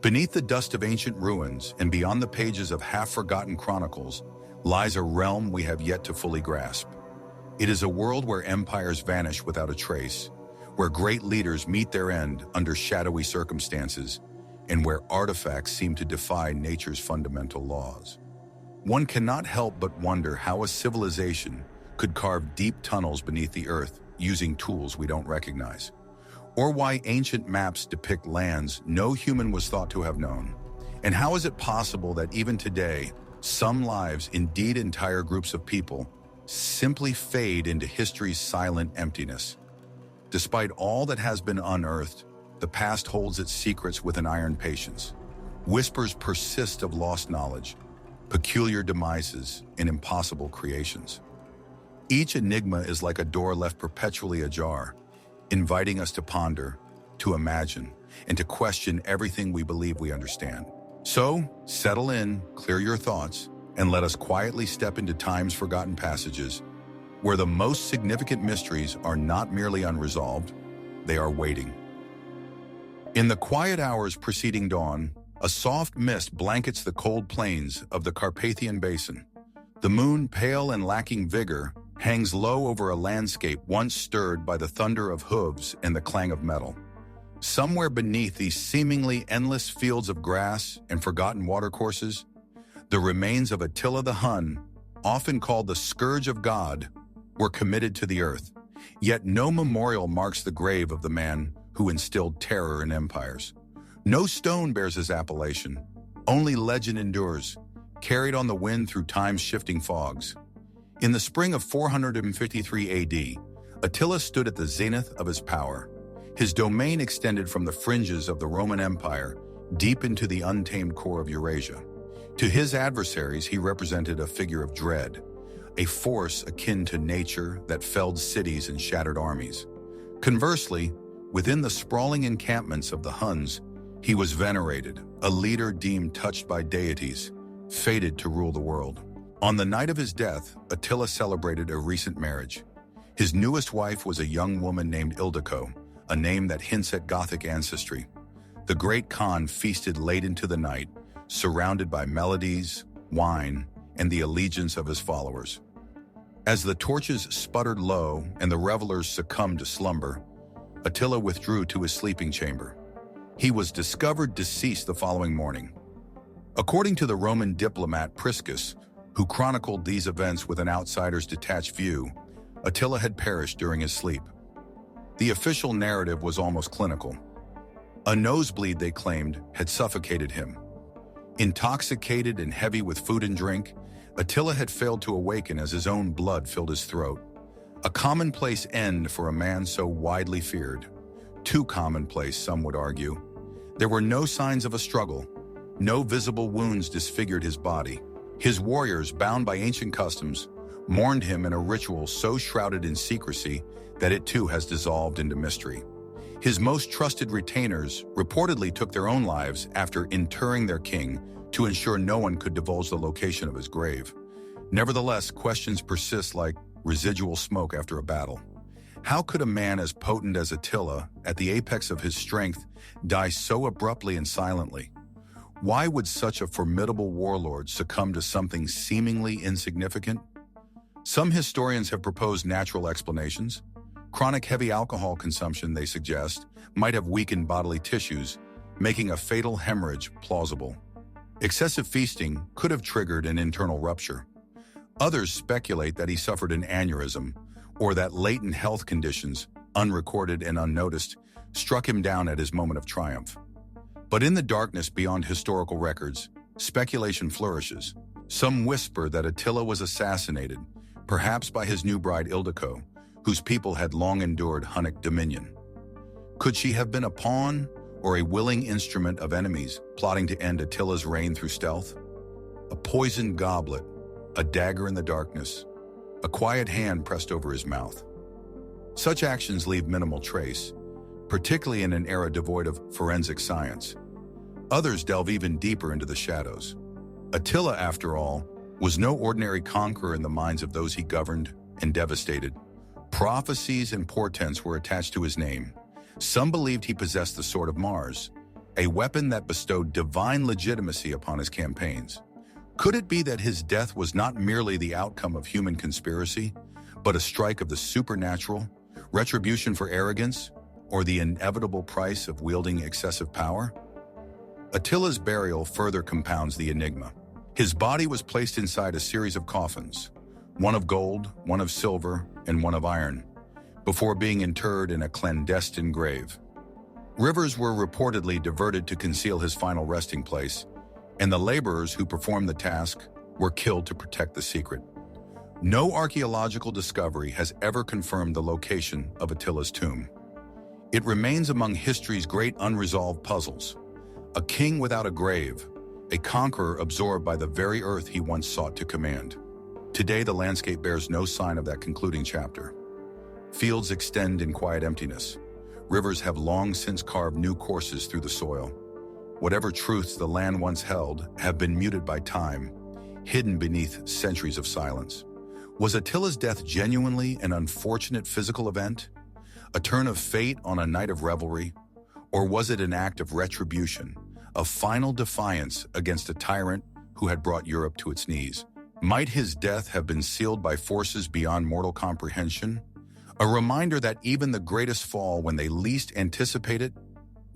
Beneath the dust of ancient ruins and beyond the pages of half-forgotten chronicles lies a realm we have yet to fully grasp. It is a world where empires vanish without a trace, where great leaders meet their end under shadowy circumstances, and where artifacts seem to defy nature's fundamental laws. One cannot help but wonder how a civilization could carve deep tunnels beneath the earth using tools we don't recognize, or why ancient maps depict lands no human was thought to have known. And how is it possible that even today, some lives, indeed entire groups of people, simply fade into history's silent emptiness? Despite all that has been unearthed, the past holds its secrets with an iron patience. Whispers persist of lost knowledge, peculiar demises, and impossible creations. Each enigma is like a door left perpetually ajar, inviting us to ponder, to imagine, and to question everything we believe we understand. So, settle in, clear your thoughts, and let us quietly step into time's forgotten passages, where the most significant mysteries are not merely unresolved, they are waiting. In the quiet hours preceding dawn, a soft mist blankets the cold plains of the Carpathian Basin. The moon, pale and lacking vigor, hangs low over a landscape once stirred by the thunder of hooves and the clang of metal. Somewhere beneath these seemingly endless fields of grass and forgotten watercourses, the remains of Attila the Hun, often called the Scourge of God, were committed to the earth. Yet no memorial marks the grave of the man who instilled terror in empires. No stone bears his appellation. Only legend endures, carried on the wind through time's shifting fogs. In the spring of 453 AD, Attila stood at the zenith of his power. His domain extended from the fringes of the Roman Empire deep into the untamed core of Eurasia. To his adversaries, he represented a figure of dread, a force akin to nature that felled cities and shattered armies. Conversely, within the sprawling encampments of the Huns, he was venerated, a leader deemed touched by deities, fated to rule the world. On the night of his death, Attila celebrated a recent marriage. His newest wife was a young woman named Ildiko, a name that hints at Gothic ancestry. The great Khan feasted late into the night, surrounded by melodies, wine, and the allegiance of his followers. As the torches sputtered low and the revelers succumbed to slumber, Attila withdrew to his sleeping chamber. He was discovered deceased the following morning. According to the Roman diplomat Priscus, who chronicled these events with an outsider's detached view, Attila had perished during his sleep. The official narrative was almost clinical. A nosebleed, they claimed, had suffocated him. Intoxicated and heavy with food and drink, Attila had failed to awaken as his own blood filled his throat. A commonplace end for a man so widely feared. Too commonplace, some would argue. There were no signs of a struggle. No visible wounds disfigured his body. His warriors, bound by ancient customs, mourned him in a ritual so shrouded in secrecy that it too has dissolved into mystery. His most trusted retainers reportedly took their own lives after interring their king to ensure no one could divulge the location of his grave. Nevertheless, questions persist like residual smoke after a battle. How could a man as potent as Attila, at the apex of his strength, die so abruptly and silently? Why would such a formidable warlord succumb to something seemingly insignificant? Some historians have proposed natural explanations. Chronic heavy alcohol consumption, they suggest, might have weakened bodily tissues, making a fatal hemorrhage plausible. Excessive feasting could have triggered an internal rupture. Others speculate that he suffered an aneurysm, or that latent health conditions, unrecorded and unnoticed, struck him down at his moment of triumph. But in the darkness beyond historical records, speculation flourishes. Some whisper that Attila was assassinated, perhaps by his new bride Ildiko, whose people had long endured Hunnic dominion. Could she have been a pawn or a willing instrument of enemies plotting to end Attila's reign through stealth? A poisoned goblet, a dagger in the darkness, a quiet hand pressed over his mouth. Such actions leave minimal trace, particularly in an era devoid of forensic science. Others delve even deeper into the shadows. Attila, after all, was no ordinary conqueror in the minds of those he governed and devastated. Prophecies and portents were attached to his name. Some believed he possessed the sword of Mars, a weapon that bestowed divine legitimacy upon his campaigns. Could it be that his death was not merely the outcome of human conspiracy, but a strike of the supernatural, retribution for arrogance, or the inevitable price of wielding excessive power? Attila's burial further compounds the enigma. His body was placed inside a series of coffins, one of gold, one of silver, and one of iron, before being interred in a clandestine grave. Rivers were reportedly diverted to conceal his final resting place, and the laborers who performed the task were killed to protect the secret. No archaeological discovery has ever confirmed the location of Attila's tomb. It remains among history's great unresolved puzzles. A king without a grave, a conqueror absorbed by the very earth he once sought to command. Today, the landscape bears no sign of that concluding chapter. Fields extend in quiet emptiness. Rivers have long since carved new courses through the soil. Whatever truths the land once held have been muted by time, hidden beneath centuries of silence. Was Attila's death genuinely an unfortunate physical event? A turn of fate on a night of revelry? Or was it an act of retribution, a final defiance against a tyrant who had brought Europe to its knees? Might his death have been sealed by forces beyond mortal comprehension? A reminder that even the greatest fall when they least anticipate it?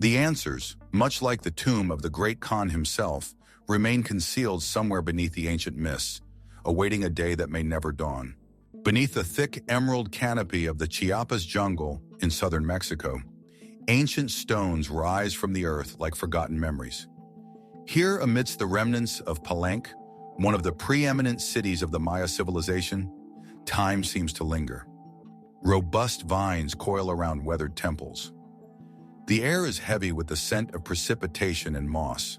The answers, much like the tomb of the great Khan himself, remain concealed somewhere beneath the ancient mists, awaiting a day that may never dawn. Beneath the thick emerald canopy of the Chiapas jungle in southern Mexico, ancient stones rise from the earth like forgotten memories. Here, amidst the remnants of Palenque, one of the preeminent cities of the Maya civilization, time seems to linger. Robust vines coil around weathered temples. The air is heavy with the scent of precipitation and moss.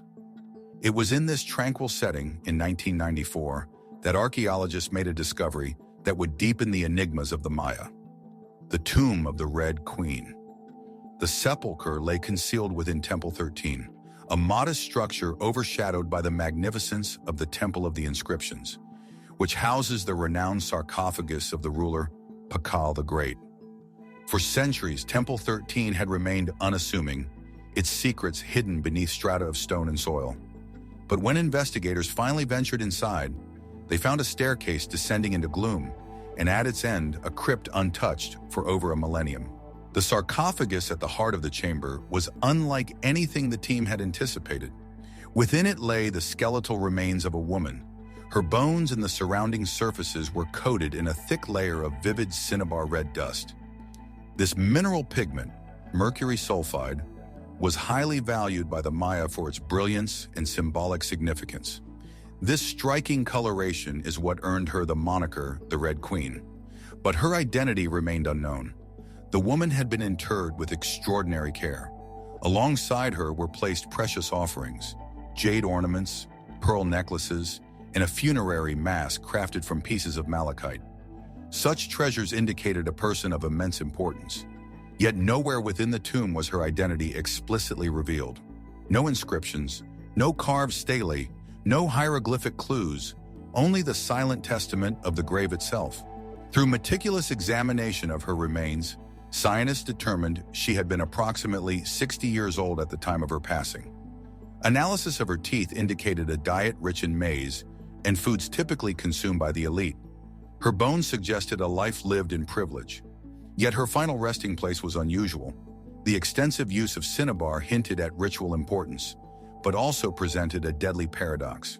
It was in this tranquil setting in 1994 that archaeologists made a discovery that would deepen the enigmas of the Maya. The tomb of the Red Queen. The sepulchre lay concealed within Temple 13, a modest structure overshadowed by the magnificence of the Temple of the Inscriptions, which houses the renowned sarcophagus of the ruler Pakal the Great. For centuries, Temple 13 had remained unassuming, its secrets hidden beneath strata of stone and soil. But when investigators finally ventured inside, they found a staircase descending into gloom, and at its end, a crypt untouched for over a millennium. The sarcophagus at the heart of the chamber was unlike anything the team had anticipated. Within it lay the skeletal remains of a woman. Her bones and the surrounding surfaces were coated in a thick layer of vivid cinnabar red dust. This mineral pigment, mercury sulfide, was highly valued by the Maya for its brilliance and symbolic significance. This striking coloration is what earned her the moniker, the Red Queen. But her identity remained unknown. The woman had been interred with extraordinary care. Alongside her were placed precious offerings, jade ornaments, pearl necklaces, and a funerary mask crafted from pieces of malachite. Such treasures indicated a person of immense importance. Yet nowhere within the tomb was her identity explicitly revealed. No inscriptions, no carved stelae, no hieroglyphic clues, only the silent testament of the grave itself. Through meticulous examination of her remains, scientists determined she had been approximately 60 years old at the time of her passing. Analysis of her teeth indicated a diet rich in maize and foods typically consumed by the elite. Her bones suggested a life lived in privilege. Yet her final resting place was unusual. The extensive use of cinnabar hinted at ritual importance, but also presented a deadly paradox.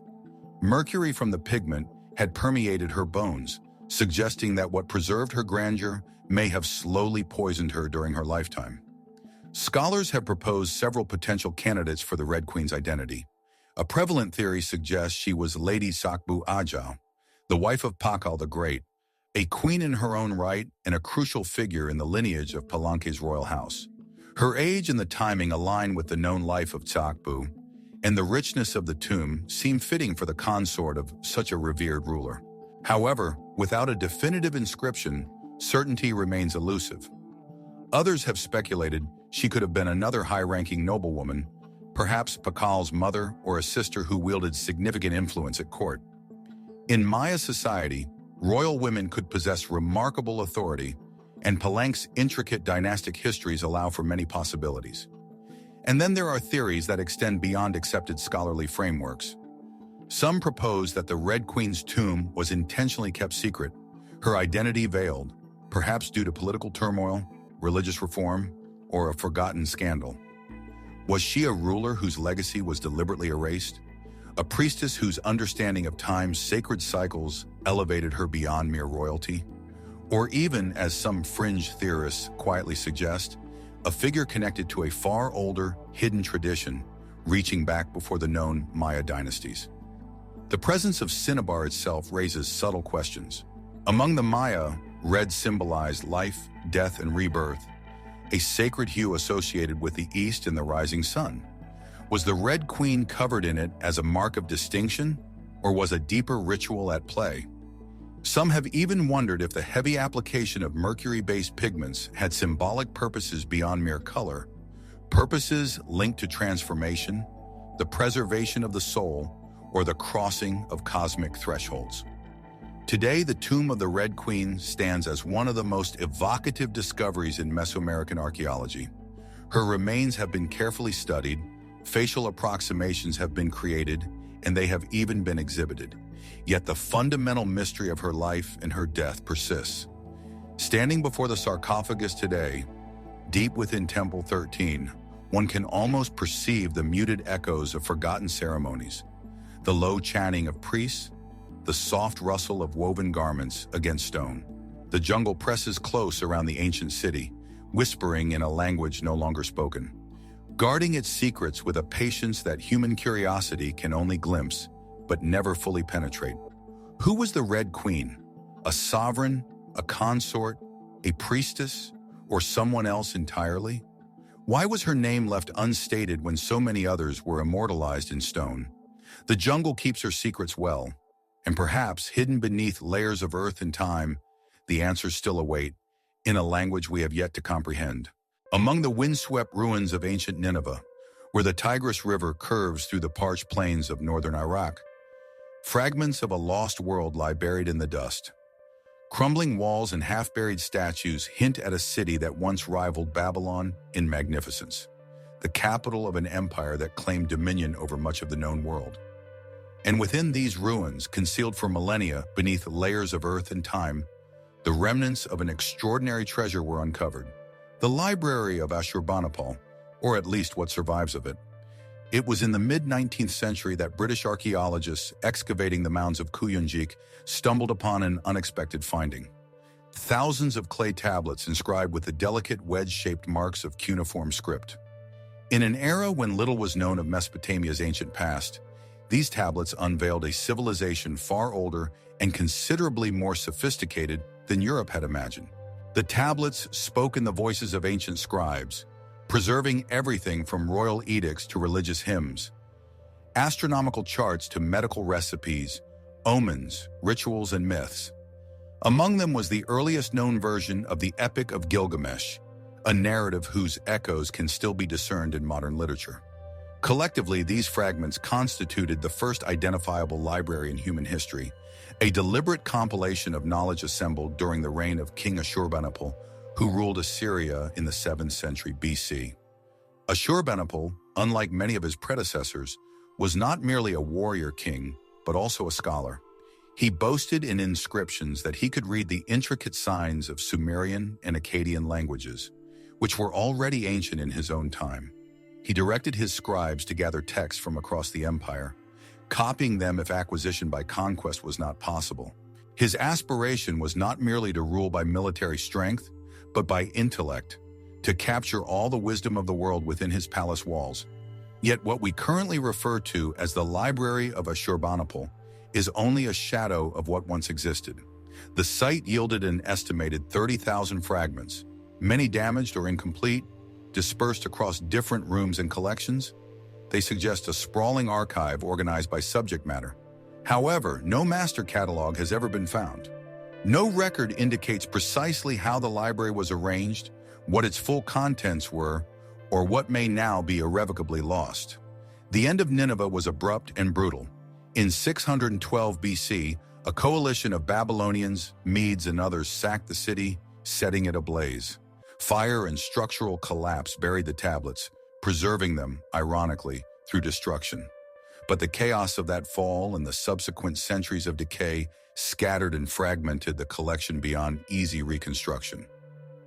Mercury from the pigment had permeated her bones, suggesting that what preserved her grandeur may have slowly poisoned her during her lifetime. Scholars have proposed several potential candidates for the Red Queen's identity. A prevalent theory suggests she was Lady Sakbu Ajau, the wife of Pakal the Great, a queen in her own right and a crucial figure in the lineage of Palenque's royal house. Her age and the timing align with the known life of Sakbu, and the richness of the tomb seem fitting for the consort of such a revered ruler. However, without a definitive inscription, certainty remains elusive. Others have speculated she could have been another high-ranking noblewoman, perhaps Pakal's mother or a sister who wielded significant influence at court. In Maya society, royal women could possess remarkable authority, and Palenque's intricate dynastic histories allow for many possibilities. And then there are theories that extend beyond accepted scholarly frameworks. Some propose that the Red Queen's tomb was intentionally kept secret, her identity veiled, perhaps due to political turmoil, religious reform, or a forgotten scandal. Was she a ruler whose legacy was deliberately erased? A priestess whose understanding of time's sacred cycles elevated her beyond mere royalty? Or even, as some fringe theorists quietly suggest, a figure connected to a far older, hidden tradition, reaching back before the known Maya dynasties. The presence of cinnabar itself raises subtle questions. Among the Maya, red symbolized life, death, and rebirth, a sacred hue associated with the east and the rising sun. Was the Red Queen covered in it as a mark of distinction, or was a deeper ritual at play? Some have even wondered if the heavy application of mercury-based pigments had symbolic purposes beyond mere color, purposes linked to transformation, the preservation of the soul, or the crossing of cosmic thresholds. Today, the tomb of the Red Queen stands as one of the most evocative discoveries in Mesoamerican archaeology. Her remains have been carefully studied, facial approximations have been created, and they have even been exhibited. Yet the fundamental mystery of her life and her death persists. Standing before the sarcophagus today, deep within Temple 13, one can almost perceive the muted echoes of forgotten ceremonies, the low chanting of priests, the soft rustle of woven garments against stone. The jungle presses close around the ancient city, whispering in a language no longer spoken, guarding its secrets with a patience that human curiosity can only glimpse, but never fully penetrate. Who was the Red Queen? A sovereign, a consort, a priestess, or someone else entirely? Why was her name left unstated when so many others were immortalized in stone? The jungle keeps her secrets well, and perhaps hidden beneath layers of earth and time, the answers still await, in a language we have yet to comprehend. Among the windswept ruins of ancient Nineveh, where the Tigris River curves through the parched plains of northern Iraq, fragments of a lost world lie buried in the dust. Crumbling walls and half-buried statues hint at a city that once rivaled Babylon in magnificence, the capital of an empire that claimed dominion over much of the known world. And within these ruins, concealed for millennia beneath layers of earth and time, the remnants of an extraordinary treasure were uncovered. The library of Ashurbanipal, or at least what survives of it. It was in the mid-19th century that British archaeologists excavating the mounds of Kuyunjik stumbled upon an unexpected finding. Thousands of clay tablets inscribed with the delicate wedge-shaped marks of cuneiform script. In an era when little was known of Mesopotamia's ancient past, these tablets unveiled a civilization far older and considerably more sophisticated than Europe had imagined. The tablets spoke in the voices of ancient scribes, preserving everything from royal edicts to religious hymns, astronomical charts to medical recipes, omens, rituals, and myths. Among them was the earliest known version of the Epic of Gilgamesh, a narrative whose echoes can still be discerned in modern literature. Collectively, these fragments constituted the first identifiable library in human history, a deliberate compilation of knowledge assembled during the reign of King Ashurbanipal, who ruled Assyria in the 7th century BC. Ashurbanipal, unlike many of his predecessors, was not merely a warrior king, but also a scholar. He boasted in inscriptions that he could read the intricate signs of Sumerian and Akkadian languages, which were already ancient in his own time. He directed his scribes to gather texts from across the empire, copying them if acquisition by conquest was not possible. His aspiration was not merely to rule by military strength, but by intellect, to capture all the wisdom of the world within his palace walls. Yet what we currently refer to as the Library of Ashurbanipal is only a shadow of what once existed. The site yielded an estimated 30,000 fragments, many damaged or incomplete, dispersed across different rooms and collections. They suggest a sprawling archive organized by subject matter. However, no master catalog has ever been found. No record indicates precisely how the library was arranged, what its full contents were, or what may now be irrevocably lost. The end of Nineveh was abrupt and brutal. In 612 BC, a coalition of Babylonians, Medes, and others sacked the city, setting it ablaze. Fire and structural collapse buried the tablets, preserving them, ironically, through destruction. But the chaos of that fall and the subsequent centuries of decay scattered and fragmented the collection beyond easy reconstruction.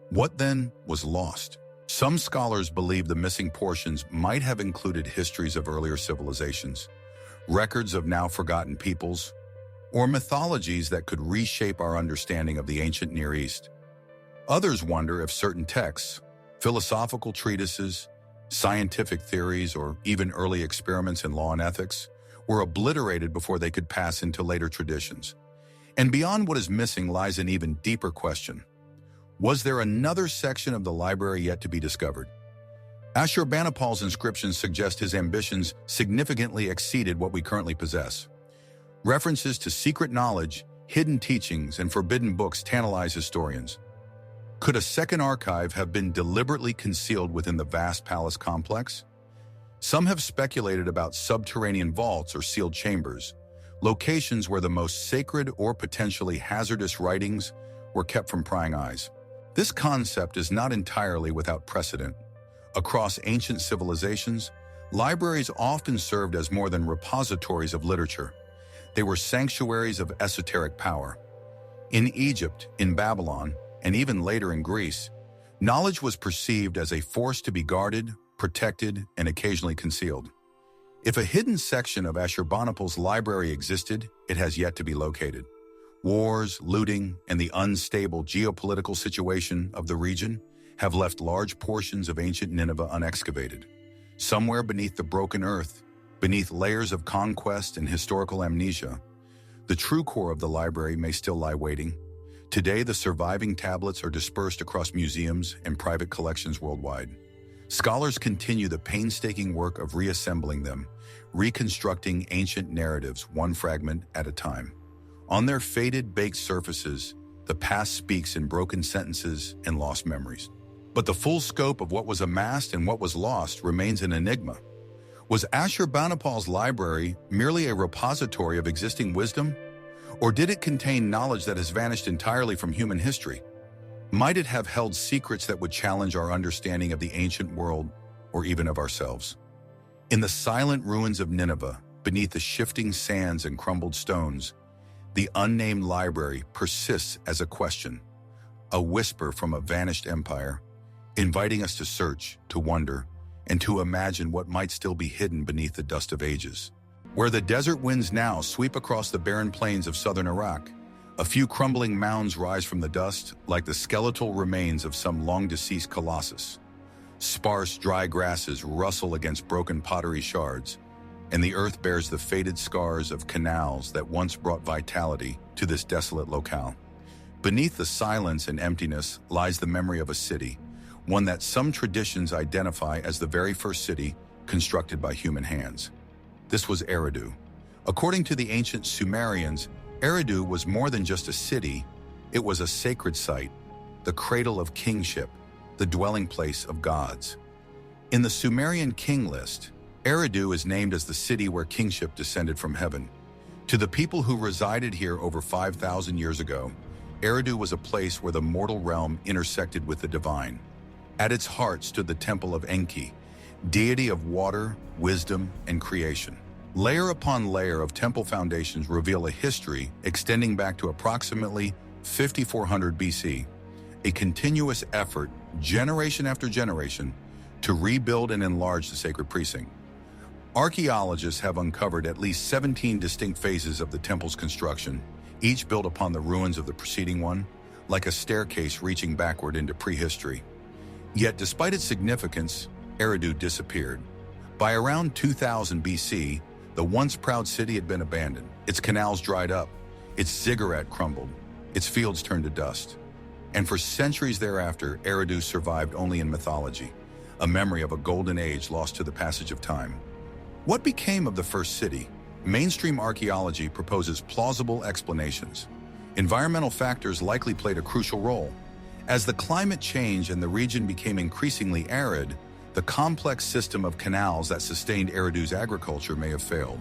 What then was lost? Some scholars believe the missing portions might have included histories of earlier civilizations, records of now forgotten peoples, or mythologies that could reshape our understanding of the ancient Near East. Others wonder if certain texts, philosophical treatises, scientific theories, or even early experiments in law and ethics were obliterated before they could pass into later traditions. And beyond what is missing lies an even deeper question. Was there another section of the library yet to be discovered? Ashurbanipal's inscriptions suggest his ambitions significantly exceeded what we currently possess. References to secret knowledge, hidden teachings, and forbidden books tantalize historians. Could a second archive have been deliberately concealed within the vast palace complex? Some have speculated about subterranean vaults or sealed chambers, locations where the most sacred or potentially hazardous writings were kept from prying eyes. This concept is not entirely without precedent. Across ancient civilizations, libraries often served as more than repositories of literature. They were sanctuaries of esoteric power. In Egypt, in Babylon, and even later in Greece, knowledge was perceived as a force to be guarded, protected, and occasionally concealed. If a hidden section of Ashurbanipal's library existed, it has yet to be located. Wars, looting, and the unstable geopolitical situation of the region have left large portions of ancient Nineveh unexcavated. Somewhere beneath the broken earth, beneath layers of conquest and historical amnesia, the true core of the library may still lie waiting. Today, the surviving tablets are dispersed across museums and private collections worldwide. Scholars continue the painstaking work of reassembling them, reconstructing ancient narratives one fragment at a time. On their faded, baked surfaces, the past speaks in broken sentences and lost memories. But the full scope of what was amassed and what was lost remains an enigma. Was Ashurbanipal's library merely a repository of existing wisdom? Or did it contain knowledge that has vanished entirely from human history? Might it have held secrets that would challenge our understanding of the ancient world or even of ourselves? In the silent ruins of Nineveh, beneath the shifting sands and crumbled stones, the unnamed library persists as a question, a whisper from a vanished empire, inviting us to search, to wonder, and to imagine what might still be hidden beneath the dust of ages. Where the desert winds now sweep across the barren plains of southern Iraq, a few crumbling mounds rise from the dust like the skeletal remains of some long-deceased colossus. Sparse, dry grasses rustle against broken pottery shards, and the earth bears the faded scars of canals that once brought vitality to this desolate locale. Beneath the silence and emptiness lies the memory of a city, one that some traditions identify as the very first city constructed by human hands. This was Eridu. According to the ancient Sumerians, Eridu was more than just a city, it was a sacred site, the cradle of kingship, the dwelling place of gods. In the Sumerian king list, Eridu is named as the city where kingship descended from heaven. To the people who resided here over 5,000 years ago, Eridu was a place where the mortal realm intersected with the divine. At its heart stood the temple of Enki, deity of water, wisdom, and creation. Layer upon layer of temple foundations reveal a history extending back to approximately 5400 BC, a continuous effort, generation after generation, to rebuild and enlarge the sacred precinct. Archaeologists have uncovered at least 17 distinct phases of the temple's construction, each built upon the ruins of the preceding one, like a staircase reaching backward into prehistory. Yet, despite its significance, Eridu disappeared. By around 2000 BC, the once proud city had been abandoned. Its canals dried up, its ziggurat crumbled, its fields turned to dust. And for centuries thereafter, Eridu survived only in mythology, a memory of a golden age lost to the passage of time. What became of the first city? Mainstream archaeology proposes plausible explanations. Environmental factors likely played a crucial role. As the climate changed and the region became increasingly arid, the complex system of canals that sustained Eridu's agriculture may have failed.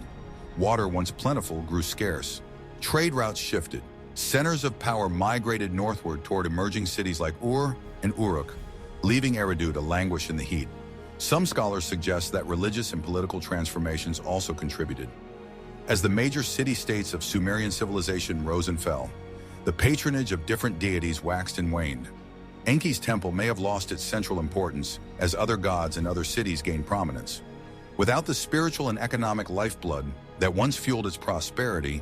Water, once plentiful, grew scarce. Trade routes shifted. Centers of power migrated northward toward emerging cities like Ur and Uruk, leaving Eridu to languish in the heat. Some scholars suggest that religious and political transformations also contributed. As the major city-states of Sumerian civilization rose and fell, the patronage of different deities waxed and waned. Enki's temple may have lost its central importance as other gods and other cities gained prominence. Without the spiritual and economic lifeblood that once fueled its prosperity,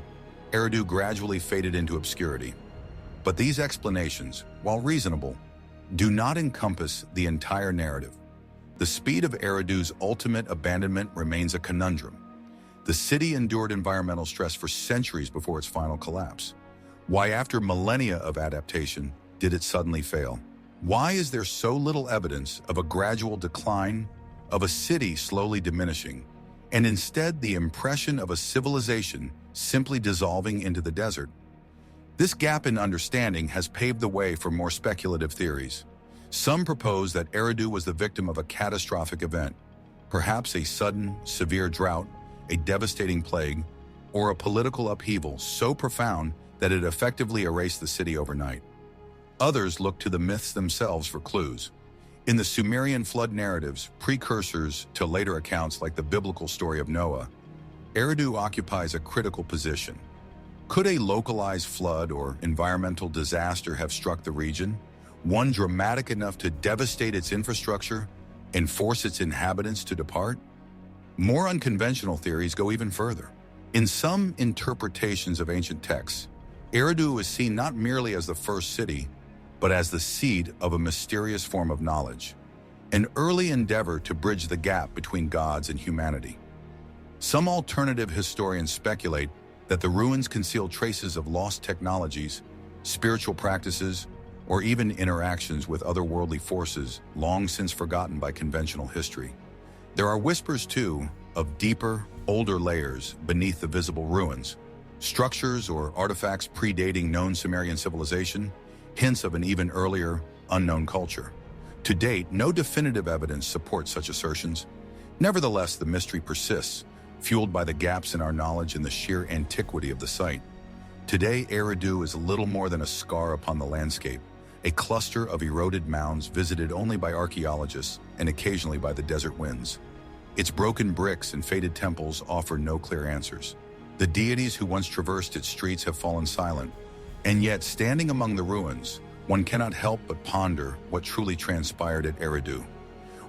Eridu gradually faded into obscurity. But these explanations, while reasonable, do not encompass the entire narrative. The speed of Eridu's ultimate abandonment remains a conundrum. The city endured environmental stress for centuries before its final collapse. Why, after millennia of adaptation, did it suddenly fail? Why is there so little evidence of a gradual decline, of a city slowly diminishing, and instead the impression of a civilization simply dissolving into the desert? This gap in understanding has paved the way for more speculative theories. Some propose that Eridu was the victim of a catastrophic event, perhaps a sudden, severe drought, a devastating plague, or a political upheaval so profound that it effectively erased the city overnight. Others look to the myths themselves for clues. In the Sumerian flood narratives, precursors to later accounts like the biblical story of Noah, Eridu occupies a critical position. Could a localized flood or environmental disaster have struck the region, one dramatic enough to devastate its infrastructure and force its inhabitants to depart? More unconventional theories go even further. In some interpretations of ancient texts, Eridu is seen not merely as the first city, but as the seed of a mysterious form of knowledge, an early endeavor to bridge the gap between gods and humanity. Some alternative historians speculate that the ruins conceal traces of lost technologies, spiritual practices, or even interactions with otherworldly forces long since forgotten by conventional history. There are whispers, too, of deeper, older layers beneath the visible ruins, structures or artifacts predating known Sumerian civilization, hints of an even earlier, unknown culture. To date, no definitive evidence supports such assertions. Nevertheless, the mystery persists, fueled by the gaps in our knowledge and the sheer antiquity of the site. Today, Eridu is little more than a scar upon the landscape, a cluster of eroded mounds visited only by archaeologists and occasionally by the desert winds. Its broken bricks and faded temples offer no clear answers. The deities who once traversed its streets have fallen silent, and yet, standing among the ruins, one cannot help but ponder what truly transpired at Eridu.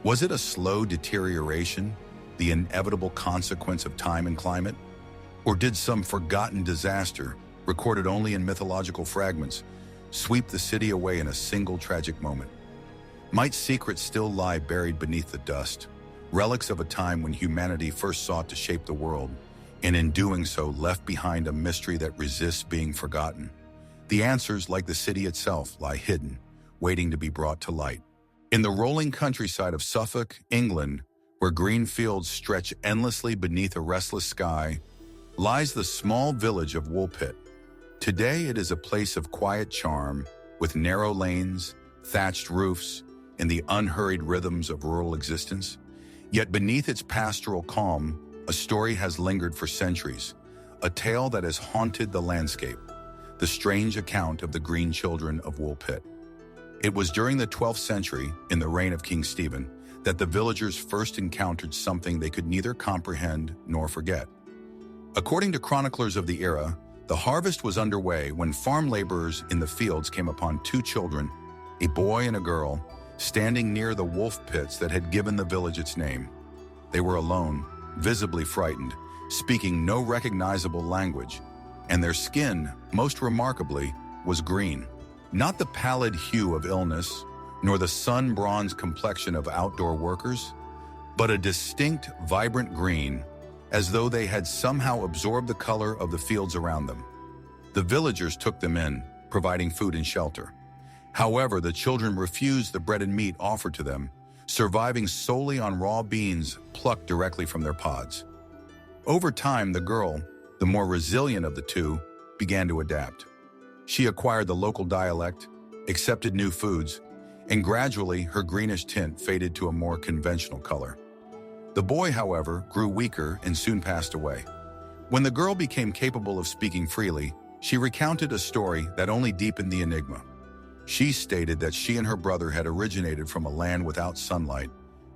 Was it a slow deterioration, the inevitable consequence of time and climate? Or did some forgotten disaster, recorded only in mythological fragments, sweep the city away in a single tragic moment? Might secrets still lie buried beneath the dust, relics of a time when humanity first sought to shape the world, and in doing so left behind a mystery that resists being forgotten? The answers, like the city itself, lie hidden, waiting to be brought to light. In the rolling countryside of Suffolk, England, where green fields stretch endlessly beneath a restless sky, lies the small village of Woolpit. Today it is a place of quiet charm, with narrow lanes, thatched roofs, and the unhurried rhythms of rural existence. Yet beneath its pastoral calm, a story has lingered for centuries, a tale that has haunted the landscape. The strange account of the green children of Woolpit. It was during the 12th century, in the reign of King Stephen, that the villagers first encountered something they could neither comprehend nor forget. According to chroniclers of the era, the harvest was underway when farm laborers in the fields came upon two children, a boy and a girl, standing near the wolf pits that had given the village its name. They were alone, visibly frightened, speaking no recognizable language, and their skin, most remarkably, was green. Not the pallid hue of illness, nor the sun-bronzed complexion of outdoor workers, but a distinct, vibrant green, as though they had somehow absorbed the color of the fields around them. The villagers took them in, providing food and shelter. However, the children refused the bread and meat offered to them, surviving solely on raw beans plucked directly from their pods. Over time, the girl, the more resilient of the two, began to adapt. She acquired the local dialect, accepted new foods, and gradually her greenish tint faded to a more conventional color. The boy, however, grew weaker and soon passed away. When the girl became capable of speaking freely, she recounted a story that only deepened the enigma. She stated that she and her brother had originated from a land without sunlight,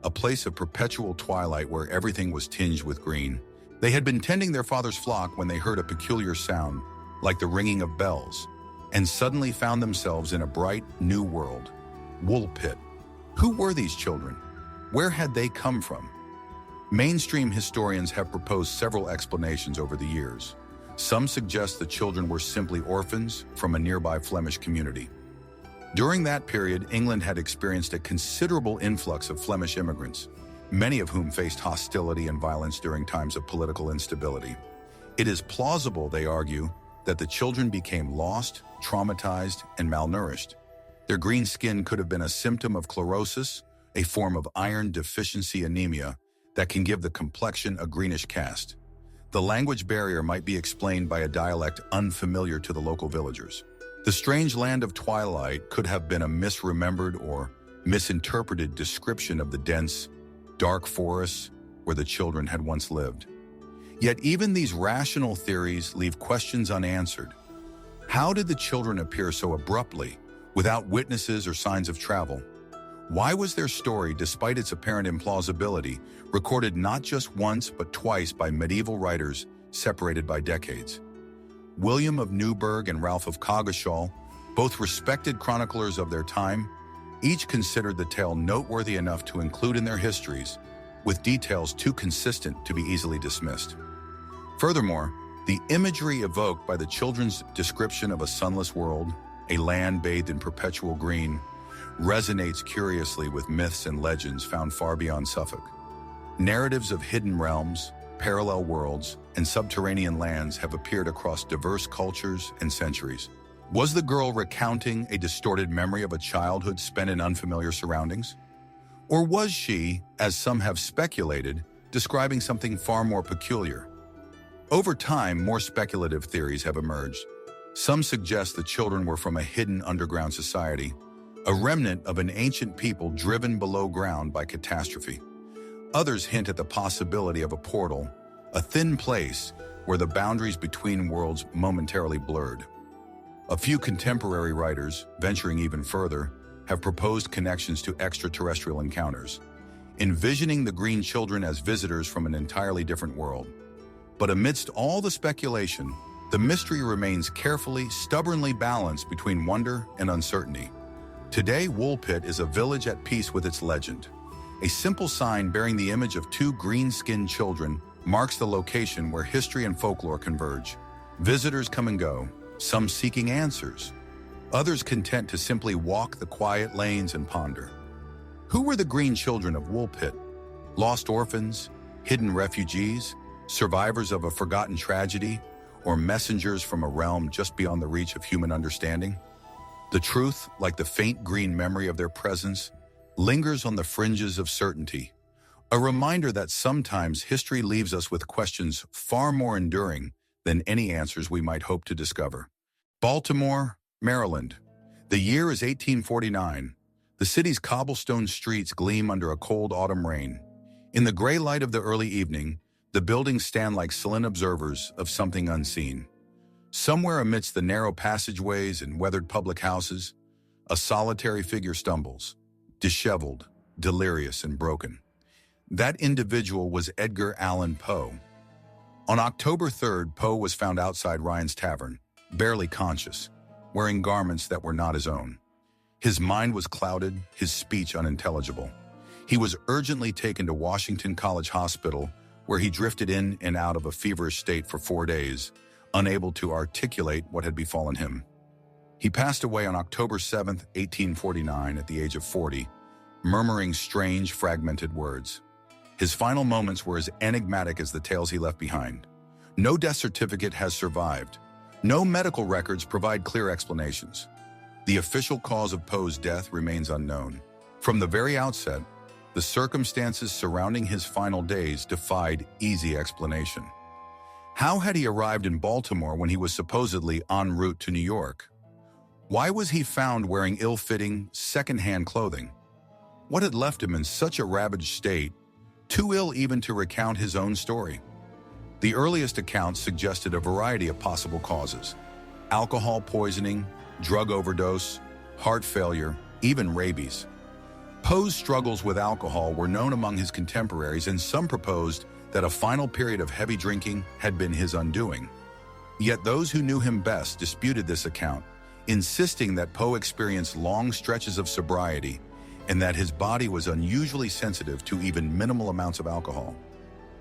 a place of perpetual twilight where everything was tinged with green. They had been tending their father's flock when they heard a peculiar sound, like the ringing of bells, and suddenly found themselves in a bright, new world. Woolpit. Who were these children? Where had they come from? Mainstream historians have proposed several explanations over the years. Some suggest the children were simply orphans from a nearby Flemish community. During that period, England had experienced a considerable influx of Flemish immigrants, many of whom faced hostility and violence during times of political instability. It is plausible, they argue, that the children became lost, traumatized, and malnourished. Their green skin could have been a symptom of chlorosis, a form of iron deficiency anemia that can give the complexion a greenish cast. The language barrier might be explained by a dialect unfamiliar to the local villagers. The strange land of twilight could have been a misremembered or misinterpreted description of the dense, dark forests where the children had once lived. Yet even these rational theories leave questions unanswered. How did the children appear so abruptly, without witnesses or signs of travel? Why was their story, despite its apparent implausibility, recorded not just once but twice by medieval writers separated by decades? William of Newburgh and Ralph of Coggeshall, both respected chroniclers of their time, each considered the tale noteworthy enough to include in their histories, with details too consistent to be easily dismissed. Furthermore, the imagery evoked by the children's description of a sunless world, a land bathed in perpetual green, resonates curiously with myths and legends found far beyond Suffolk. Narratives of hidden realms, parallel worlds, and subterranean lands have appeared across diverse cultures and centuries. Was the girl recounting a distorted memory of a childhood spent in unfamiliar surroundings? Or was she, as some have speculated, describing something far more peculiar? Over time, more speculative theories have emerged. Some suggest the children were from a hidden underground society, a remnant of an ancient people driven below ground by catastrophe. Others hint at the possibility of a portal, a thin place where the boundaries between worlds momentarily blurred. A few contemporary writers, venturing even further, have proposed connections to extraterrestrial encounters, envisioning the green children as visitors from an entirely different world. But amidst all the speculation, the mystery remains carefully, stubbornly balanced between wonder and uncertainty. Today, Woolpit is a village at peace with its legend. A simple sign bearing the image of two green-skinned children marks the location where history and folklore converge. Visitors come and go, some seeking answers, others content to simply walk the quiet lanes and ponder. Who were the green children of Woolpit? Lost orphans, hidden refugees, survivors of a forgotten tragedy, or messengers from a realm just beyond the reach of human understanding? The truth, like the faint green memory of their presence, lingers on the fringes of certainty, a reminder that sometimes history leaves us with questions far more enduring than any answers we might hope to discover. Baltimore, Maryland. The year is 1849. The city's cobblestone streets gleam under a cold autumn rain. In the gray light of the early evening, the buildings stand like sullen observers of something unseen. Somewhere amidst the narrow passageways and weathered public houses, a solitary figure stumbles, disheveled, delirious, and broken. That individual was Edgar Allan Poe. On October 3rd, Poe was found outside Ryan's Tavern, barely conscious, wearing garments that were not his own. His mind was clouded, his speech unintelligible. He was urgently taken to Washington College Hospital, where he drifted in and out of a feverish state for 4 days, unable to articulate what had befallen him. He passed away on October 7, 1849, at the age of 40, murmuring strange, fragmented words. His final moments were as enigmatic as the tales he left behind. No death certificate has survived. No medical records provide clear explanations. The official cause of Poe's death remains unknown. From the very outset, the circumstances surrounding his final days defied easy explanation. How had he arrived in Baltimore when he was supposedly en route to New York? Why was he found wearing ill-fitting, second-hand clothing? What had left him in such a ravaged state, too ill even to recount his own story? The earliest accounts suggested a variety of possible causes: alcohol poisoning, drug overdose, heart failure, even rabies. Poe's struggles with alcohol were known among his contemporaries, and some proposed that a final period of heavy drinking had been his undoing. Yet those who knew him best disputed this account, insisting that Poe experienced long stretches of sobriety and that his body was unusually sensitive to even minimal amounts of alcohol.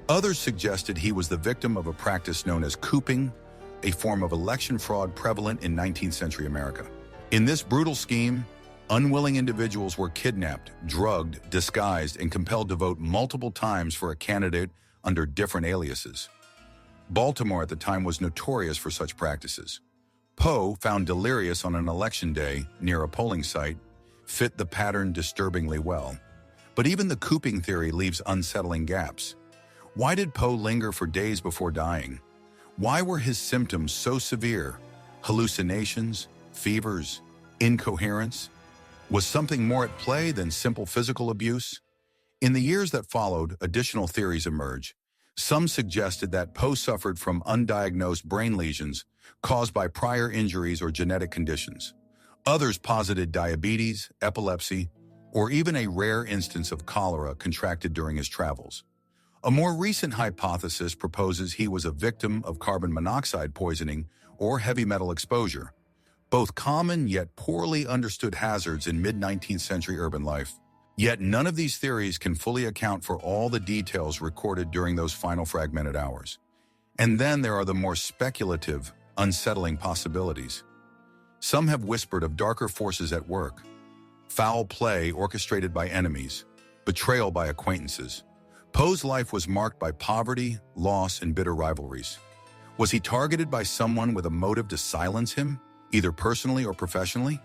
Others suggested he was the victim of a practice known as cooping, a form of election fraud prevalent in 19th century America. In this brutal scheme, unwilling individuals were kidnapped, drugged, disguised, and compelled to vote multiple times for a candidate under different aliases. Baltimore at the time was notorious for such practices. Poe, found delirious on an election day near a polling site, fit the pattern disturbingly well. But even the cooping theory leaves unsettling gaps. Why did Poe linger for days before dying? Why were his symptoms so severe? Hallucinations, fevers, incoherence? Was something more at play than simple physical abuse? In the years that followed, additional theories emerged. Some suggested that Poe suffered from undiagnosed brain lesions caused by prior injuries or genetic conditions. Others posited diabetes, epilepsy, or even a rare instance of cholera contracted during his travels. A more recent hypothesis proposes he was a victim of carbon monoxide poisoning or heavy metal exposure, both common yet poorly understood hazards in mid-19th century urban life. Yet none of these theories can fully account for all the details recorded during those final fragmented hours. And then there are the more speculative, unsettling possibilities. Some have whispered of darker forces at work, foul play orchestrated by enemies, betrayal by acquaintances. Poe's life was marked by poverty, loss, and bitter rivalries. Was he targeted by someone with a motive to silence him, either personally or professionally?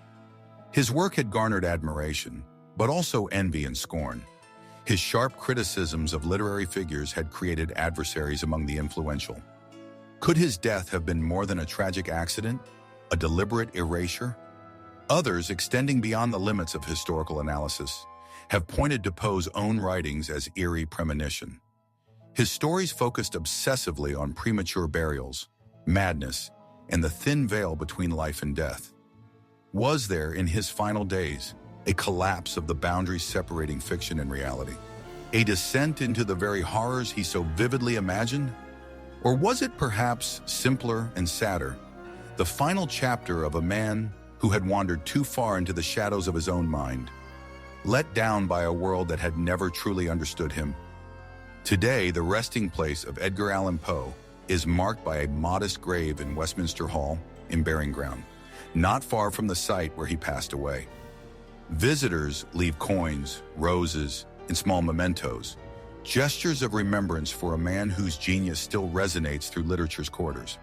His work had garnered admiration, but also envy and scorn. His sharp criticisms of literary figures had created adversaries among the influential. Could his death have been more than a tragic accident, a deliberate erasure? Others, extending beyond the limits of historical analysis, have pointed to Poe's own writings as eerie premonition. His stories focused obsessively on premature burials, madness, and the thin veil between life and death. Was there, in his final days, a collapse of the boundaries separating fiction and reality? A descent into the very horrors he so vividly imagined? Or was it perhaps simpler and sadder, the final chapter of a man who had wandered too far into the shadows of his own mind, let down by a world that had never truly understood him? Today, the resting place of Edgar Allan Poe is marked by a modest grave in Westminster Hall in Burying Ground, not far from the site where he passed away. Visitors leave coins, roses, and small mementos, gestures of remembrance for a man whose genius still resonates through literature's corridors.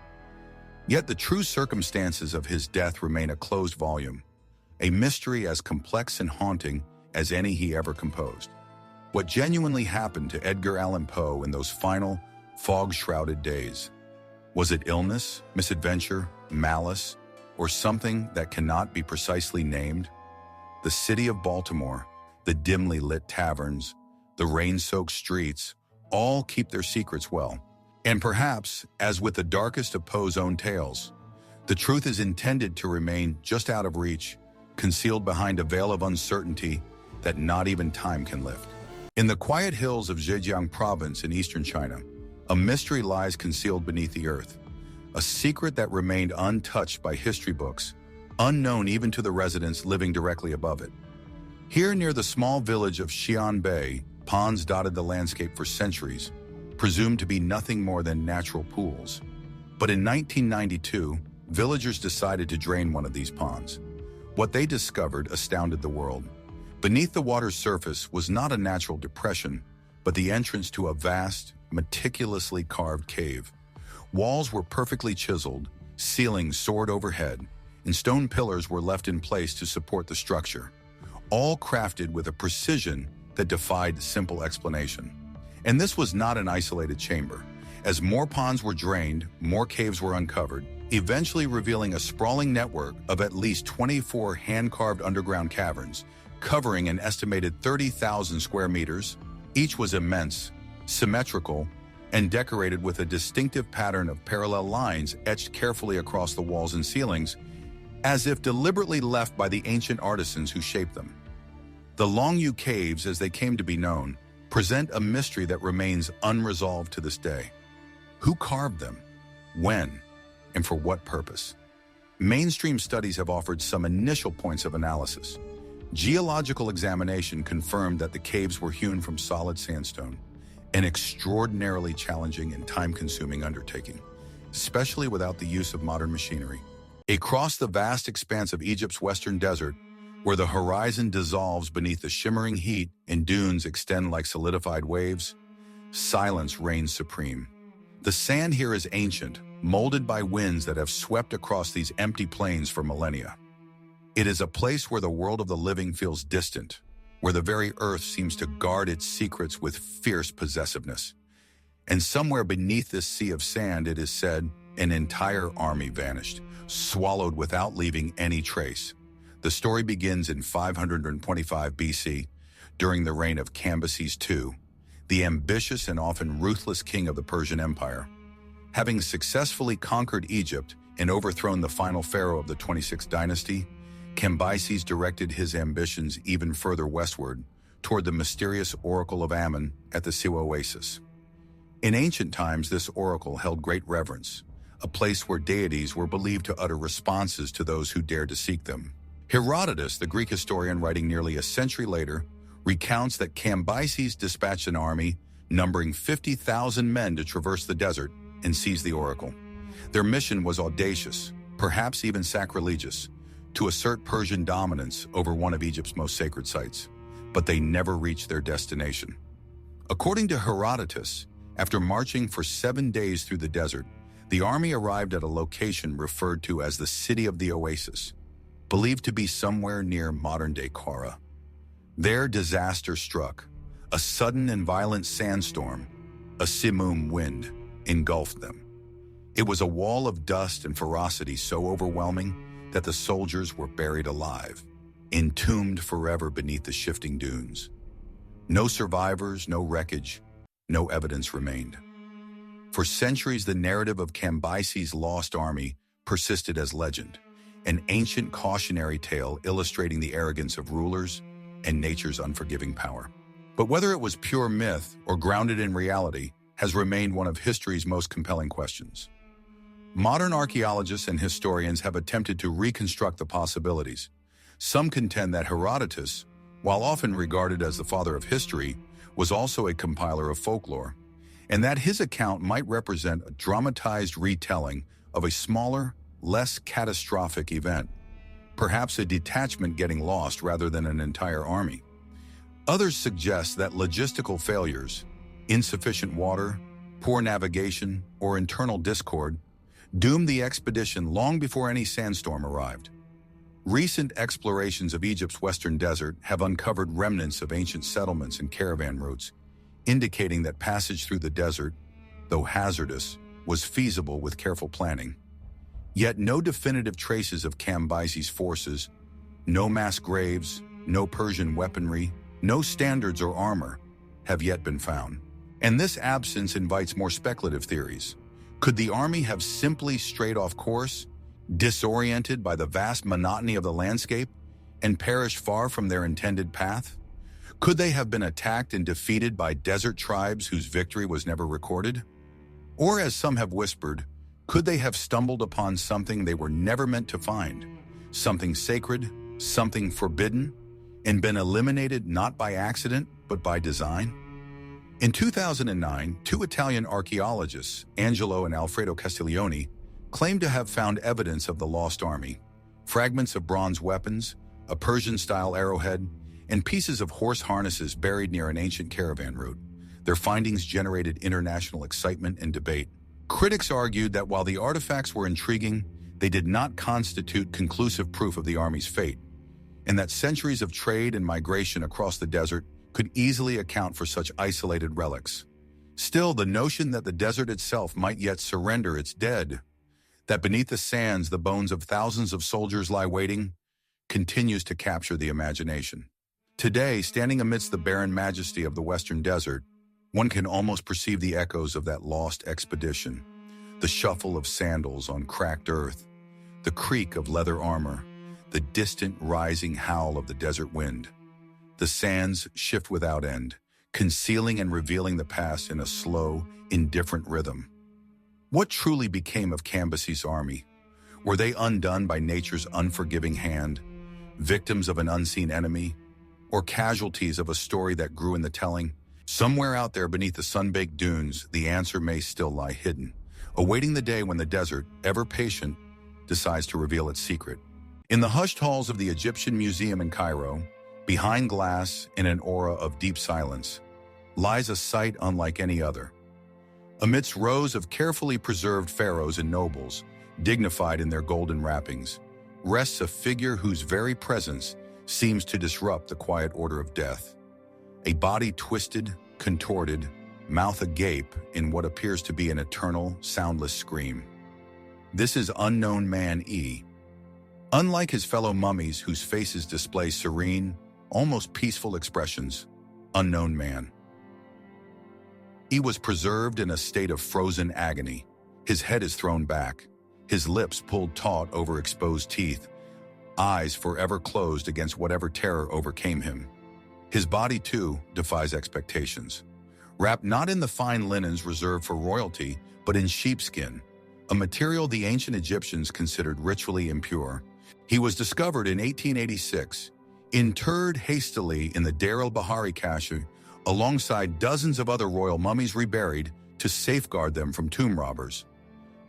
Yet the true circumstances of his death remain a closed volume, a mystery as complex and haunting as any he ever composed. What genuinely happened to Edgar Allan Poe in those final, fog-shrouded days? Was it illness, misadventure, malice, or something that cannot be precisely named? The city of Baltimore, the dimly lit taverns, the rain-soaked streets, all keep their secrets well. And perhaps, as with the darkest of Poe's own tales, the truth is intended to remain just out of reach, concealed behind a veil of uncertainty that not even time can lift. In the quiet hills of Zhejiang province in eastern China, a mystery lies concealed beneath the earth, a secret that remained untouched by history books, unknown even to the residents living directly above it. Here near the small village of Xi'an Bay, ponds dotted the landscape for centuries, presumed to be nothing more than natural pools. But in 1992, villagers decided to drain one of these ponds. What they discovered astounded the world. Beneath the water's surface was not a natural depression, but the entrance to a vast, meticulously carved cave. Walls were perfectly chiseled, ceilings soared overhead, and stone pillars were left in place to support the structure, all crafted with a precision that defied simple explanation. And this was not an isolated chamber. As more ponds were drained, more caves were uncovered, eventually revealing a sprawling network of at least 24 hand-carved underground caverns, covering an estimated 30,000 square meters. Each was immense, symmetrical, and decorated with a distinctive pattern of parallel lines etched carefully across the walls and ceilings, as if deliberately left by the ancient artisans who shaped them. The Longyou Caves, as they came to be known, present a mystery that remains unresolved to this day. Who carved them? When? And for what purpose? Mainstream studies have offered some initial points of analysis. Geological examination confirmed that the caves were hewn from solid sandstone, an extraordinarily challenging and time-consuming undertaking, especially without the use of modern machinery. Across the vast expanse of Egypt's western desert, where the horizon dissolves beneath the shimmering heat and dunes extend like solidified waves, silence reigns supreme. The sand here is ancient, molded by winds that have swept across these empty plains for millennia. It is a place where the world of the living feels distant, where the very earth seems to guard its secrets with fierce possessiveness. And somewhere beneath this sea of sand, it is said, an entire army vanished, swallowed without leaving any trace. The story begins in 525 BC, during the reign of Cambyses II, the ambitious and often ruthless king of the Persian Empire. Having successfully conquered Egypt and overthrown the final pharaoh of the 26th dynasty, Cambyses directed his ambitions even further westward, toward the mysterious oracle of Ammon at the Siwa oasis. In ancient times, this oracle held great reverence, a place where deities were believed to utter responses to those who dared to seek them. Herodotus, the Greek historian writing nearly a century later, recounts that Cambyses dispatched an army numbering 50,000 men to traverse the desert and seize the oracle. Their mission was audacious, perhaps even sacrilegious, to assert Persian dominance over one of Egypt's most sacred sites, but they never reached their destination. According to Herodotus, after marching for 7 days through the desert, the army arrived at a location referred to as the City of the Oasis, believed to be somewhere near modern-day Qara. There, disaster struck. A sudden and violent sandstorm, a simoom wind, engulfed them. It was a wall of dust and ferocity so overwhelming that the soldiers were buried alive, entombed forever beneath the shifting dunes. No survivors, no wreckage, no evidence remained. For centuries, the narrative of Cambyses' lost army persisted as legend, an ancient cautionary tale illustrating the arrogance of rulers and nature's unforgiving power. But whether it was pure myth or grounded in reality has remained one of history's most compelling questions. Modern archaeologists and historians have attempted to reconstruct the possibilities. Some contend that Herodotus, while often regarded as the father of history, was also a compiler of folklore, and that his account might represent a dramatized retelling of a smaller, less catastrophic event, perhaps a detachment getting lost rather than an entire army. Others suggest that logistical failures, insufficient water, poor navigation, or internal discord doomed the expedition long before any sandstorm arrived. Recent explorations of Egypt's western desert have uncovered remnants of ancient settlements and caravan routes, indicating that passage through the desert, though hazardous, was feasible with careful planning. Yet no definitive traces of Cambyses' forces, no mass graves, no Persian weaponry, no standards or armor have yet been found. And this absence invites more speculative theories. Could the army have simply strayed off course, disoriented by the vast monotony of the landscape, and perished far from their intended path? Could they have been attacked and defeated by desert tribes whose victory was never recorded? Or, as some have whispered, could they have stumbled upon something they were never meant to find, something sacred, something forbidden, and been eliminated not by accident, but by design? In 2009, 2 Italian archaeologists, Angelo and Alfredo Castiglioni, claimed to have found evidence of the lost army, fragments of bronze weapons, a Persian-style arrowhead, and pieces of horse harnesses buried near an ancient caravan route. Their findings generated international excitement and debate. Critics argued that while the artifacts were intriguing, they did not constitute conclusive proof of the army's fate, and that centuries of trade and migration across the desert could easily account for such isolated relics. Still, the notion that the desert itself might yet surrender its dead, that beneath the sands the bones of thousands of soldiers lie waiting, continues to capture the imagination. Today, standing amidst the barren majesty of the western desert, one can almost perceive the echoes of that lost expedition, the shuffle of sandals on cracked earth, the creak of leather armor, the distant rising howl of the desert wind. The sands shift without end, concealing and revealing the past in a slow, indifferent rhythm. What truly became of Cambyses' army? Were they undone by nature's unforgiving hand, victims of an unseen enemy, or casualties of a story that grew in the telling? Somewhere out there beneath the sun-baked dunes, the answer may still lie hidden, awaiting the day when the desert, ever patient, decides to reveal its secret. In the hushed halls of the Egyptian Museum in Cairo, behind glass in an aura of deep silence, lies a sight unlike any other. Amidst rows of carefully preserved pharaohs and nobles, dignified in their golden wrappings, rests a figure whose very presence seems to disrupt the quiet order of death. A body twisted, contorted, mouth agape in what appears to be an eternal, soundless scream. This is unknown man E. Unlike his fellow mummies whose faces display serene, almost peaceful expressions, unknown man. He was preserved in a state of frozen agony. His head is thrown back, his lips pulled taut over exposed teeth, eyes forever closed against whatever terror overcame him. His body, too, defies expectations. Wrapped not in the fine linens reserved for royalty, but in sheepskin, a material the ancient Egyptians considered ritually impure. He was discovered in 1886, interred hastily in the Deir el-Bahari cache, alongside dozens of other royal mummies reburied to safeguard them from tomb robbers.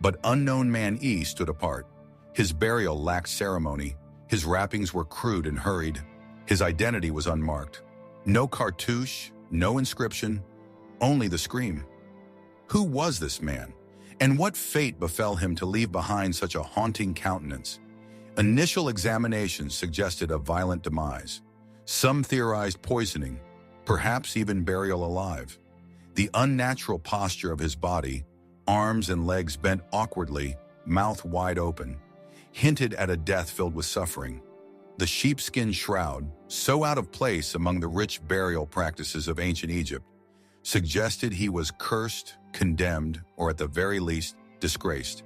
But unknown man E stood apart. His burial lacked ceremony, his wrappings were crude and hurried, his identity was unmarked. No cartouche, no inscription, only the scream. Who was this man? And what fate befell him to leave behind such a haunting countenance? Initial examinations suggested a violent demise. Some theorized poisoning, perhaps even burial alive. The unnatural posture of his body, arms and legs bent awkwardly, mouth wide open, hinted at a death filled with suffering. The sheepskin shroud, so out of place among the rich burial practices of ancient Egypt, suggested he was cursed, condemned, or at the very least, disgraced.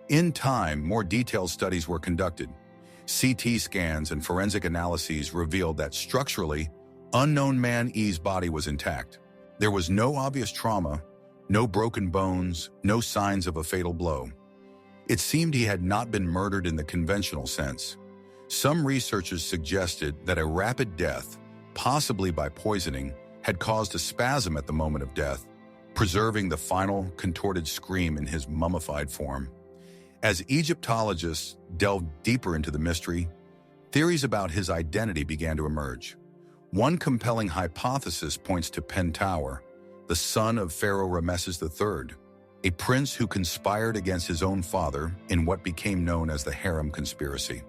In time, more detailed studies were conducted. CT scans and forensic analyses revealed that structurally, unknown man E's body was intact. There was no obvious trauma, no broken bones, no signs of a fatal blow. It seemed he had not been murdered in the conventional sense. Some researchers suggested that a rapid death, possibly by poisoning, had caused a spasm at the moment of death, preserving the final contorted scream in his mummified form. As Egyptologists delved deeper into the mystery, theories about his identity began to emerge. One compelling hypothesis points to Pentower, the son of Pharaoh Rameses III, a prince who conspired against his own father in what became known as the Harem Conspiracy.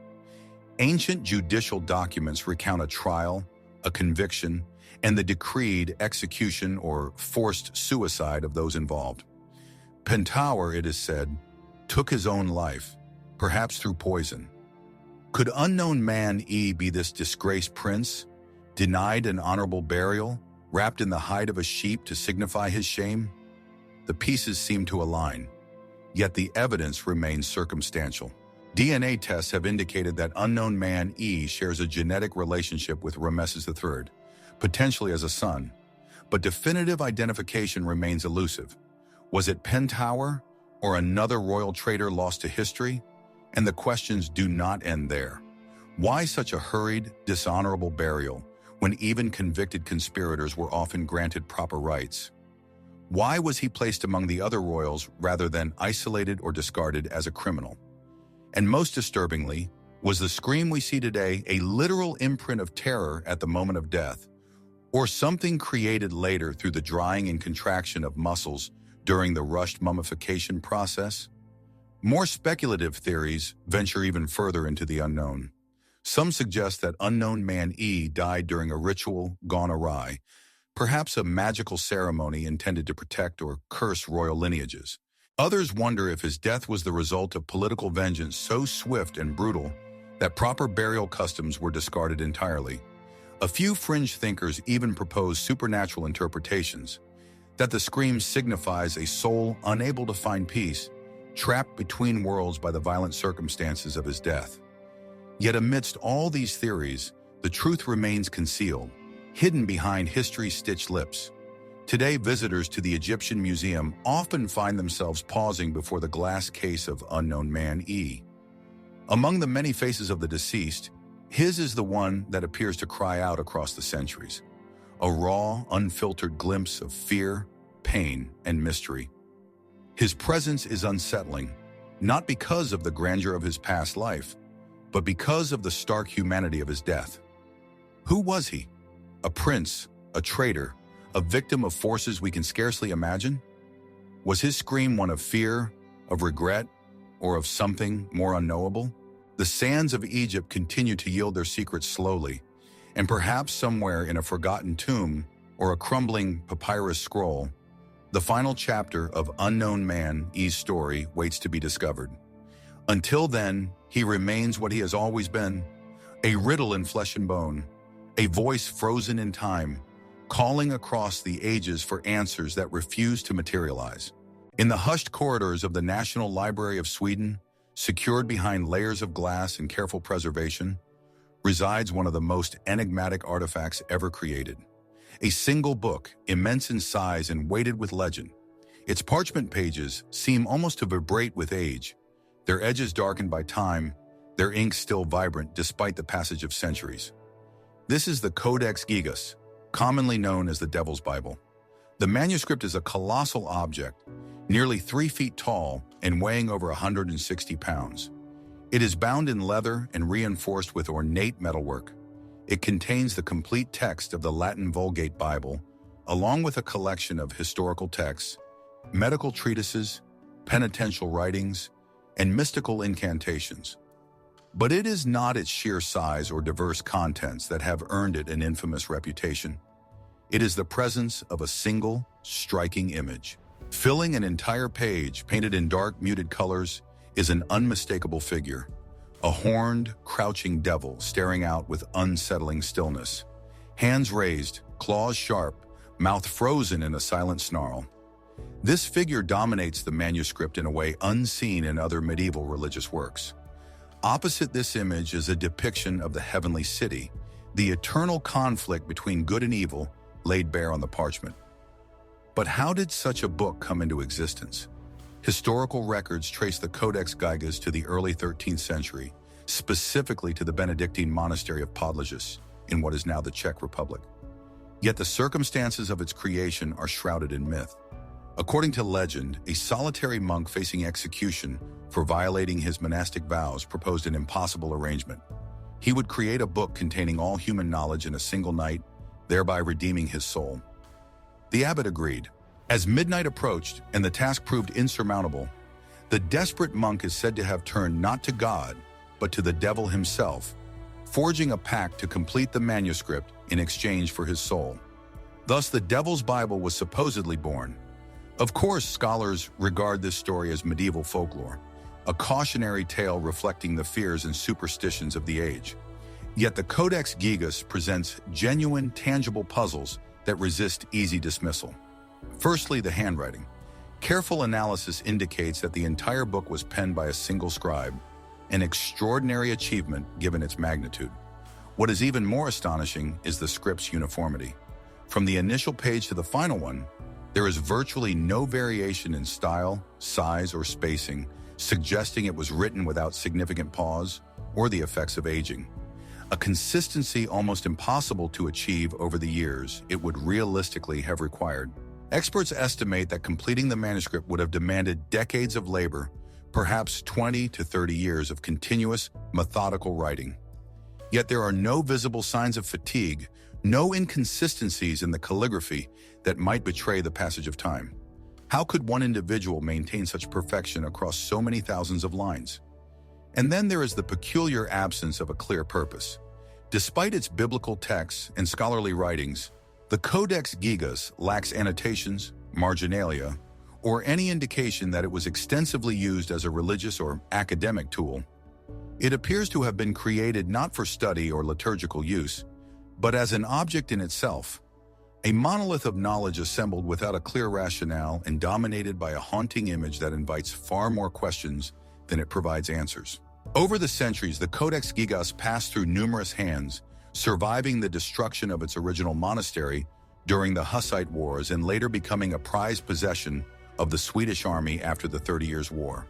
Ancient judicial documents recount a trial, a conviction, and the decreed execution or forced suicide of those involved. Pentower, it is said, took his own life, perhaps through poison. Could unknown man E be this disgraced prince, denied an honorable burial, wrapped in the hide of a sheep to signify his shame? The pieces seem to align, yet the evidence remains circumstantial. DNA tests have indicated that unknown man E shares a genetic relationship with Rameses III, potentially as a son, but definitive identification remains elusive. Was it Pentower or another royal traitor lost to history? And the questions do not end there. Why such a hurried, dishonorable burial when even convicted conspirators were often granted proper rights? Why was he placed among the other royals rather than isolated or discarded as a criminal? And most disturbingly, was the scream we see today a literal imprint of terror at the moment of death, or something created later through the drying and contraction of muscles during the rushed mummification process? More speculative theories venture even further into the unknown. Some suggest that unknown man E died during a ritual gone awry, perhaps a magical ceremony intended to protect or curse royal lineages. Others wonder if his death was the result of political vengeance so swift and brutal that proper burial customs were discarded entirely. A few fringe thinkers even propose supernatural interpretations, that the scream signifies a soul unable to find peace, trapped between worlds by the violent circumstances of his death. Yet amidst all these theories, the truth remains concealed, hidden behind history's stitched lips. Today, visitors to the Egyptian Museum often find themselves pausing before the glass case of unknown man E. Among the many faces of the deceased, his is the one that appears to cry out across the centuries. A raw, unfiltered glimpse of fear, pain, and mystery. His presence is unsettling, not because of the grandeur of his past life, but because of the stark humanity of his death. Who was he? A prince, a traitor, a victim of forces we can scarcely imagine? Was his scream one of fear, of regret, or of something more unknowable? The sands of Egypt continue to yield their secrets slowly, and perhaps somewhere in a forgotten tomb or a crumbling papyrus scroll, the final chapter of Unknown Man E's story waits to be discovered. Until then, he remains what he has always been, a riddle in flesh and bone, a voice frozen in time, calling across the ages for answers that refuse to materialize. In the hushed corridors of the National Library of Sweden, secured behind layers of glass and careful preservation, resides one of the most enigmatic artifacts ever created. A single book, immense in size and weighted with legend. Its parchment pages seem almost to vibrate with age, their edges darkened by time, their ink still vibrant despite the passage of centuries. This is the Codex Gigas, commonly known as the Devil's Bible. The manuscript is a colossal object, nearly 3 feet tall and weighing over 160 pounds. It is bound in leather and reinforced with ornate metalwork. It contains the complete text of the Latin Vulgate Bible, along with a collection of historical texts, medical treatises, penitential writings, and mystical incantations. But it is not its sheer size or diverse contents that have earned it an infamous reputation. It is the presence of a single, striking image. Filling an entire page, painted in dark, muted colors, is an unmistakable figure. A horned, crouching devil staring out with unsettling stillness. Hands raised, claws sharp, mouth frozen in a silent snarl. This figure dominates the manuscript in a way unseen in other medieval religious works. Opposite this image is a depiction of the heavenly city, the eternal conflict between good and evil laid bare on the parchment. But how did such a book come into existence? Historical records trace the Codex Gigas to the early 13th century, specifically to the Benedictine monastery of Podlages, in what is now the Czech Republic. Yet the circumstances of its creation are shrouded in myth. According to legend, a solitary monk facing execution for violating his monastic vows proposed an impossible arrangement. He would create a book containing all human knowledge in a single night, thereby redeeming his soul. The abbot agreed. As midnight approached and the task proved insurmountable, the desperate monk is said to have turned not to God, but to the devil himself, forging a pact to complete the manuscript in exchange for his soul. Thus, the Devil's Bible was supposedly born. Of course, scholars regard this story as medieval folklore, a cautionary tale reflecting the fears and superstitions of the age. Yet the Codex Gigas presents genuine, tangible puzzles that resist easy dismissal. Firstly, the handwriting. Careful analysis indicates that the entire book was penned by a single scribe, an extraordinary achievement given its magnitude. What is even more astonishing is the script's uniformity. From the initial page to the final one, there is virtually no variation in style, size, or spacing, suggesting it was written without significant pause or the effects of aging. A consistency almost impossible to achieve over the years it would realistically have required. Experts estimate that completing the manuscript would have demanded decades of labor, perhaps 20 to 30 years of continuous, methodical writing. Yet there are no visible signs of fatigue, no inconsistencies in the calligraphy that might betray the passage of time. How could one individual maintain such perfection across so many thousands of lines? And then there is the peculiar absence of a clear purpose. Despite its biblical texts and scholarly writings, the Codex Gigas lacks annotations, marginalia, or any indication that it was extensively used as a religious or academic tool. It appears to have been created not for study or liturgical use, but as an object in itself, a monolith of knowledge assembled without a clear rationale and dominated by a haunting image that invites far more questions than it provides answers. Over the centuries, the Codex Gigas passed through numerous hands, surviving the destruction of its original monastery during the Hussite Wars and later becoming a prized possession of the Swedish army after the 30 Years' War.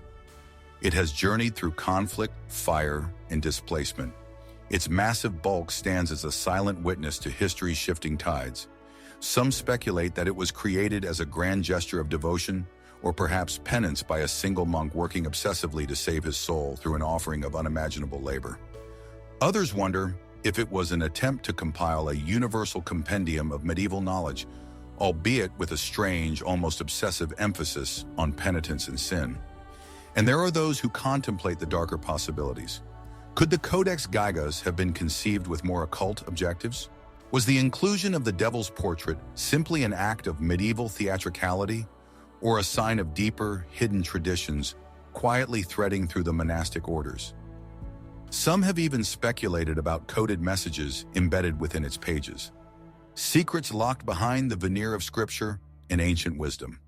It has journeyed through conflict, fire, and displacement. Its massive bulk stands as a silent witness to history's shifting tides. Some speculate that it was created as a grand gesture of devotion or perhaps penance by a single monk working obsessively to save his soul through an offering of unimaginable labor. Others wonder if it was an attempt to compile a universal compendium of medieval knowledge, albeit with a strange, almost obsessive emphasis on penitence and sin. And there are those who contemplate the darker possibilities. Could the Codex Gigas have been conceived with more occult objectives? Was the inclusion of the devil's portrait simply an act of medieval theatricality, or a sign of deeper, hidden traditions quietly threading through the monastic orders? Some have even speculated about coded messages embedded within its pages, secrets locked behind the veneer of scripture and ancient wisdom.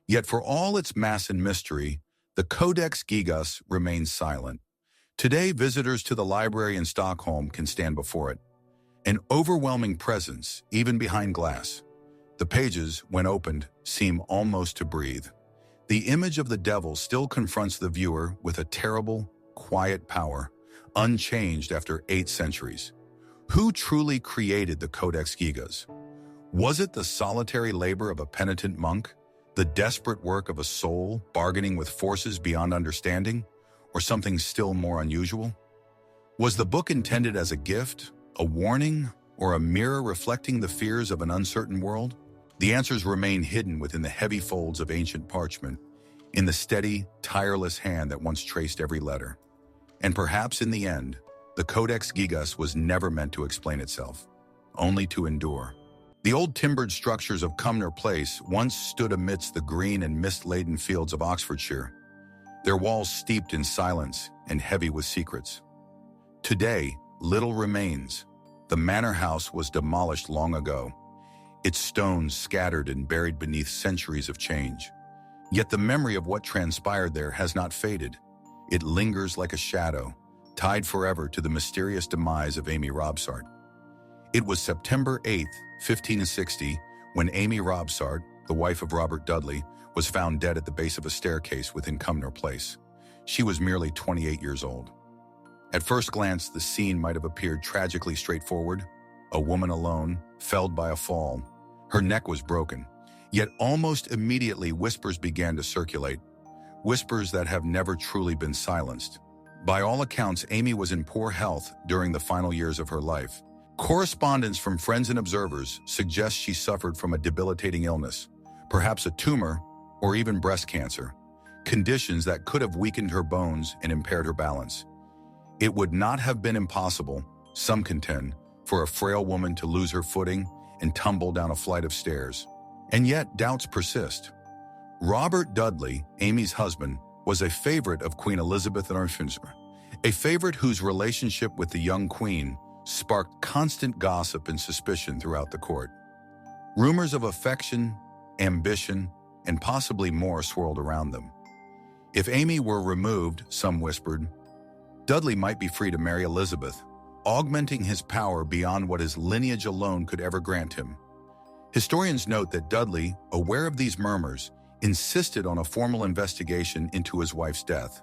Yet for all its mass and mystery, the Codex Gigas remains silent. Today, visitors to the library in Stockholm can stand before it, an overwhelming presence, even behind glass. The pages, when opened, seem almost to breathe. The image of the devil still confronts the viewer with a terrible, quiet power, unchanged after 8 centuries. Who truly created the Codex Gigas? Was it the solitary labor of a penitent monk, the desperate work of a soul bargaining with forces beyond understanding, or something still more unusual? Was the book intended as a gift, a warning, or a mirror reflecting the fears of an uncertain world? The answers remain hidden within the heavy folds of ancient parchment, in the steady, tireless hand that once traced every letter. And perhaps in the end, the Codex Gigas was never meant to explain itself, only to endure. The old timbered structures of Cumnor Place once stood amidst the green and mist-laden fields of Oxfordshire, their walls steeped in silence and heavy with secrets. Today, little remains. The manor house was demolished long ago, its stones scattered and buried beneath centuries of change. Yet the memory of what transpired there has not faded. It lingers like a shadow, tied forever to the mysterious demise of Amy Robsart. It was September 8th, 1560, when Amy Robsart, the wife of Robert Dudley, was found dead at the base of a staircase within Cumnor Place. She was merely 28 years old. At first glance, the scene might have appeared tragically straightforward. A woman alone, felled by a fall. Her neck was broken. Yet almost immediately, whispers began to circulate. Whispers that have never truly been silenced. By all accounts, Amy was in poor health during the final years of her life. Correspondence from friends and observers suggests she suffered from a debilitating illness, perhaps a tumor or even breast cancer, conditions that could have weakened her bones and impaired her balance. It would not have been impossible, some contend, for a frail woman to lose her footing and tumble down a flight of stairs. And yet, doubts persist. Robert Dudley, Amy's husband, was a favorite of Queen Elizabeth I, a favorite whose relationship with the young queen sparked constant gossip and suspicion throughout the court. Rumors of affection, ambition, and possibly more swirled around them. If Amy were removed, some whispered, Dudley might be free to marry Elizabeth, augmenting his power beyond what his lineage alone could ever grant him. Historians note that Dudley, aware of these murmurs, insisted on a formal investigation into his wife's death.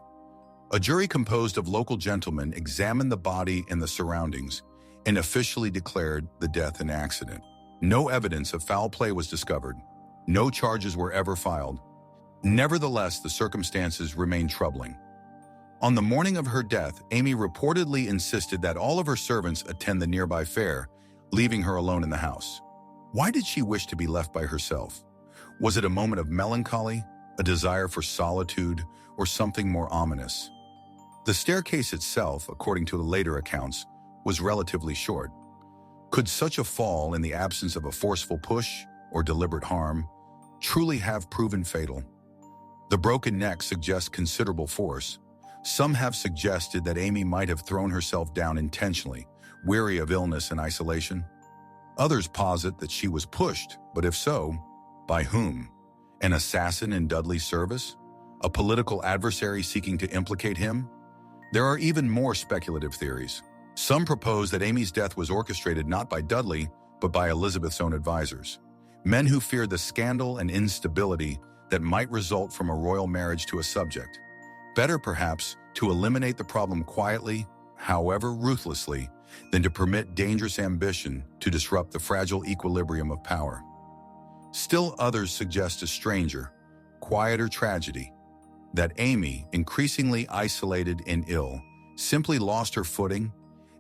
A jury composed of local gentlemen examined the body and the surroundings and officially declared the death an accident. No evidence of foul play was discovered. No charges were ever filed. Nevertheless, the circumstances remained troubling. On the morning of her death, Amy reportedly insisted that all of her servants attend the nearby fair, leaving her alone in the house. Why did she wish to be left by herself? Was it a moment of melancholy, a desire for solitude, or something more ominous? The staircase itself, according to the later accounts, was relatively short. Could such a fall, in the absence of a forceful push or deliberate harm, truly have proven fatal? The broken neck suggests considerable force. Some have suggested that Amy might have thrown herself down intentionally, weary of illness and isolation. Others posit that she was pushed, but if so, by whom? An assassin in Dudley's service? A political adversary seeking to implicate him? There are even more speculative theories. Some propose that Amy's death was orchestrated not by Dudley, but by Elizabeth's own advisors, men who feared the scandal and instability that might result from a royal marriage to a subject. Better, perhaps, to eliminate the problem quietly, however ruthlessly, than to permit dangerous ambition to disrupt the fragile equilibrium of power. Still others suggest a stranger, quieter tragedy, that Amy, increasingly isolated and ill, simply lost her footing,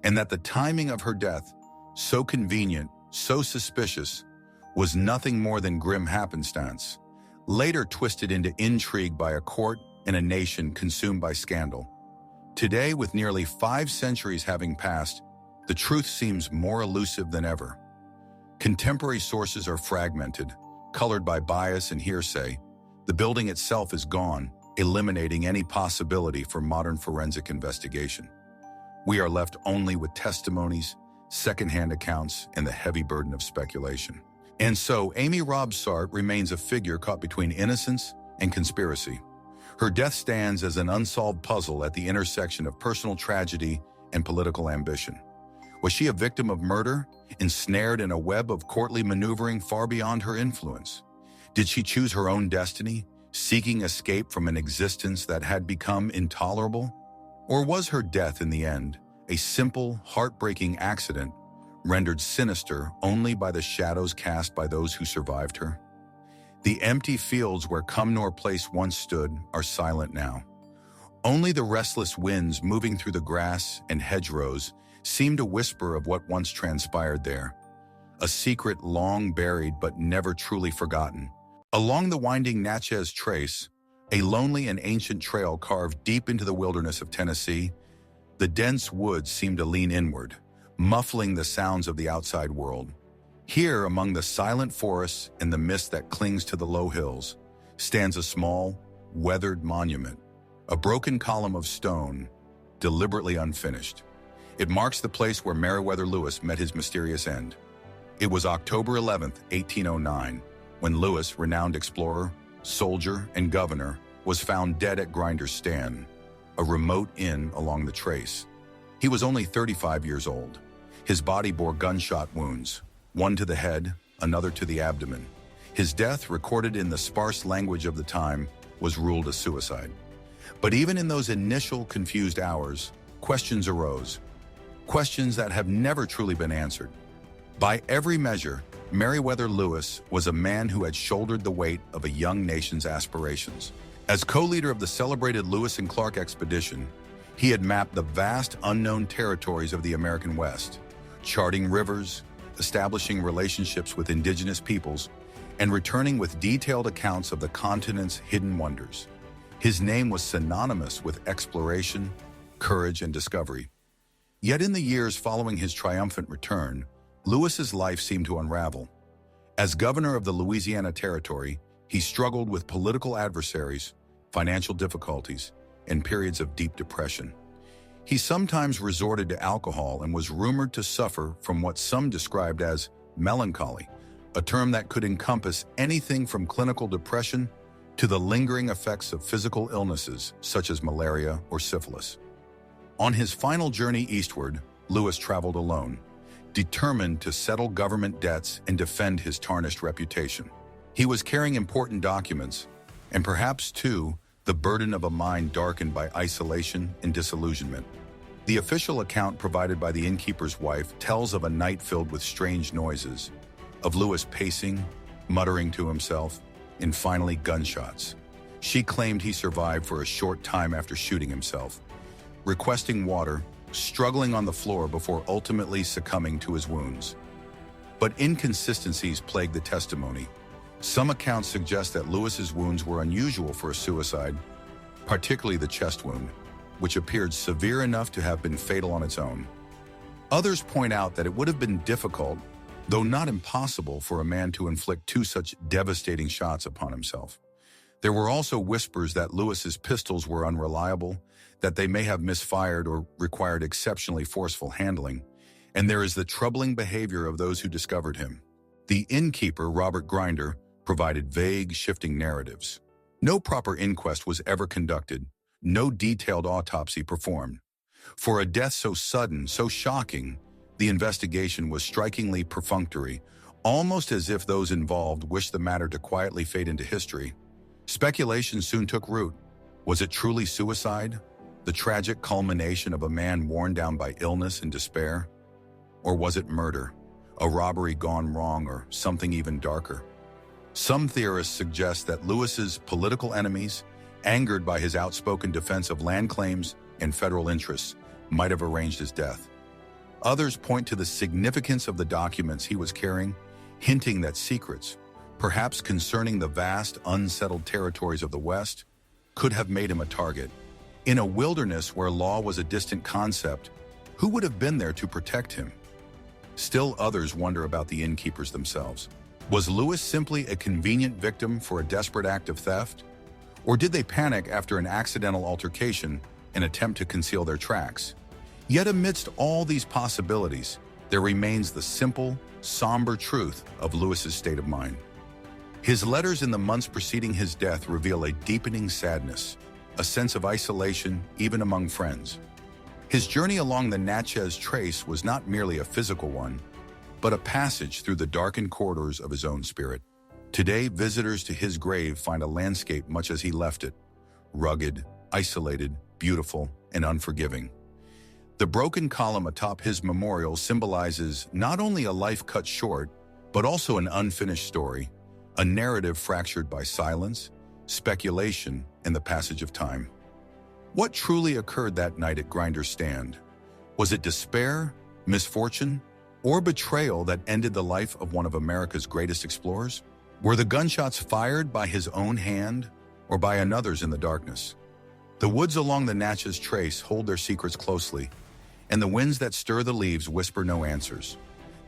and that the timing of her death, so convenient, so suspicious, was nothing more than grim happenstance, later twisted into intrigue by a court and a nation consumed by scandal. Today, with nearly 5 centuries having passed, the truth seems more elusive than ever. Contemporary sources are fragmented, colored by bias and hearsay. The building itself is gone, eliminating any possibility for modern forensic investigation. We are left only with testimonies, secondhand accounts, and the heavy burden of speculation. And so, Amy Robsart remains a figure caught between innocence and conspiracy. Her death stands as an unsolved puzzle at the intersection of personal tragedy and political ambition. Was she a victim of murder, ensnared in a web of courtly maneuvering far beyond her influence? Did she choose her own destiny, seeking escape from an existence that had become intolerable? Or was her death, in the end, a simple, heartbreaking accident rendered sinister only by the shadows cast by those who survived her? The empty fields where Cumnor Place once stood are silent now. Only the restless winds moving through the grass and hedgerows seem to whisper of what once transpired there, a secret long buried but never truly forgotten. Along the winding Natchez Trace, a lonely and ancient trail carved deep into the wilderness of Tennessee, the dense woods seem to lean inward, muffling the sounds of the outside world. Here, among the silent forests and the mist that clings to the low hills, stands a small, weathered monument, a broken column of stone, deliberately unfinished. It marks the place where Meriwether Lewis met his mysterious end. It was October 11, 1809, when Lewis, renowned explorer, soldier, and governor, was found dead at Grinder's Stand, a remote inn along the trace. He was only 35 years old. His body bore gunshot wounds, one to the head, another to the abdomen. His death, recorded in the sparse language of the time, was ruled a suicide. But even in those initial confused hours, questions arose. Questions that have never truly been answered. By every measure, Meriwether Lewis was a man who had shouldered the weight of a young nation's aspirations. As co-leader of the celebrated Lewis and Clark expedition, he had mapped the vast unknown territories of the American West, charting rivers, establishing relationships with indigenous peoples, and returning with detailed accounts of the continent's hidden wonders. His name was synonymous with exploration, courage, and discovery. Yet in the years following his triumphant return, Lewis's life seemed to unravel. As governor of the Louisiana Territory, he struggled with political adversaries, financial difficulties, and periods of deep depression. He sometimes resorted to alcohol and was rumored to suffer from what some described as melancholy, a term that could encompass anything from clinical depression to the lingering effects of physical illnesses such as malaria or syphilis. On his final journey eastward, Lewis traveled alone, determined to settle government debts and defend his tarnished reputation. He was carrying important documents, and perhaps, too, the burden of a mind darkened by isolation and disillusionment. The official account provided by the innkeeper's wife tells of a night filled with strange noises, of Lewis pacing, muttering to himself, and finally gunshots. She claimed he survived for a short time after shooting himself, requesting water, struggling on the floor before ultimately succumbing to his wounds. But inconsistencies plague the testimony. Some accounts suggest that Lewis's wounds were unusual for a suicide, particularly the chest wound, which appeared severe enough to have been fatal on its own. Others point out that it would have been difficult, though not impossible, for a man to inflict 2 such devastating shots upon himself. There were also whispers that Lewis's pistols were unreliable, that they may have misfired or required exceptionally forceful handling, and there is the troubling behavior of those who discovered him. The innkeeper, Robert Grinder, provided vague, shifting narratives. No proper inquest was ever conducted, no detailed autopsy performed. For a death so sudden, so shocking, the investigation was strikingly perfunctory, almost as if those involved wished the matter to quietly fade into history. Speculation soon took root. Was it truly suicide? The tragic culmination of a man worn down by illness and despair? Or was it murder? A robbery gone wrong, or something even darker? Some theorists suggest that Lewis's political enemies, angered by his outspoken defense of land claims and federal interests, might have arranged his death. Others point to the significance of the documents he was carrying, hinting that secrets, perhaps concerning the vast, unsettled territories of the West, could have made him a target. In a wilderness where law was a distant concept, who would have been there to protect him? Still others wonder about the innkeepers themselves. Was Lewis simply a convenient victim for a desperate act of theft? Or did they panic after an accidental altercation and attempt to conceal their tracks? Yet amidst all these possibilities, there remains the simple, somber truth of Lewis's state of mind. His letters in the months preceding his death reveal a deepening sadness, a sense of isolation even among friends. His journey along the Natchez Trace was not merely a physical one, but a passage through the darkened corridors of his own spirit. Today, visitors to his grave find a landscape much as he left it, rugged, isolated, beautiful, and unforgiving. The broken column atop his memorial symbolizes not only a life cut short, but also an unfinished story, a narrative fractured by silence, speculation, and the passage of time. What truly occurred that night at Grinder's Stand? Was it despair, misfortune, or betrayal that ended the life of one of America's greatest explorers? Were the gunshots fired by his own hand or by another's in the darkness? The woods along the Natchez Trace hold their secrets closely, and the winds that stir the leaves whisper no answers.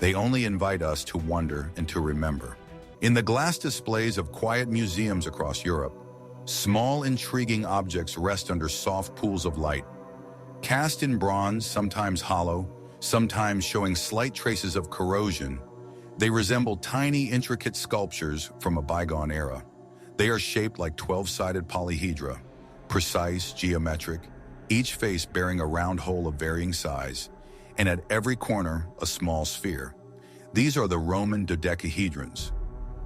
They only invite us to wonder and to remember. In the glass displays of quiet museums across Europe, small, intriguing objects rest under soft pools of light. Cast in bronze, sometimes hollow, sometimes showing slight traces of corrosion, they resemble tiny, intricate sculptures from a bygone era. They are shaped like 12-sided polyhedra, precise, geometric, each face bearing a round hole of varying size, and at every corner, a small sphere. These are the Roman dodecahedrons.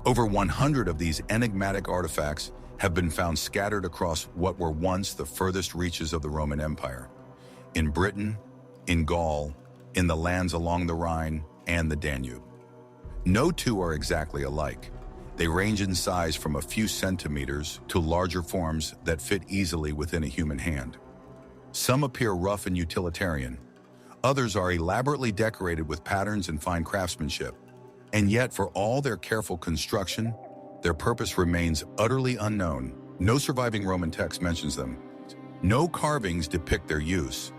Over 100 of these enigmatic artifacts have been found scattered across what were once the furthest reaches of the Roman Empire. In Britain, in Gaul, in the lands along the Rhine and the Danube. No two are exactly alike. They range in size from a few centimeters to larger forms that fit easily within a human hand. Some appear rough and utilitarian. Others are elaborately decorated with patterns and fine craftsmanship. And yet, for all their careful construction, their purpose remains utterly unknown. No surviving Roman text mentions them. No carvings depict their use.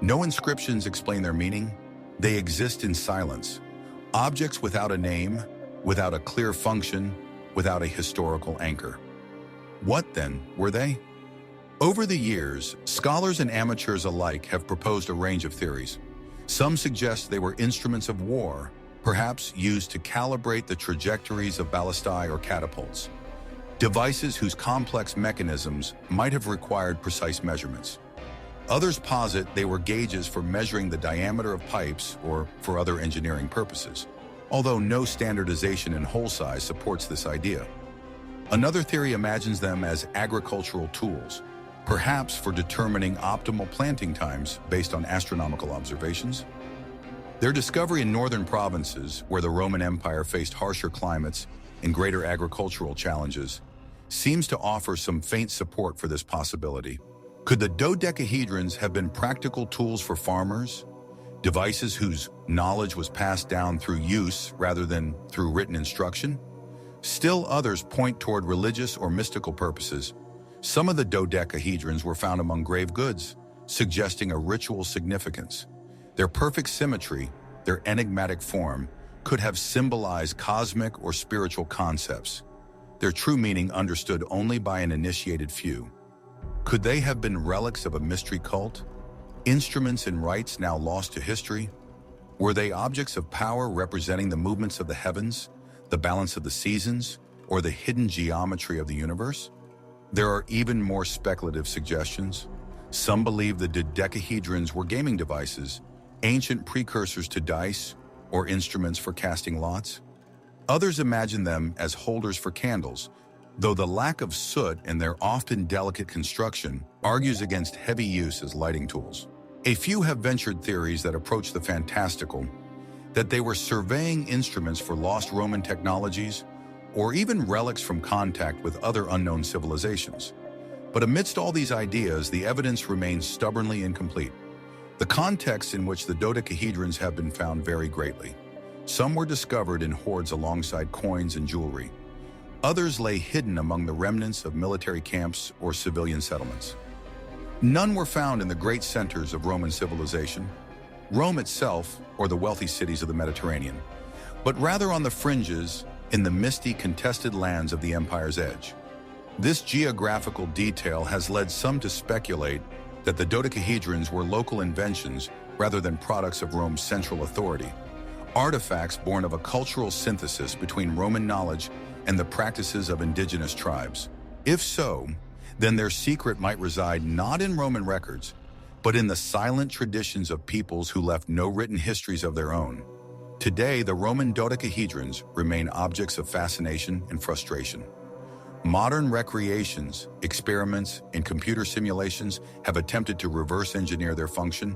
No inscriptions explain their meaning. They exist in silence. Objects without a name, without a clear function, without a historical anchor. What, then, were they? Over the years, scholars and amateurs alike have proposed a range of theories. Some suggest they were instruments of war, perhaps used to calibrate the trajectories of ballistae or catapults, devices whose complex mechanisms might have required precise measurements. Others posit they were gauges for measuring the diameter of pipes or for other engineering purposes, although no standardization in hole size supports this idea. Another theory imagines them as agricultural tools, perhaps for determining optimal planting times based on astronomical observations. Their discovery in northern provinces, where the Roman Empire faced harsher climates and greater agricultural challenges, seems to offer some faint support for this possibility. Could the dodecahedrons have been practical tools for farmers, devices whose knowledge was passed down through use rather than through written instruction? Still others point toward religious or mystical purposes. Some of the dodecahedrons were found among grave goods, suggesting a ritual significance. Their perfect symmetry, their enigmatic form, could have symbolized cosmic or spiritual concepts, their true meaning understood only by an initiated few. Could they have been relics of a mystery cult? Instruments and rites now lost to history? Were they objects of power representing the movements of the heavens, the balance of the seasons, or the hidden geometry of the universe? There are even more speculative suggestions. Some believe the dodecahedrons were gaming devices, ancient precursors to dice, or instruments for casting lots. Others imagine them as holders for candles, though the lack of soot and their often delicate construction argues against heavy use as lighting tools. A few have ventured theories that approach the fantastical, that they were surveying instruments for lost Roman technologies, or even relics from contact with other unknown civilizations. But amidst all these ideas, the evidence remains stubbornly incomplete. The contexts in which the dodecahedrons have been found vary greatly. Some were discovered in hoards alongside coins and jewelry. Others lay hidden among the remnants of military camps or civilian settlements. None were found in the great centers of Roman civilization, Rome itself, or the wealthy cities of the Mediterranean, but rather on the fringes in the misty, contested lands of the empire's edge. This geographical detail has led some to speculate that the dodecahedrons were local inventions rather than products of Rome's central authority, artifacts born of a cultural synthesis between Roman knowledge and the practices of indigenous tribes. If so, then their secret might reside not in Roman records, but in the silent traditions of peoples who left no written histories of their own. Today, the Roman dodecahedrons remain objects of fascination and frustration. Modern recreations, experiments, and computer simulations have attempted to reverse engineer their function,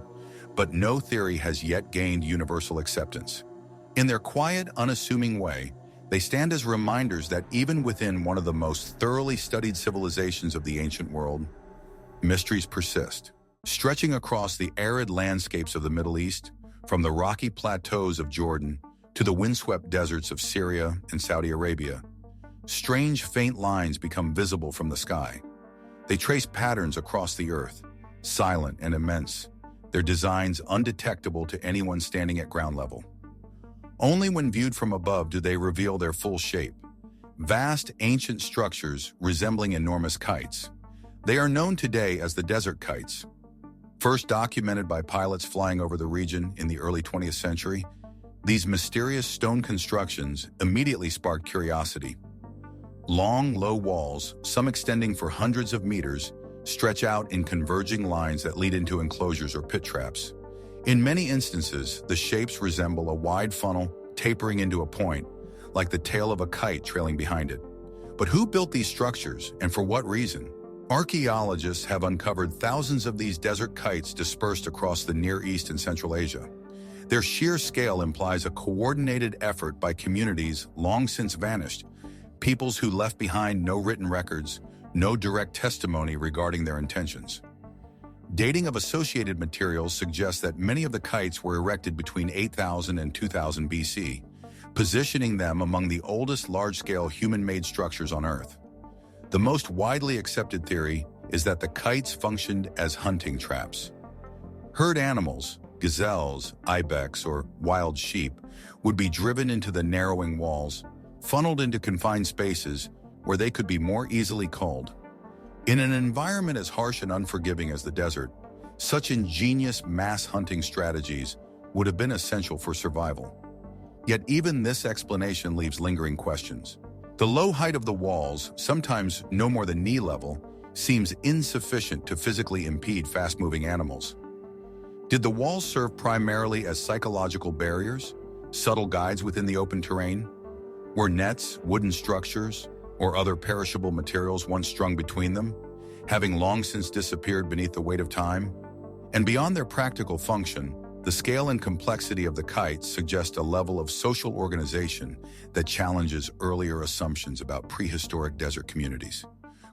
but no theory has yet gained universal acceptance. In their quiet, unassuming way, they stand as reminders that even within one of the most thoroughly studied civilizations of the ancient world, mysteries persist. Stretching across the arid landscapes of the Middle East, from the rocky plateaus of Jordan to the windswept deserts of Syria and Saudi Arabia, strange, faint lines become visible from the sky. They trace patterns across the earth, silent and immense, their designs undetectable to anyone standing at ground level. Only when viewed from above do they reveal their full shape. Vast, ancient structures resembling enormous kites. They are known today as the desert kites. First documented by pilots flying over the region in the early 20th century, these mysterious stone constructions immediately sparked curiosity. Long, low walls, some extending for hundreds of meters, stretch out in converging lines that lead into enclosures or pit traps. In many instances, the shapes resemble a wide funnel tapering into a point, like the tail of a kite trailing behind it. But who built these structures, and for what reason? Archaeologists have uncovered thousands of these desert kites dispersed across the Near East and Central Asia. Their sheer scale implies a coordinated effort by communities long since vanished, peoples who left behind no written records, no direct testimony regarding their intentions. Dating of associated materials suggests that many of the kites were erected between 8000 and 2000 BC, positioning them among the oldest large-scale human-made structures on Earth. The most widely accepted theory is that the kites functioned as hunting traps. Herd animals, gazelles, ibex, or wild sheep, would be driven into the narrowing walls, funneled into confined spaces where they could be more easily culled. In an environment as harsh and unforgiving as the desert, such ingenious mass hunting strategies would have been essential for survival. Yet even this explanation leaves lingering questions. The low height of the walls, sometimes no more than knee level, seems insufficient to physically impede fast-moving animals. Did the walls serve primarily as psychological barriers, subtle guides within the open terrain? Were nets, wooden structures, or other perishable materials once strung between them, having long since disappeared beneath the weight of time? And beyond their practical function, the scale and complexity of the kites suggest a level of social organization that challenges earlier assumptions about prehistoric desert communities.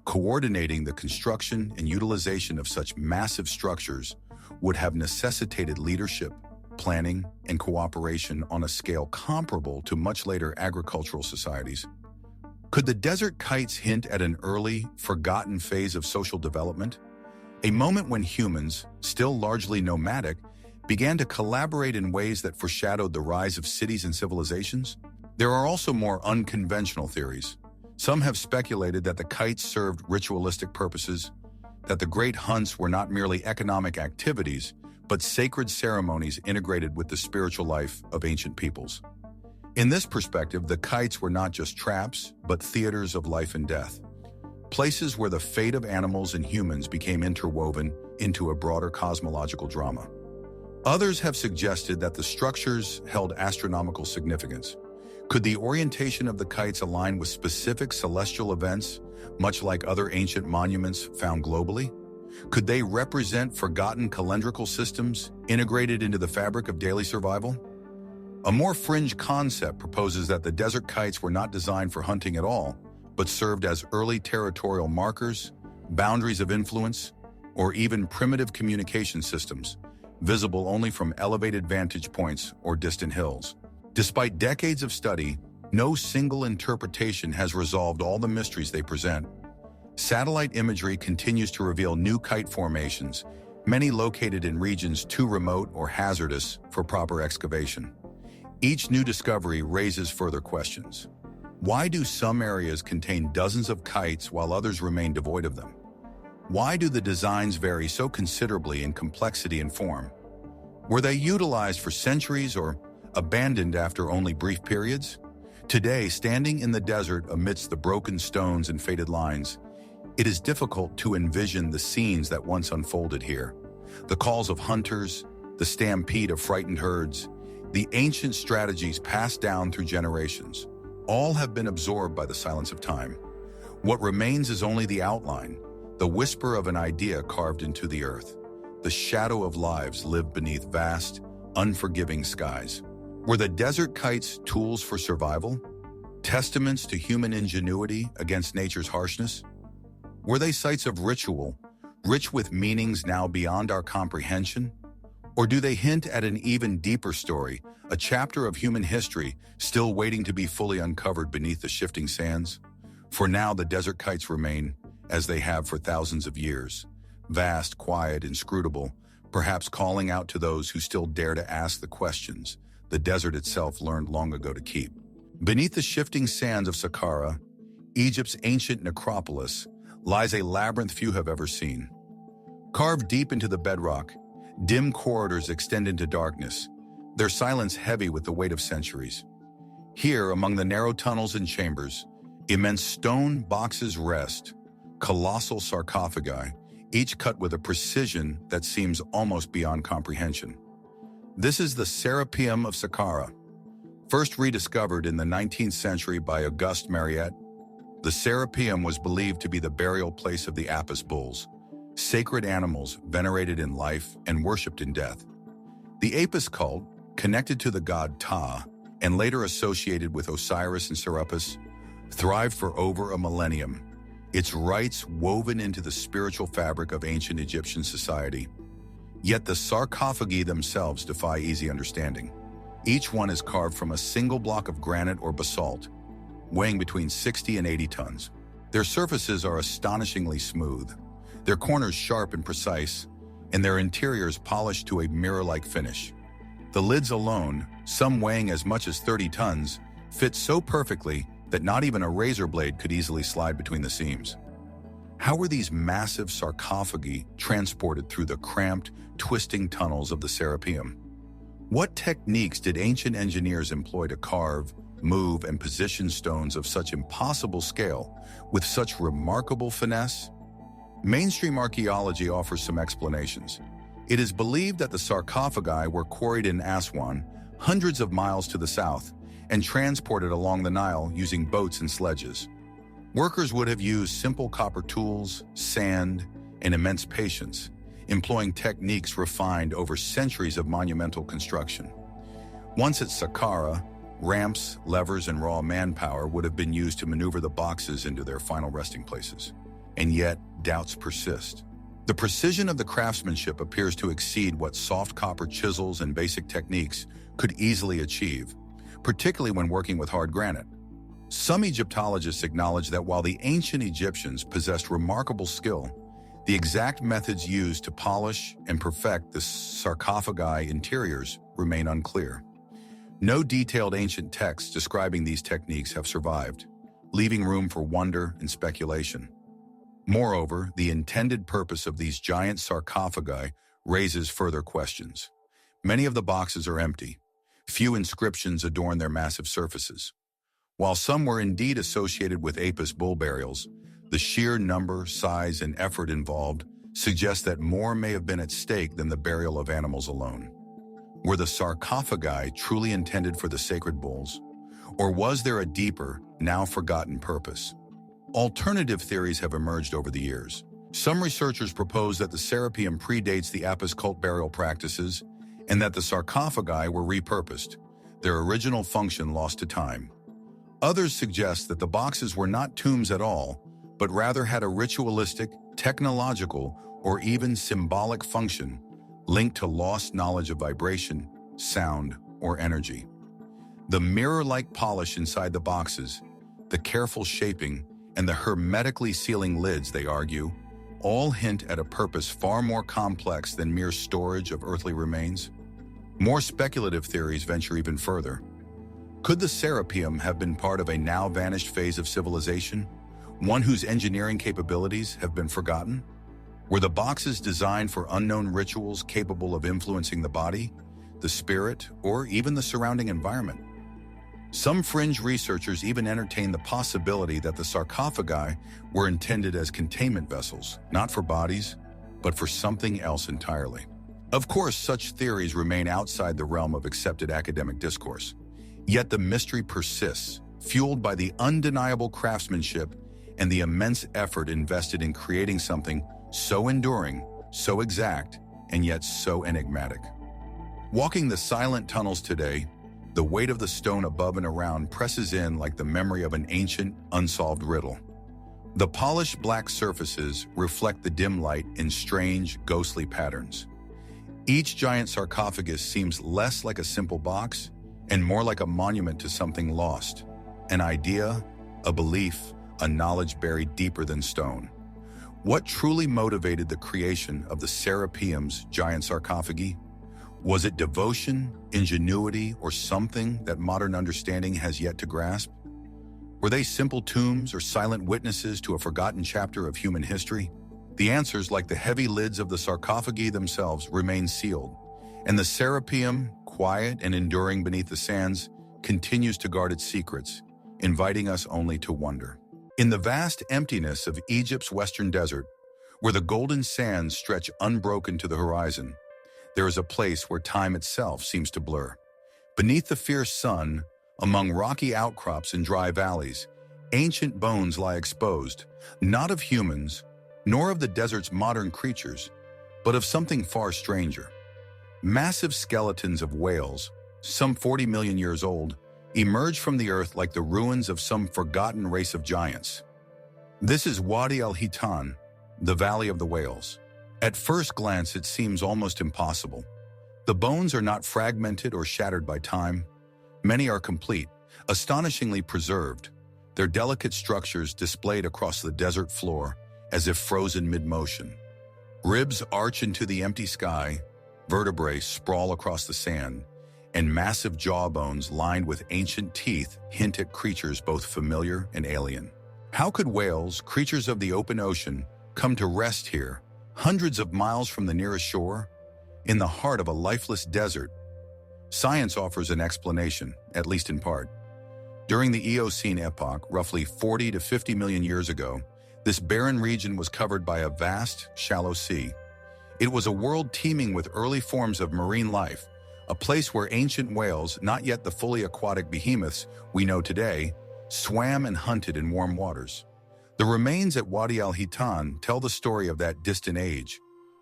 Coordinating the construction and utilization of such massive structures would have necessitated leadership, planning, and cooperation on a scale comparable to much later agricultural societies. Could the desert kites hint at an early, forgotten phase of social development? A moment when humans, still largely nomadic, began to collaborate in ways that foreshadowed the rise of cities and civilizations? There are also more unconventional theories. Some have speculated that the kites served ritualistic purposes, that the great hunts were not merely economic activities, but sacred ceremonies integrated with the spiritual life of ancient peoples. In this perspective, the kites were not just traps, but theaters of life and death, places where the fate of animals and humans became interwoven into a broader cosmological drama. Others have suggested that the structures held astronomical significance. Could the orientation of the kites align with specific celestial events, much like other ancient monuments found globally? Could they represent forgotten calendrical systems integrated into the fabric of daily survival? A more fringe concept proposes that the desert kites were not designed for hunting at all, but served as early territorial markers, boundaries of influence, or even primitive communication systems, visible only from elevated vantage points or distant hills. Despite decades of study, no single interpretation has resolved all the mysteries they present. Satellite imagery continues to reveal new kite formations, many located in regions too remote or hazardous for proper excavation. Each new discovery raises further questions. Why do some areas contain dozens of kites while others remain devoid of them? Why do the designs vary so considerably in complexity and form? Were they utilized for centuries or abandoned after only brief periods? Today, standing in the desert amidst the broken stones and faded lines, it is difficult to envision the scenes that once unfolded here. The calls of hunters, the stampede of frightened herds, the ancient strategies passed down through generations, all have been absorbed by the silence of time. What remains is only the outline, the whisper of an idea carved into the earth. The shadow of lives lived beneath vast, unforgiving skies. Were the desert kites tools for survival? Testaments to human ingenuity against nature's harshness? Were they sites of ritual, rich with meanings now beyond our comprehension? Or do they hint at an even deeper story, a chapter of human history still waiting to be fully uncovered beneath the shifting sands? For now, the desert kites remain, as they have for thousands of years, vast, quiet, inscrutable, perhaps calling out to those who still dare to ask the questions the desert itself learned long ago to keep. Beneath the shifting sands of Saqqara, Egypt's ancient necropolis, lies a labyrinth few have ever seen. Carved deep into the bedrock, dim corridors extend into darkness, their silence heavy with the weight of centuries. Here, among the narrow tunnels and chambers, immense stone boxes rest, colossal sarcophagi, each cut with a precision that seems almost beyond comprehension. This is the Serapeum of Saqqara. First rediscovered in the 19th century by Auguste Mariette, the Serapeum was believed to be the burial place of the Apis bulls, sacred animals venerated in life and worshipped in death. The Apis cult, connected to the god Ptah and later associated with Osiris and Serapis, thrived for over a millennium, its rites woven into the spiritual fabric of ancient Egyptian society. Yet the sarcophagi themselves defy easy understanding. Each one is carved from a single block of granite or basalt, weighing between 60 and 80 tons. Their surfaces are astonishingly smooth, their corners sharp and precise, and their interiors polished to a mirror-like finish. The lids alone, some weighing as much as 30 tons, fit so perfectly that not even a razor blade could easily slide between the seams. How were these massive sarcophagi transported through the cramped, twisting tunnels of the Serapeum? What techniques did ancient engineers employ to carve, move, and position stones of such impossible scale with such remarkable finesse? Mainstream archaeology offers some explanations. It is believed that the sarcophagi were quarried in Aswan, hundreds of miles to the south, and transported along the Nile using boats and sledges. Workers would have used simple copper tools, sand, and immense patience, employing techniques refined over centuries of monumental construction. Once at Saqqara, ramps, levers, and raw manpower would have been used to maneuver the boxes into their final resting places. And yet, doubts persist. The precision of the craftsmanship appears to exceed what soft copper chisels and basic techniques could easily achieve, particularly when working with hard granite. Some Egyptologists acknowledge that while the ancient Egyptians possessed remarkable skill, the exact methods used to polish and perfect the sarcophagi interiors remain unclear. No detailed ancient texts describing these techniques have survived, leaving room for wonder and speculation. Moreover, the intended purpose of these giant sarcophagi raises further questions. Many of the boxes are empty. Few inscriptions adorn their massive surfaces. While some were indeed associated with Apis bull burials, the sheer number, size, and effort involved suggests that more may have been at stake than the burial of animals alone. Were the sarcophagi truly intended for the sacred bulls, or was there a deeper, now forgotten purpose? Alternative theories have emerged over the years. Some researchers propose that the Serapeum predates the Apis cult burial practices and that the sarcophagi were repurposed, their original function lost to time. Others suggest that the boxes were not tombs at all, but rather had a ritualistic, technological, or even symbolic function linked to lost knowledge of vibration, sound, or energy. The mirror-like polish inside the boxes, the careful shaping, and the hermetically sealing lids, they argue, all hint at a purpose far more complex than mere storage of earthly remains. More speculative theories venture even further. Could the Serapeum have been part of a now-vanished phase of civilization, one whose engineering capabilities have been forgotten? Were the boxes designed for unknown rituals capable of influencing the body, the spirit, or even the surrounding environment? Some fringe researchers even entertain the possibility that the sarcophagi were intended as containment vessels, not for bodies, but for something else entirely. Of course, such theories remain outside the realm of accepted academic discourse. Yet the mystery persists, fueled by the undeniable craftsmanship and the immense effort invested in creating something so enduring, so exact, and yet so enigmatic. Walking the silent tunnels today, the weight of the stone above and around presses in like the memory of an ancient, unsolved riddle. The polished black surfaces reflect the dim light in strange, ghostly patterns. Each giant sarcophagus seems less like a simple box and more like a monument to something lost, an idea, a belief, a knowledge buried deeper than stone. What truly motivated the creation of the Serapeum's giant sarcophagi? Was it devotion, ingenuity, or something that modern understanding has yet to grasp? Were they simple tombs or silent witnesses to a forgotten chapter of human history? The answers, like the heavy lids of the sarcophagi themselves, remain sealed, and the Serapeum, quiet and enduring beneath the sands, continues to guard its secrets, inviting us only to wonder. In the vast emptiness of Egypt's western desert, where the golden sands stretch unbroken to the horizon, there is a place where time itself seems to blur. Beneath the fierce sun, among rocky outcrops and dry valleys, ancient bones lie exposed, not of humans, nor of the desert's modern creatures, but of something far stranger. Massive skeletons of whales, some 40 million years old, emerge from the earth like the ruins of some forgotten race of giants. This is Wadi al-Hitan, the Valley of the Whales. At first glance, it seems almost impossible. The bones are not fragmented or shattered by time. Many are complete, astonishingly preserved, their delicate structures displayed across the desert floor as if frozen mid-motion. Ribs arch into the empty sky, vertebrae sprawl across the sand, and massive jawbones lined with ancient teeth hint at creatures both familiar and alien. How could whales, creatures of the open ocean, come to rest here, hundreds of miles from the nearest shore, in the heart of a lifeless desert? Science offers an explanation, at least in part. During the Eocene epoch, roughly 40 to 50 million years ago, this barren region was covered by a vast, shallow sea. It was a world teeming with early forms of marine life, a place where ancient whales, not yet the fully aquatic behemoths we know today, swam and hunted in warm waters. The remains at Wadi al-Hitan tell the story of that distant age,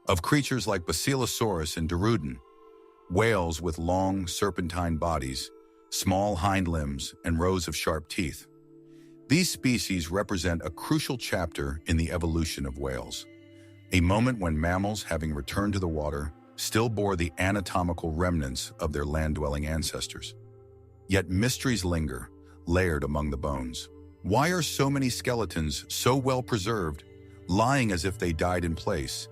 of creatures like Basilosaurus and Derudin, whales with long, serpentine bodies, small hind limbs, and rows of sharp teeth. These species represent a crucial chapter in the evolution of whales, a moment when mammals, having returned to the water, still bore the anatomical remnants of their land-dwelling ancestors. Yet mysteries linger, layered among the bones. Why are so many skeletons so well preserved, lying as if they died in place,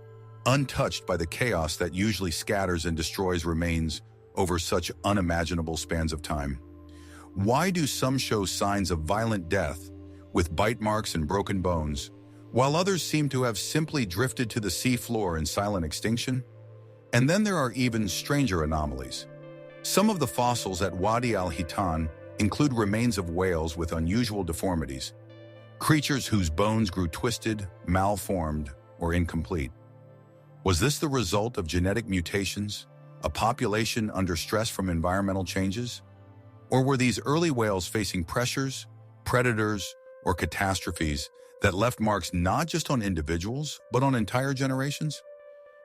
untouched by the chaos that usually scatters and destroys remains over such unimaginable spans of time? Why do some show signs of violent death, with bite marks and broken bones, while others seem to have simply drifted to the sea floor in silent extinction? And then there are even stranger anomalies. Some of the fossils at Wadi al-Hitan include remains of whales with unusual deformities, creatures whose bones grew twisted, malformed, or incomplete. Was this the result of genetic mutations, a population under stress from environmental changes? Or were these early whales facing pressures, predators, or catastrophes that left marks not just on individuals, but on entire generations?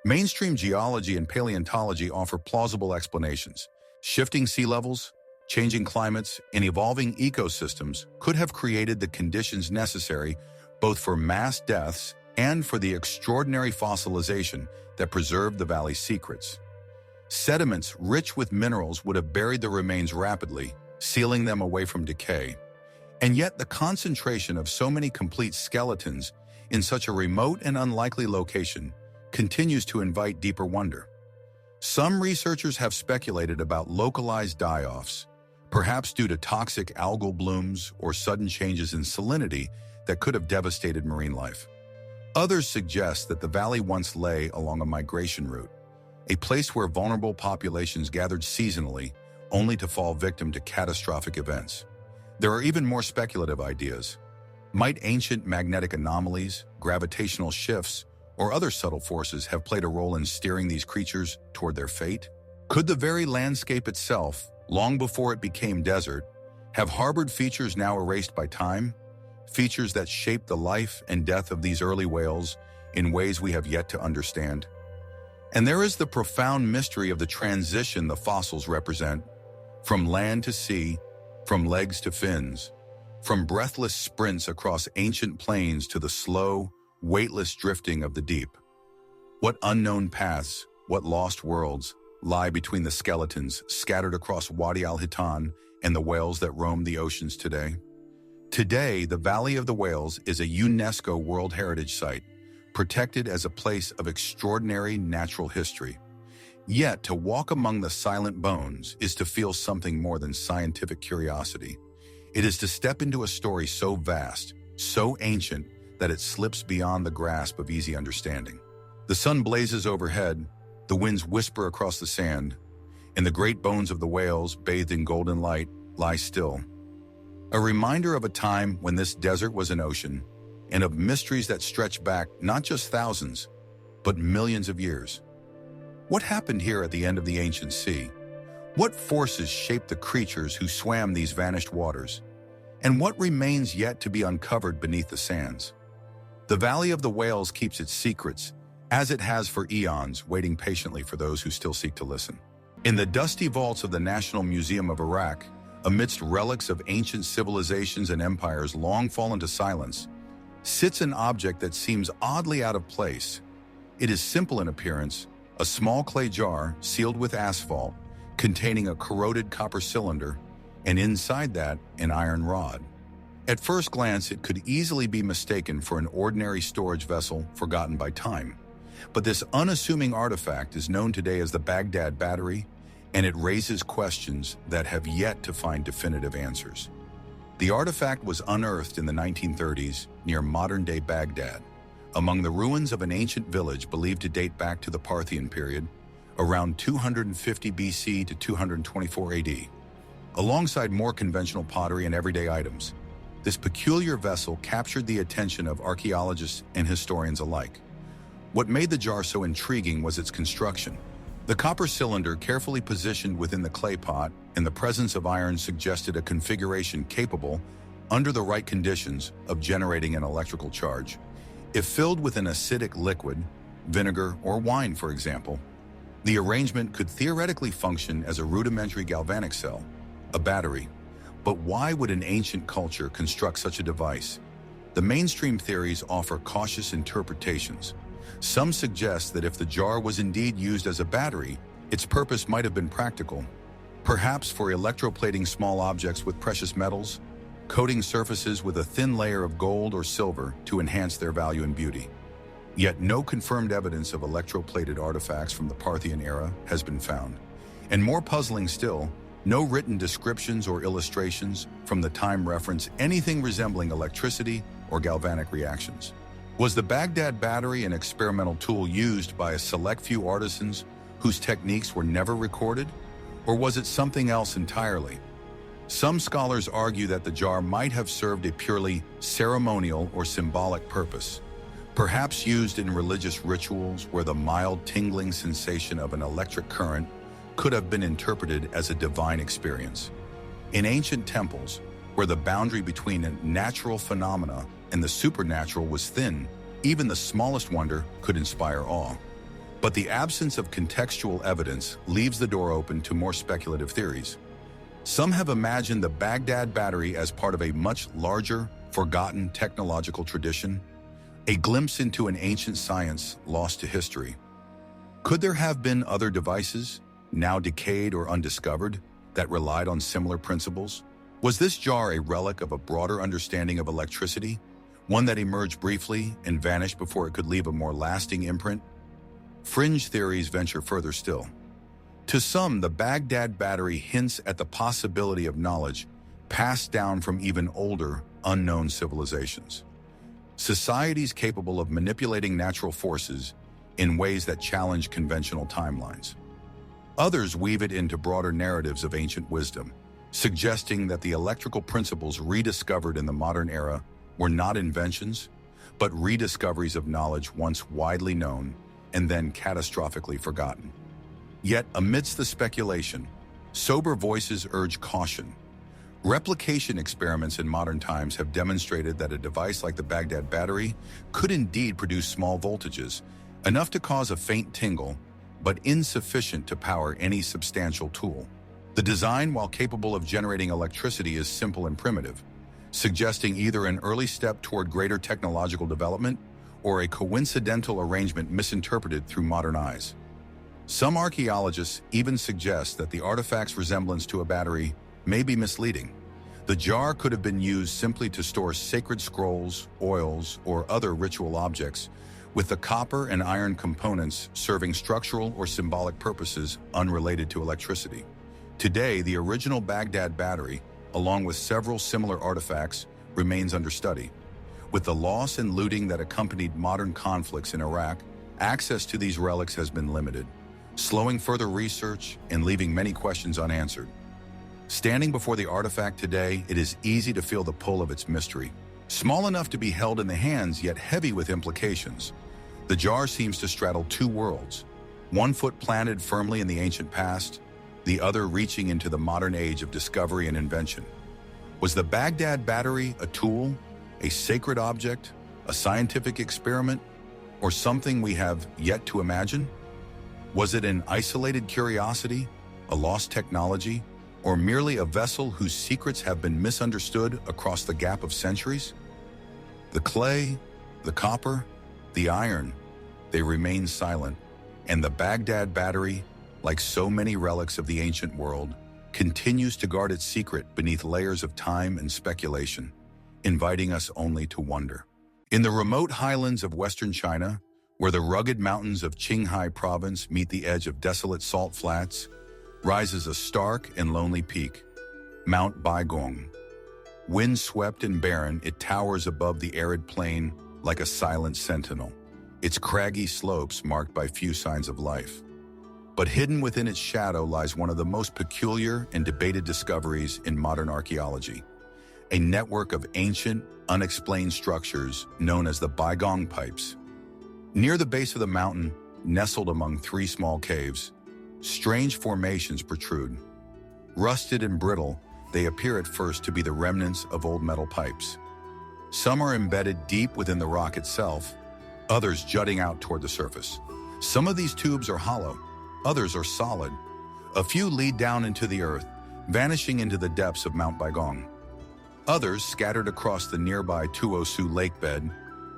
Mainstream geology and paleontology offer plausible explanations. Shifting sea levels, changing climates, and evolving ecosystems could have created the conditions necessary both for mass deaths and for the extraordinary fossilization that preserved the valley's secrets. Sediments rich with minerals would have buried the remains rapidly, sealing them away from decay. And yet the concentration of so many complete skeletons in such a remote and unlikely location continues to invite deeper wonder. Some researchers have speculated about localized die-offs, perhaps due to toxic algal blooms or sudden changes in salinity that could have devastated marine life. Others suggest that the valley once lay along a migration route, a place where vulnerable populations gathered seasonally, only to fall victim to catastrophic events. There are even more speculative ideas. Might ancient magnetic anomalies, gravitational shifts, or other subtle forces have played a role in steering these creatures toward their fate? Could the very landscape itself, long before it became desert, have harbored features now erased by time? Features that shaped the life and death of these early whales in ways we have yet to understand. And there is the profound mystery of the transition the fossils represent, from land to sea, from legs to fins, from breathless sprints across ancient plains to the slow, weightless drifting of the deep. What unknown paths, what lost worlds, lie between the skeletons scattered across Wadi al-Hitan and the whales that roam the oceans today? Today, the Valley of the Whales is a UNESCO World Heritage Site, protected as a place of extraordinary natural history. Yet, to walk among the silent bones is to feel something more than scientific curiosity. It is to step into a story so vast, so ancient, that it slips beyond the grasp of easy understanding. The sun blazes overhead, the winds whisper across the sand, and the great bones of the whales, bathed in golden light, lie still. A reminder of a time when this desert was an ocean, and of mysteries that stretch back not just thousands, but millions of years. What happened here at the end of the ancient sea? What forces shaped the creatures who swam these vanished waters? And what remains yet to be uncovered beneath the sands? The Valley of the Whales keeps its secrets, as it has for eons, waiting patiently for those who still seek to listen. In the dusty vaults of the National Museum of Iraq, amidst relics of ancient civilizations and empires long fallen to silence, sits an object that seems oddly out of place. It is simple in appearance, a small clay jar sealed with asphalt, containing a corroded copper cylinder, and inside that, an iron rod. At first glance, it could easily be mistaken for an ordinary storage vessel forgotten by time. But this unassuming artifact is known today as the Baghdad Battery, and it raises questions that have yet to find definitive answers. The artifact was unearthed in the 1930s near modern-day Baghdad, among the ruins of an ancient village believed to date back to the Parthian period, around 250 BC to 224 AD. Alongside more conventional pottery and everyday items, this peculiar vessel captured the attention of archaeologists and historians alike. What made the jar so intriguing was its construction. The copper cylinder, carefully positioned within the clay pot, and the presence of iron suggested a configuration capable, under the right conditions, of generating an electrical charge. If filled with an acidic liquid, vinegar or wine for example, the arrangement could theoretically function as a rudimentary galvanic cell, a battery. But why would an ancient culture construct such a device? The mainstream theories offer cautious interpretations. Some suggest that if the jar was indeed used as a battery, its purpose might have been practical, perhaps for electroplating small objects with precious metals, coating surfaces with a thin layer of gold or silver to enhance their value and beauty. Yet no confirmed evidence of electroplated artifacts from the Parthian era has been found. And more puzzling still, no written descriptions or illustrations from the time reference anything resembling electricity or galvanic reactions. Was the Baghdad Battery an experimental tool used by a select few artisans whose techniques were never recorded? Or was it something else entirely? Some scholars argue that the jar might have served a purely ceremonial or symbolic purpose, perhaps used in religious rituals where the mild tingling sensation of an electric current could have been interpreted as a divine experience. In ancient temples, where the boundary between natural phenomena and the supernatural was thin, even the smallest wonder could inspire awe. But the absence of contextual evidence leaves the door open to more speculative theories. Some have imagined the Baghdad Battery as part of a much larger, forgotten technological tradition, a glimpse into an ancient science lost to history. Could there have been other devices, now decayed or undiscovered, that relied on similar principles? Was this jar a relic of a broader understanding of electricity, one that emerged briefly and vanished before it could leave a more lasting imprint? Fringe theories venture further still. To some, the Baghdad Battery hints at the possibility of knowledge passed down from even older, unknown civilizations. Societies capable of manipulating natural forces in ways that challenge conventional timelines. Others weave it into broader narratives of ancient wisdom, suggesting that the electrical principles rediscovered in the modern era were not inventions, but rediscoveries of knowledge once widely known and then catastrophically forgotten. Yet, amidst the speculation, sober voices urge caution. Replication experiments in modern times have demonstrated that a device like the Baghdad Battery could indeed produce small voltages, enough to cause a faint tingle, but insufficient to power any substantial tool. The design, while capable of generating electricity, is simple and primitive, suggesting either an early step toward greater technological development or a coincidental arrangement misinterpreted through modern eyes. Some archaeologists even suggest that the artifact's resemblance to a battery may be misleading. The jar could have been used simply to store sacred scrolls, oils, or other ritual objects, with the copper and iron components serving structural or symbolic purposes unrelated to electricity. Today, the original Baghdad Battery, along with several similar artifacts, remains under study. With the loss and looting that accompanied modern conflicts in Iraq, access to these relics has been limited, slowing further research and leaving many questions unanswered. Standing before the artifact today, it is easy to feel the pull of its mystery. Small enough to be held in the hands, yet heavy with implications. The jar seems to straddle two worlds, one foot planted firmly in the ancient past, the other reaching into the modern age of discovery and invention. Was the Baghdad Battery a tool, a sacred object, a scientific experiment, or something we have yet to imagine? Was it an isolated curiosity, a lost technology, or merely a vessel whose secrets have been misunderstood across the gap of centuries? The clay, the copper, the iron, they remain silent, and the Baghdad Battery, like so many relics of the ancient world, continues to guard its secret beneath layers of time and speculation, inviting us only to wonder. In the remote highlands of western China, where the rugged mountains of Qinghai province meet the edge of desolate salt flats, rises a stark and lonely peak, Mount Baigong. Wind-swept and barren, it towers above the arid plain like a silent sentinel, its craggy slopes marked by few signs of life. But hidden within its shadow lies one of the most peculiar and debated discoveries in modern archaeology, a network of ancient, unexplained structures known as the Baigong Pipes. Near the base of the mountain, nestled among three small caves, strange formations protrude. Rusted and brittle, they appear at first to be the remnants of old metal pipes. Some are embedded deep within the rock itself, others jutting out toward the surface. Some of these tubes are hollow, others are solid. A few lead down into the earth, vanishing into the depths of Mount Baigong. Others, scattered across the nearby Tuosu lake bed,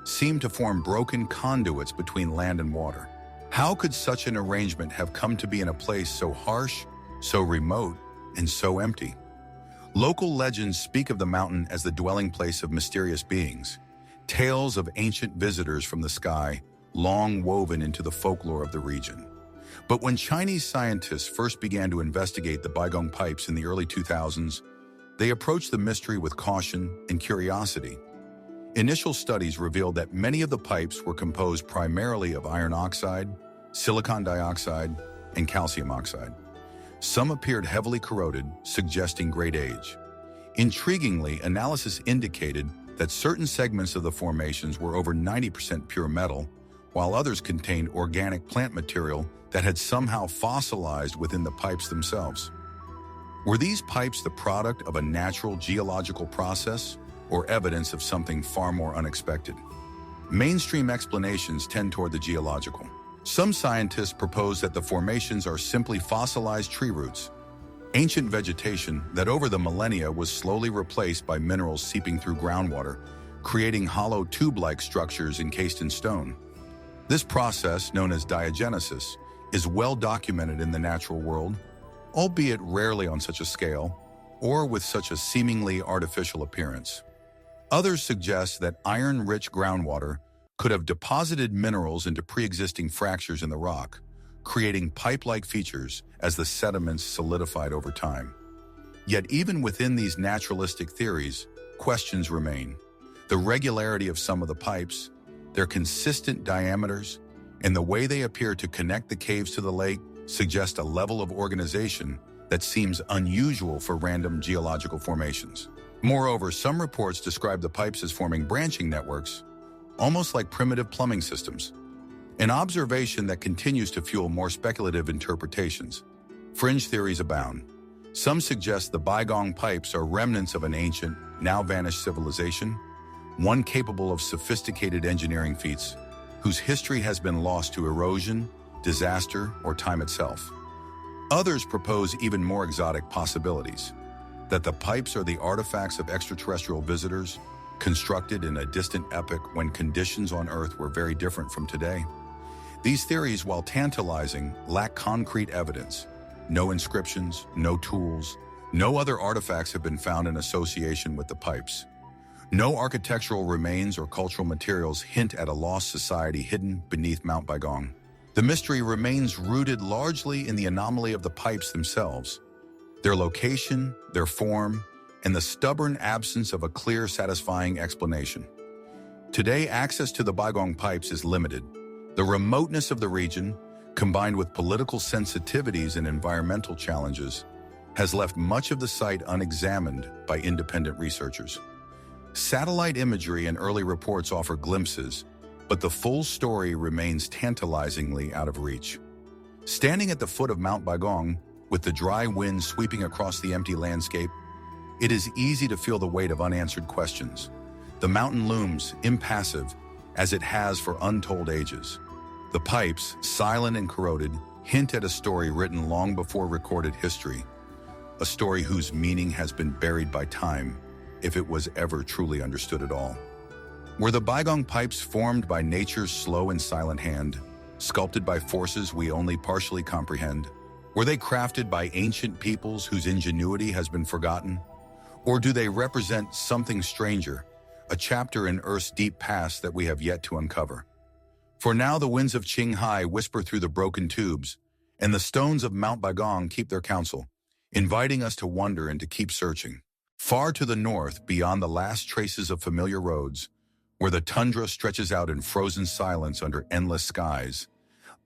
seem to form broken conduits between land and water. How could such an arrangement have come to be in a place so harsh, so remote, and so empty? Local legends speak of the mountain as the dwelling place of mysterious beings, tales of ancient visitors from the sky, long woven into the folklore of the region. But when Chinese scientists first began to investigate the Baigong Pipes in the early 2000s, they approached the mystery with caution and curiosity. Initial studies revealed that many of the pipes were composed primarily of iron oxide, silicon dioxide, and calcium oxide. Some appeared heavily corroded, suggesting great age. Intriguingly, analysis indicated that certain segments of the formations were over 90% pure metal, while others contained organic plant material that had somehow fossilized within the pipes themselves. Were these pipes the product of a natural geological process or evidence of something far more unexpected? Mainstream explanations tend toward the geological. Some scientists propose that the formations are simply fossilized tree roots, ancient vegetation that over the millennia was slowly replaced by minerals seeping through groundwater, creating hollow tube-like structures encased in stone. This process, known as diagenesis, is well documented in the natural world, albeit rarely on such a scale or with such a seemingly artificial appearance. Others suggest that iron-rich groundwater could have deposited minerals into pre-existing fractures in the rock, creating pipe-like features as the sediments solidified over time. Yet even within these naturalistic theories, questions remain. The regularity of some of the pipes, their consistent diameters, and the way they appear to connect the caves to the lake suggest a level of organization that seems unusual for random geological formations. Moreover, some reports describe the pipes as forming branching networks, almost like primitive plumbing systems, an observation that continues to fuel more speculative interpretations. Fringe theories abound. Some suggest the Baigong pipes are remnants of an ancient, now-vanished civilization, one capable of sophisticated engineering feats, whose history has been lost to erosion, disaster, or time itself. Others propose even more exotic possibilities, that the pipes are the artifacts of extraterrestrial visitors, constructed in a distant epoch when conditions on Earth were very different from today. These theories, while tantalizing, lack concrete evidence. No inscriptions, no tools, no other artifacts have been found in association with the pipes. No architectural remains or cultural materials hint at a lost society hidden beneath Mount Baigong. The mystery remains rooted largely in the anomaly of the pipes themselves, their location, their form, and the stubborn absence of a clear, satisfying explanation. Today, access to the Baigong pipes is limited. The remoteness of the region, combined with political sensitivities and environmental challenges, has left much of the site unexamined by independent researchers. Satellite imagery and early reports offer glimpses, but the full story remains tantalizingly out of reach. Standing at the foot of Mount Baigong, with the dry wind sweeping across the empty landscape, it is easy to feel the weight of unanswered questions. The mountain looms, impassive, as it has for untold ages. The pipes, silent and corroded, hint at a story written long before recorded history, a story whose meaning has been buried by time, if it was ever truly understood at all. Were the Baigong pipes formed by nature's slow and silent hand, sculpted by forces we only partially comprehend? Were they crafted by ancient peoples whose ingenuity has been forgotten? Or do they represent something stranger, a chapter in Earth's deep past that we have yet to uncover? For now the winds of Qinghai whisper through the broken tubes, and the stones of Mount Baigong keep their counsel, inviting us to wonder and to keep searching. Far to the north, beyond the last traces of familiar roads, where the tundra stretches out in frozen silence under endless skies,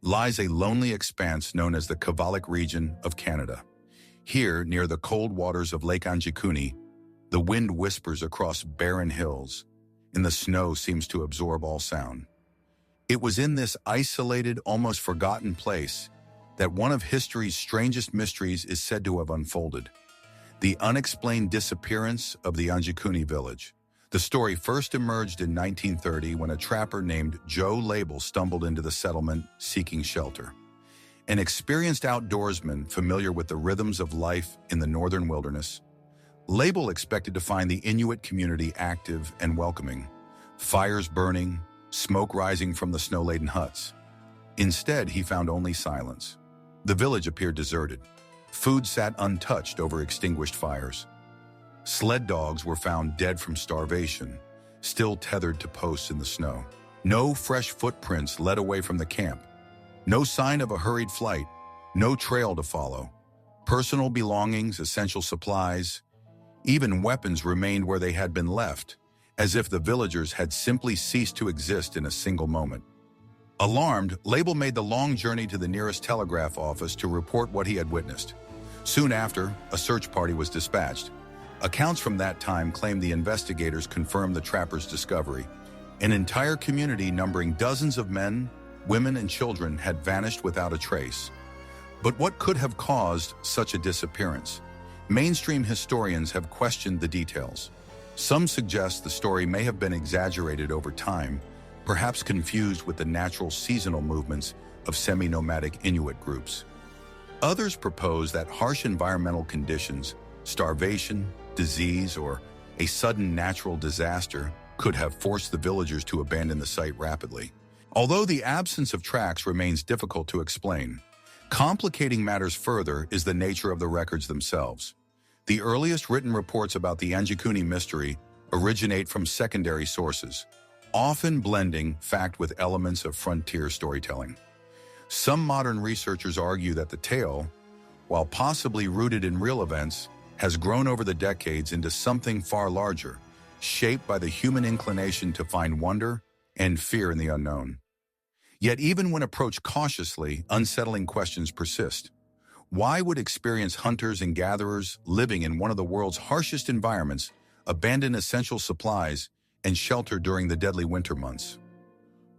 lies a lonely expanse known as the Kavalik region of Canada. Here, near the cold waters of Lake Anjikuni, the wind whispers across barren hills, and the snow seems to absorb all sound. It was in this isolated, almost forgotten place that one of history's strangest mysteries is said to have unfolded: the unexplained disappearance of the Anjikuni village. The story first emerged in 1930 when a trapper named Joe Label stumbled into the settlement seeking shelter. An experienced outdoorsman familiar with the rhythms of life in the northern wilderness, Label expected to find the Inuit community active and welcoming, fires burning, smoke rising from the snow-laden huts. Instead, he found only silence. The village appeared deserted. Food sat untouched over extinguished fires. Sled dogs were found dead from starvation, still tethered to posts in the snow. No fresh footprints led away from the camp. No sign of a hurried flight, no trail to follow. Personal belongings, essential supplies, even weapons remained where they had been left, as if the villagers had simply ceased to exist in a single moment. Alarmed, Label made the long journey to the nearest telegraph office to report what he had witnessed. Soon after, a search party was dispatched. Accounts from that time claim the investigators confirmed the trappers' discovery. An entire community numbering dozens of men, women, and children had vanished without a trace. But what could have caused such a disappearance? Mainstream historians have questioned the details. Some suggest the story may have been exaggerated over time, perhaps confused with the natural seasonal movements of semi-nomadic Inuit groups. Others propose that harsh environmental conditions, starvation, disease, or a sudden natural disaster could have forced the villagers to abandon the site rapidly. Although the absence of tracks remains difficult to explain, complicating matters further is the nature of the records themselves. The earliest written reports about the Uncanny mystery originate from secondary sources, often blending fact with elements of frontier storytelling. Some modern researchers argue that the tale, while possibly rooted in real events, has grown over the decades into something far larger, shaped by the human inclination to find wonder and fear in the unknown. Yet even when approached cautiously, unsettling questions persist. Why would experienced hunters and gatherers living in one of the world's harshest environments abandon essential supplies and shelter during the deadly winter months?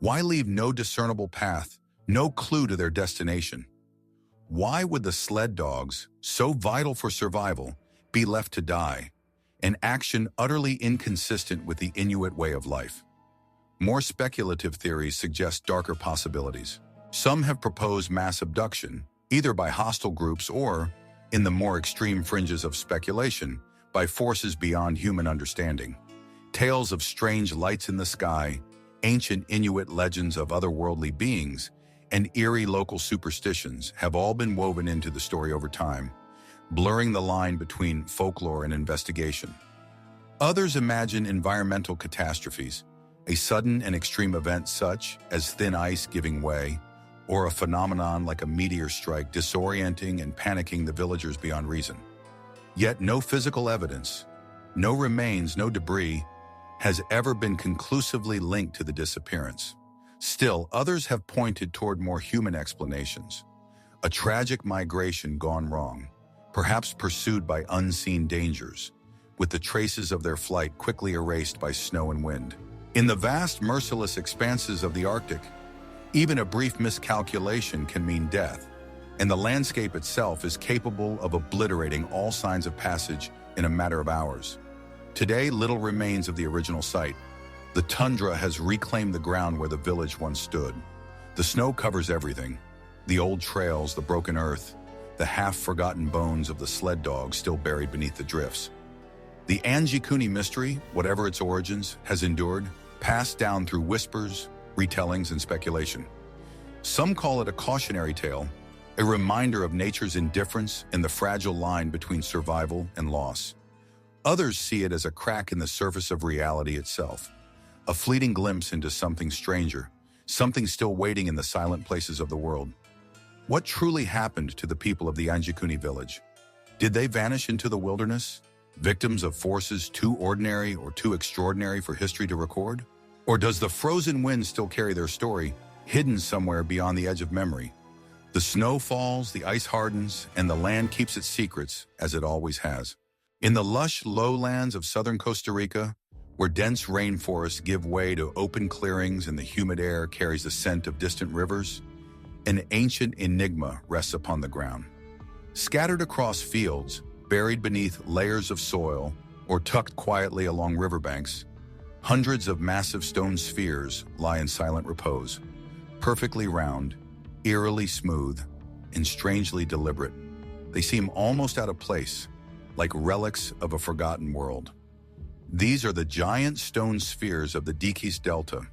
Why leave no discernible path, no clue to their destination? Why would the sled dogs, so vital for survival, be left to die, an action utterly inconsistent with the Inuit way of life? More speculative theories suggest darker possibilities. Some have proposed mass abduction, either by hostile groups or, in the more extreme fringes of speculation, by forces beyond human understanding. Tales of strange lights in the sky, ancient Inuit legends of otherworldly beings, and eerie local superstitions have all been woven into the story over time, blurring the line between folklore and investigation. Others imagine environmental catastrophes, a sudden and extreme event such as thin ice giving way, or a phenomenon like a meteor strike disorienting and panicking the villagers beyond reason. Yet no physical evidence, no remains, no debris, has ever been conclusively linked to the disappearance. Still, others have pointed toward more human explanations. A tragic migration gone wrong, perhaps pursued by unseen dangers, with the traces of their flight quickly erased by snow and wind. In the vast, merciless expanses of the Arctic, even a brief miscalculation can mean death, and the landscape itself is capable of obliterating all signs of passage in a matter of hours. Today, little remains of the original site. The tundra has reclaimed the ground where the village once stood. The snow covers everything: the old trails, the broken earth, the half-forgotten bones of the sled dogs still buried beneath the drifts. The Uncanny mystery, whatever its origins, has endured, passed down through whispers, retellings, and speculation. Some call it a cautionary tale, a reminder of nature's indifference and the fragile line between survival and loss. Others see it as a crack in the surface of reality itself, a fleeting glimpse into something stranger, something still waiting in the silent places of the world. What truly happened to the people of the Uncanny village? Did they vanish into the wilderness, victims of forces too ordinary or too extraordinary for history to record? Or does the frozen wind still carry their story, hidden somewhere beyond the edge of memory? The snow falls, the ice hardens, and the land keeps its secrets, as it always has. In the lush lowlands of southern Costa Rica, where dense rainforests give way to open clearings and the humid air carries the scent of distant rivers, an ancient enigma rests upon the ground. Scattered across fields, buried beneath layers of soil, or tucked quietly along riverbanks, hundreds of massive stone spheres lie in silent repose, perfectly round, eerily smooth, and strangely deliberate. They seem almost out of place, like relics of a forgotten world. These are the giant stone spheres of the Dikis Delta.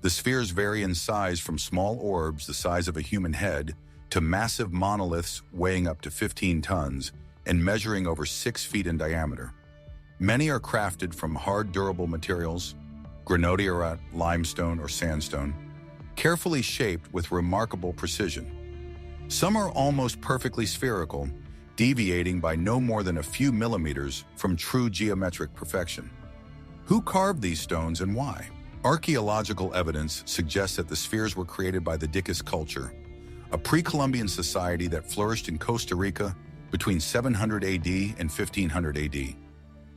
The spheres vary in size from small orbs the size of a human head to massive monoliths weighing up to 15 tons and measuring over 6 feet in diameter. Many are crafted from hard, durable materials, granodiorite, limestone, or sandstone, carefully shaped with remarkable precision. Some are almost perfectly spherical, deviating by no more than a few millimeters from true geometric perfection. Who carved these stones and why? Archaeological evidence suggests that the spheres were created by the Dikis culture, a pre-Columbian society that flourished in Costa Rica between 700 AD and 1500 AD.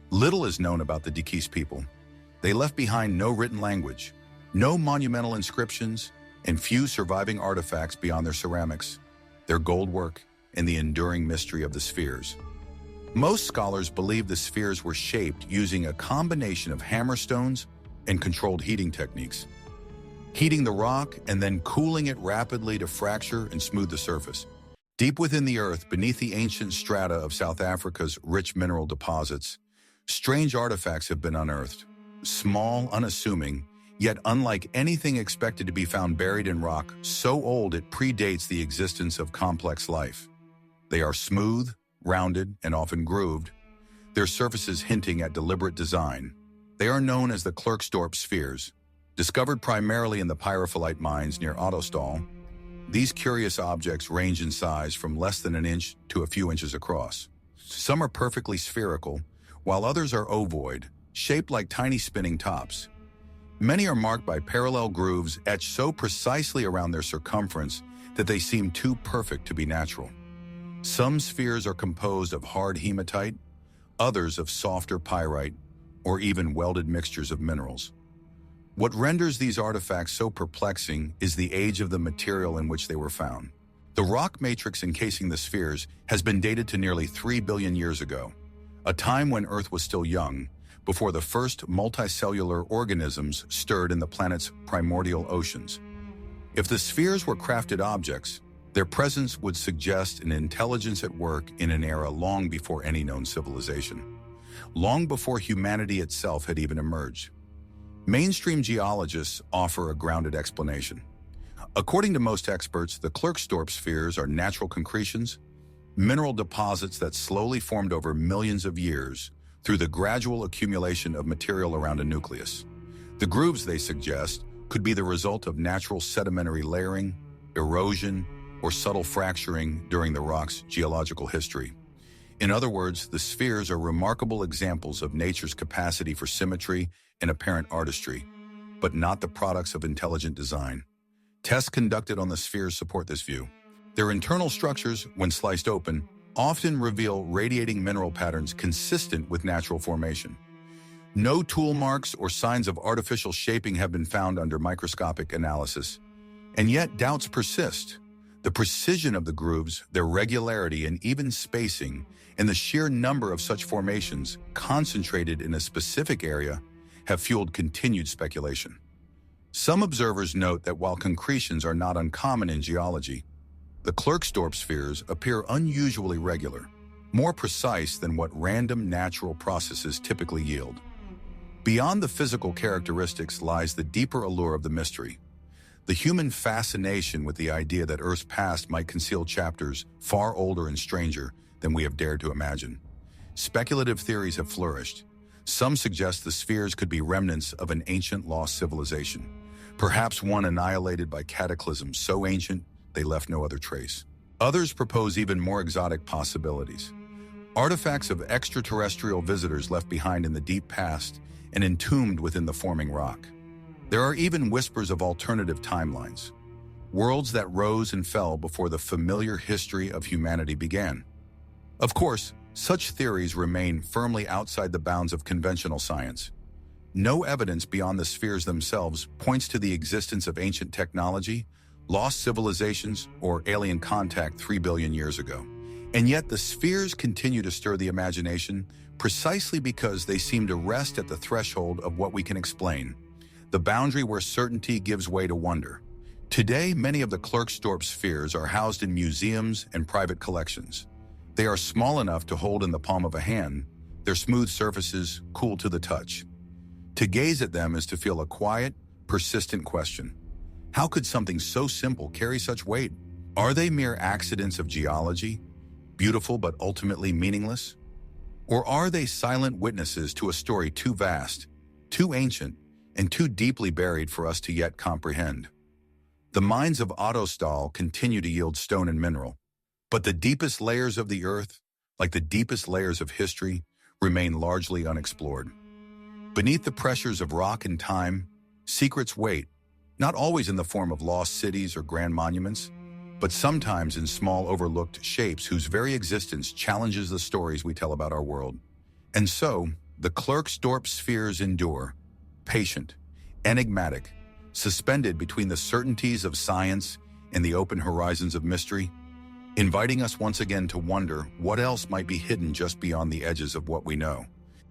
Little is known about the Dikis people. They left behind no written language, no monumental inscriptions, and few surviving artifacts beyond their ceramics, their gold work, and the enduring mystery of the spheres. Most scholars believe the spheres were shaped using a combination of hammerstones and controlled heating techniques, heating the rock and then cooling it rapidly to fracture and smooth the surface. Deep within the earth, beneath the ancient strata of South Africa's rich mineral deposits, strange artifacts have been unearthed. Small, unassuming, yet unlike anything expected to be found buried in rock, so old it predates the existence of complex life. They are smooth, rounded, and often grooved, their surfaces hinting at deliberate design. They are known as the Klerksdorp spheres. Discovered primarily in the pyrophyllite mines near Ottosdal, these curious objects range in size from less than an inch to a few inches across. Some are perfectly spherical, while others are ovoid, shaped like tiny spinning tops. Many are marked by parallel grooves etched so precisely around their circumference that they seem too perfect to be natural. Some spheres are composed of hard hematite, others of softer pyrite, or even welded mixtures of minerals. What renders these artifacts so perplexing is the age of the material in which they were found. The rock matrix encasing the spheres has been dated to nearly 3 billion years ago, a time when Earth was still young, before the first multicellular organisms stirred in the planet's primordial oceans. If the spheres were crafted objects, their presence would suggest an intelligence at work in an era long before any known civilization, long before humanity itself had even emerged. Mainstream geologists offer a grounded explanation. According to most experts, the Klerksdorp spheres are natural concretions, mineral deposits that slowly formed over millions of years through the gradual accumulation of material around a nucleus. The grooves, they suggest, could be the result of natural sedimentary layering, erosion, or subtle fracturing during the rock's geological history. In other words, the spheres are remarkable examples of nature's capacity for symmetry and apparent artistry, but not the products of intelligent design. Tests conducted on the spheres support this view. Their internal structures, when sliced open, often reveal radiating mineral patterns consistent with natural formation. No tool marks or signs of artificial shaping have been found under microscopic analysis, and yet doubts persist. The precision of the grooves, their regularity and even spacing, and the sheer number of such formations concentrated in a specific area have fueled continued speculation. Some observers note that while concretions are not uncommon in geology, the Klerksdorp spheres appear unusually regular, more precise than what random natural processes typically yield. Beyond the physical characteristics lies the deeper allure of the mystery, the human fascination with the idea that Earth's past might conceal chapters far older and stranger than we have dared to imagine. Speculative theories have flourished. Some suggest the spheres could be remnants of an ancient lost civilization, perhaps one annihilated by cataclysms so ancient they left no other trace. Others propose even more exotic possibilities. Artifacts of extraterrestrial visitors left behind in the deep past and entombed within the forming rock. There are even whispers of alternative timelines, worlds that rose and fell before the familiar history of humanity began. Of course, such theories remain firmly outside the bounds of conventional science. No evidence beyond the spheres themselves points to the existence of ancient technology, lost civilizations, or alien contact 3 billion years ago. And yet the spheres continue to stir the imagination precisely because they seem to rest at the threshold of what we can explain, the boundary where certainty gives way to wonder. Today, many of the Klerksdorp spheres are housed in museums and private collections. They are small enough to hold in the palm of a hand, their smooth surfaces cool to the touch. To gaze at them is to feel a quiet, persistent question. How could something so simple carry such weight? Are they mere accidents of geology, beautiful but ultimately meaningless? Or are they silent witnesses to a story too vast, too ancient, and too deeply buried for us to yet comprehend? The mines of Ottosdal continue to yield stone and mineral, but the deepest layers of the earth, like the deepest layers of history, remain largely unexplored. Beneath the pressures of rock and time, secrets wait, not always in the form of lost cities or grand monuments, but sometimes in small overlooked shapes whose very existence challenges the stories we tell about our world. And so, the Klerksdorp spheres endure, patient, enigmatic, suspended between the certainties of science and the open horizons of mystery, inviting us once again to wonder what else might be hidden just beyond the edges of what we know.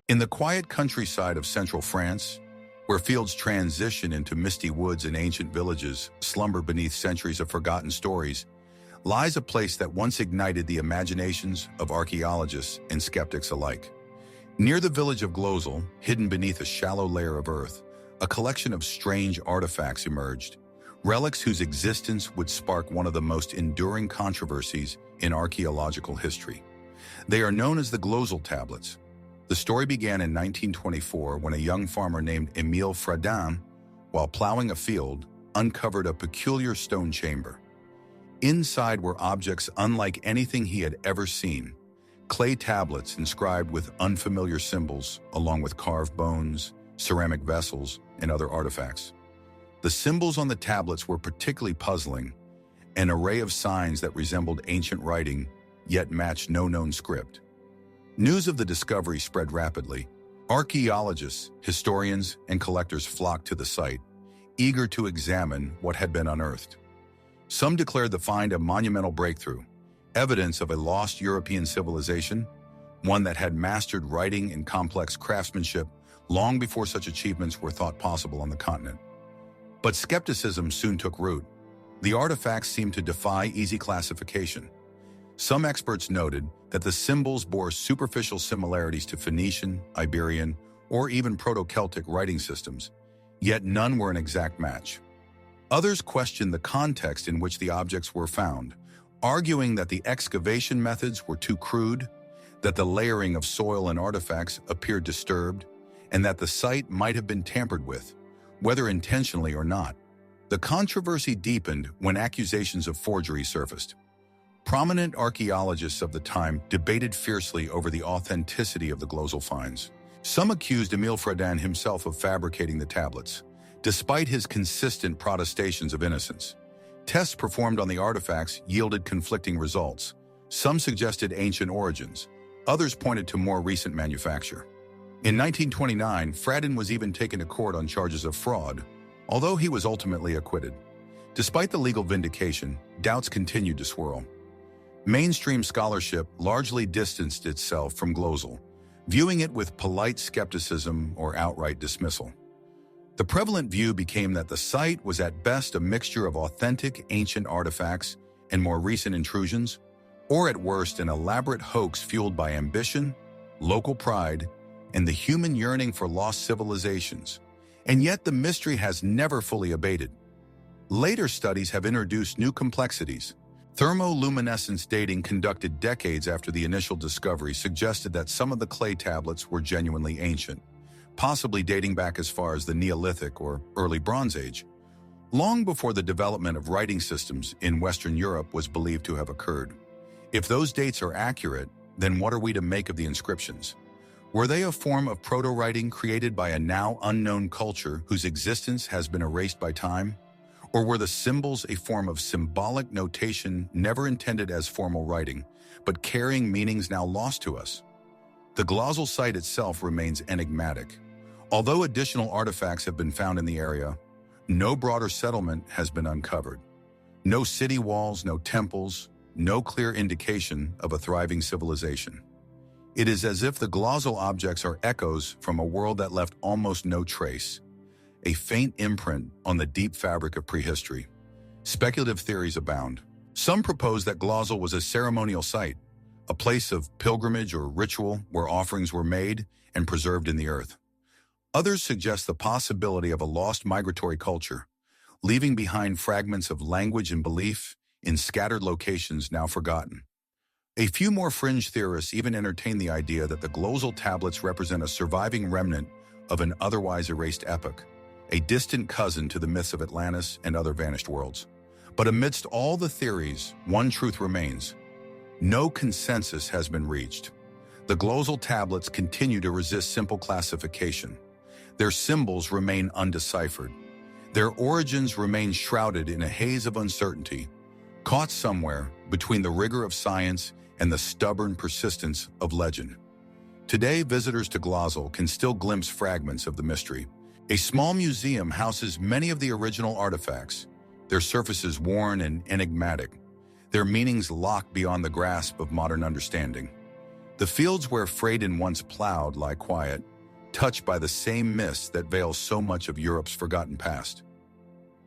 In the quiet countryside of central France, where fields transition into misty woods and ancient villages slumber beneath centuries of forgotten stories, lies a place that once ignited the imaginations of archaeologists and skeptics alike. Near the village of Glosel, hidden beneath a shallow layer of earth, a collection of strange artifacts emerged, relics whose existence would spark one of the most enduring controversies in archaeological history. They are known as the Glosel tablets. The story began in 1924 when a young farmer named Émile Fradin, while plowing a field, uncovered a peculiar stone chamber. Inside were objects unlike anything he had ever seen, clay tablets inscribed with unfamiliar symbols, along with carved bones, ceramic vessels, and other artifacts. The symbols on the tablets were particularly puzzling, an array of signs that resembled ancient writing, yet matched no known script. News of the discovery spread rapidly. Archaeologists, historians, and collectors flocked to the site, eager to examine what had been unearthed. Some declared the find a monumental breakthrough, evidence of a lost European civilization, one that had mastered writing and complex craftsmanship long before such achievements were thought possible on the continent. But skepticism soon took root. The artifacts seemed to defy easy classification. Some experts noted that the symbols bore superficial similarities to Phoenician, Iberian, or even Proto-Celtic writing systems, yet none were an exact match. Others questioned the context in which the objects were found, arguing that the excavation methods were too crude, that the layering of soil and artifacts appeared disturbed, and that the site might have been tampered with, whether intentionally or not. The controversy deepened when accusations of forgery surfaced. Prominent archaeologists of the time debated fiercely over the authenticity of the Glosel finds. Some accused Émile Fradin himself of fabricating the tablets, despite his consistent protestations of innocence. Tests performed on the artifacts yielded conflicting results. Some suggested ancient origins, others pointed to more recent manufacture. In 1929, Fradin was even taken to court on charges of fraud, although he was ultimately acquitted. Despite the legal vindication, doubts continued to swirl. Mainstream scholarship largely distanced itself from Glosel, viewing it with polite skepticism or outright dismissal. The prevalent view became that the site was at best a mixture of authentic ancient artifacts and more recent intrusions, or at worst an elaborate hoax fueled by ambition, local pride, and the human yearning for lost civilizations. And yet the mystery has never fully abated. Later studies have introduced new complexities. Thermoluminescence dating conducted decades after the initial discovery suggested that some of the clay tablets were genuinely ancient, possibly dating back as far as the Neolithic or early Bronze Age, long before the development of writing systems in Western Europe was believed to have occurred. If those dates are accurate, then what are we to make of the inscriptions? Were they a form of proto-writing created by a now unknown culture whose existence has been erased by time? Or were the symbols a form of symbolic notation never intended as formal writing, but carrying meanings now lost to us? The Glosel site itself remains enigmatic. Although additional artifacts have been found in the area, no broader settlement has been uncovered. No city walls, no temples, no clear indication of a thriving civilization. It is as if the Glosel objects are echoes from a world that left almost no trace, a faint imprint on the deep fabric of prehistory. Speculative theories abound. Some propose that Glosel was a ceremonial site, a place of pilgrimage or ritual where offerings were made and preserved in the earth. Others suggest the possibility of a lost migratory culture, leaving behind fragments of language and belief in scattered locations now forgotten. A few more fringe theorists even entertain the idea that the Glosel tablets represent a surviving remnant of an otherwise erased epoch, a distant cousin to the myths of Atlantis and other vanished worlds. But amidst all the theories, one truth remains. No consensus has been reached. The Glosel tablets continue to resist simple classification. Their symbols remain undeciphered. Their origins remain shrouded in a haze of uncertainty, caught somewhere between the rigor of science and the stubborn persistence of legend. Today, visitors to Glazal can still glimpse fragments of the mystery. A small museum houses many of the original artifacts, their surfaces worn and enigmatic, their meanings locked beyond the grasp of modern understanding. The fields where Freydin once plowed lie quiet, touched by the same mist that veils so much of Europe's forgotten past.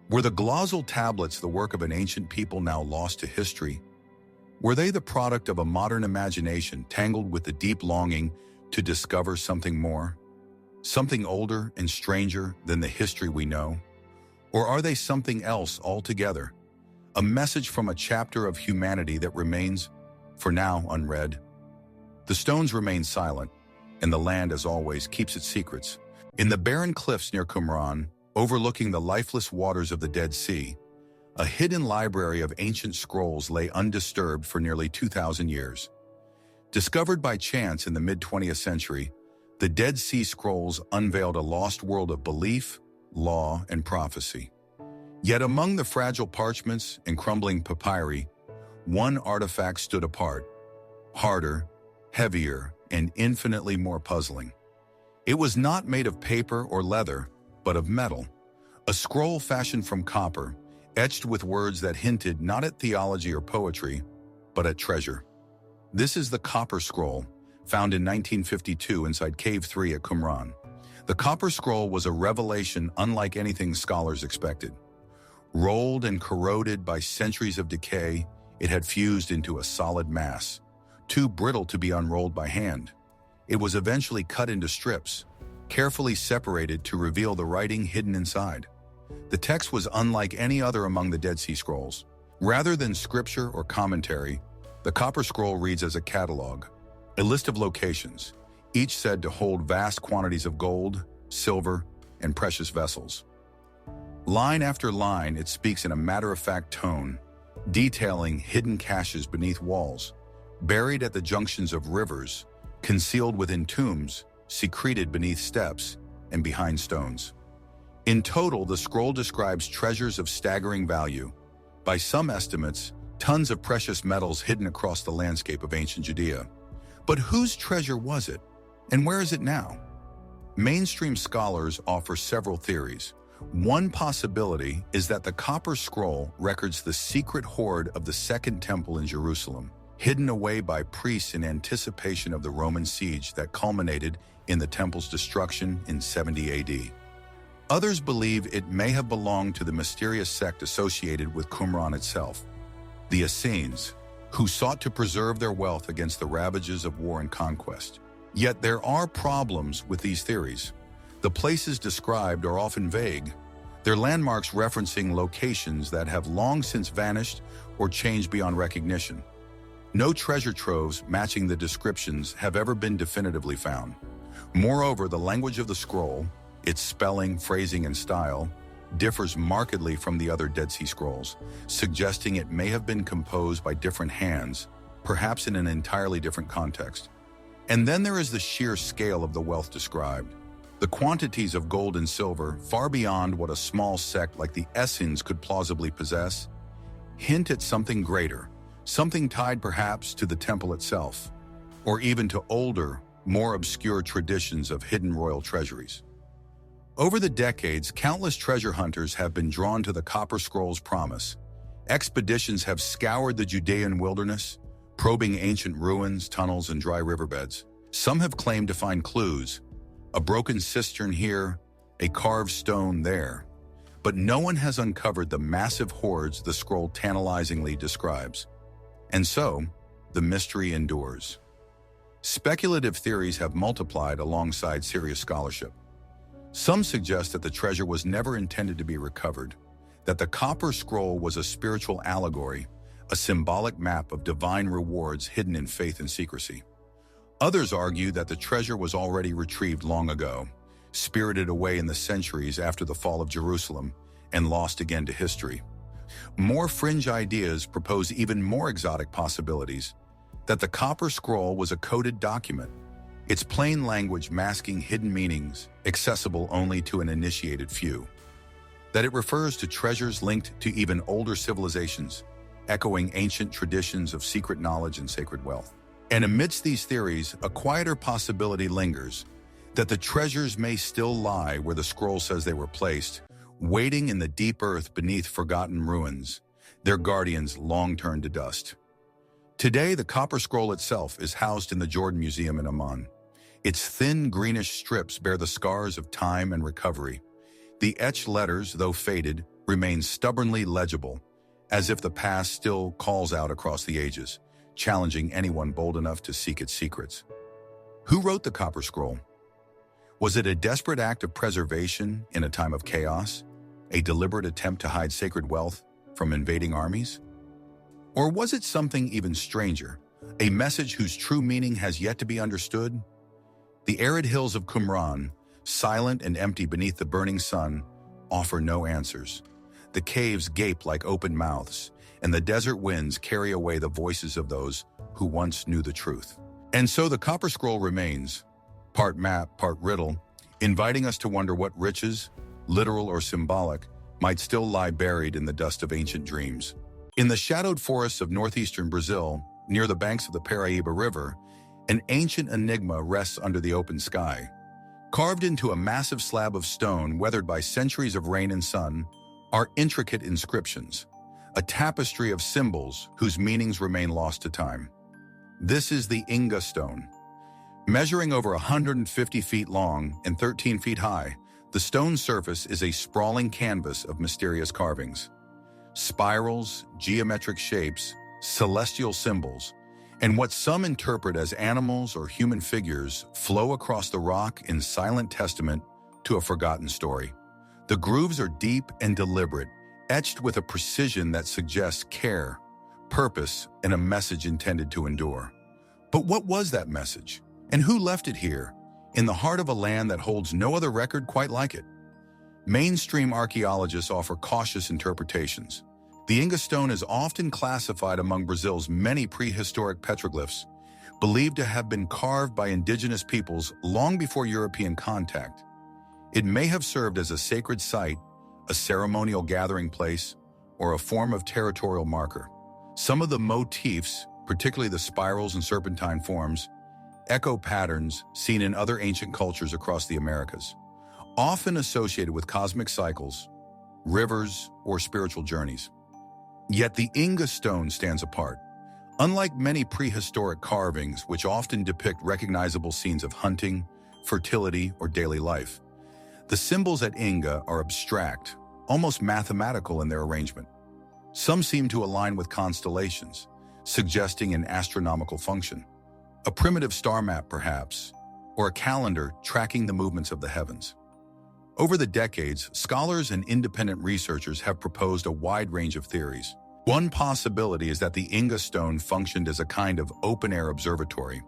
Were the Glazal tablets the work of an ancient people now lost to history? Were they the product of a modern imagination tangled with the deep longing to discover something more? Something older and stranger than the history we know? Or are they something else altogether? A message from a chapter of humanity that remains, for now, unread? The stones remain silent, and the land, as always, keeps its secrets. In the barren cliffs near Qumran, overlooking the lifeless waters of the Dead Sea, a hidden library of ancient scrolls lay undisturbed for nearly 2,000 years. Discovered by chance in the mid-20th century, the Dead Sea Scrolls unveiled a lost world of belief, law, and prophecy. Yet among the fragile parchments and crumbling papyri, one artifact stood apart, harder, heavier, and infinitely more puzzling. It was not made of paper or leather, but of metal, a scroll fashioned from copper, etched with words that hinted not at theology or poetry, but at treasure. This is the Copper Scroll, found in 1952 inside Cave 3 at Qumran. The Copper Scroll was a revelation unlike anything scholars expected. Rolled and corroded by centuries of decay, it had fused into a solid mass, too brittle to be unrolled by hand. It was eventually cut into strips, carefully separated to reveal the writing hidden inside. The text was unlike any other among the Dead Sea Scrolls. Rather than scripture or commentary, the Copper Scroll reads as a catalog, a list of locations, each said to hold vast quantities of gold, silver, and precious vessels. Line after line, it speaks in a matter-of-fact tone, detailing hidden caches beneath walls, buried at the junctions of rivers, concealed within tombs, secreted beneath steps, and behind stones. In total, the scroll describes treasures of staggering value. By some estimates, tons of precious metals hidden across the landscape of ancient Judea. But whose treasure was it, and where is it now? Mainstream scholars offer several theories. One possibility is that the Copper Scroll records the secret hoard of the Second Temple in Jerusalem, hidden away by priests in anticipation of the Roman siege that culminated in the temple's destruction in 70 AD. Others believe it may have belonged to the mysterious sect associated with Qumran itself, the Essenes, who sought to preserve their wealth against the ravages of war and conquest. Yet there are problems with these theories. The places described are often vague, their landmarks referencing locations that have long since vanished or changed beyond recognition. No treasure troves matching the descriptions have ever been definitively found. Moreover, the language of the scroll, its spelling, phrasing, and style, differs markedly from the other Dead Sea Scrolls, suggesting it may have been composed by different hands, perhaps in an entirely different context. And then there is the sheer scale of the wealth described. The quantities of gold and silver, far beyond what a small sect like the Essenes could plausibly possess, hint at something greater, something tied perhaps to the temple itself, or even to older, more obscure traditions of hidden royal treasuries. Over the decades, countless treasure hunters have been drawn to the Copper Scroll's promise. Expeditions have scoured the Judean wilderness, probing ancient ruins, tunnels, and dry riverbeds. Some have claimed to find clues, a broken cistern here, a carved stone there. But no one has uncovered the massive hoards the scroll tantalizingly describes. And so, the mystery endures. Speculative theories have multiplied alongside serious scholarship. Some suggest that the treasure was never intended to be recovered, that the Copper Scroll was a spiritual allegory, a symbolic map of divine rewards hidden in faith and secrecy. Others argue that the treasure was already retrieved long ago, spirited away in the centuries after the fall of Jerusalem, and lost again to history. More fringe ideas propose even more exotic possibilities, that the Copper Scroll was a coded document, its plain language masking hidden meanings accessible only to an initiated few, that it refers to treasures linked to even older civilizations, echoing ancient traditions of secret knowledge and sacred wealth. And amidst these theories, a quieter possibility lingers, that the treasures may still lie where the scroll says they were placed, waiting in the deep earth beneath forgotten ruins, their guardians long turned to dust. Today, the copper scroll itself is housed in the Jordan Museum in Amman. Its thin greenish strips bear the scars of time and recovery. The etched letters, though faded, remain stubbornly legible, as if the past still calls out across the ages, challenging anyone bold enough to seek its secrets. Who wrote the copper scroll? Was it a desperate act of preservation in a time of chaos? A deliberate attempt to hide sacred wealth from invading armies? Or was it something even stranger, a message whose true meaning has yet to be understood? The arid hills of Qumran, silent and empty beneath the burning sun, offer no answers. The caves gape like open mouths, and the desert winds carry away the voices of those who once knew the truth. And so the copper scroll remains, part map, part riddle, inviting us to wonder what riches, literal or symbolic, might still lie buried in the dust of ancient dreams. In the shadowed forests of northeastern Brazil, near the banks of the Paraíba River, an ancient enigma rests under the open sky. Carved into a massive slab of stone weathered by centuries of rain and sun are intricate inscriptions, a tapestry of symbols whose meanings remain lost to time. This is the Inga stone. Measuring over 150 feet long and 13 feet high, the stone surface is a sprawling canvas of mysterious carvings. Spirals, geometric shapes, celestial symbols, and what some interpret as animals or human figures flow across the rock in silent testament to a forgotten story. The grooves are deep and deliberate, etched with a precision that suggests care, purpose, and a message intended to endure. But what was that message? And who left it here, in the heart of a land that holds no other record quite like it? Mainstream archaeologists offer cautious interpretations. The Inga stone is often classified among Brazil's many prehistoric petroglyphs, believed to have been carved by indigenous peoples long before European contact. It may have served as a sacred site, a ceremonial gathering place, or a form of territorial marker. Some of the motifs, particularly the spirals and serpentine forms, echo patterns seen in other ancient cultures across the Americas, often associated with cosmic cycles, rivers, or spiritual journeys. Yet the Inga stone stands apart. Unlike many prehistoric carvings, which often depict recognizable scenes of hunting, fertility, or daily life, the symbols at Inga are abstract, almost mathematical in their arrangement. Some seem to align with constellations, suggesting an astronomical function. A primitive star map, perhaps, or a calendar tracking the movements of the heavens. Over the decades, scholars and independent researchers have proposed a wide range of theories. One possibility is that the Inga stone functioned as a kind of open-air observatory.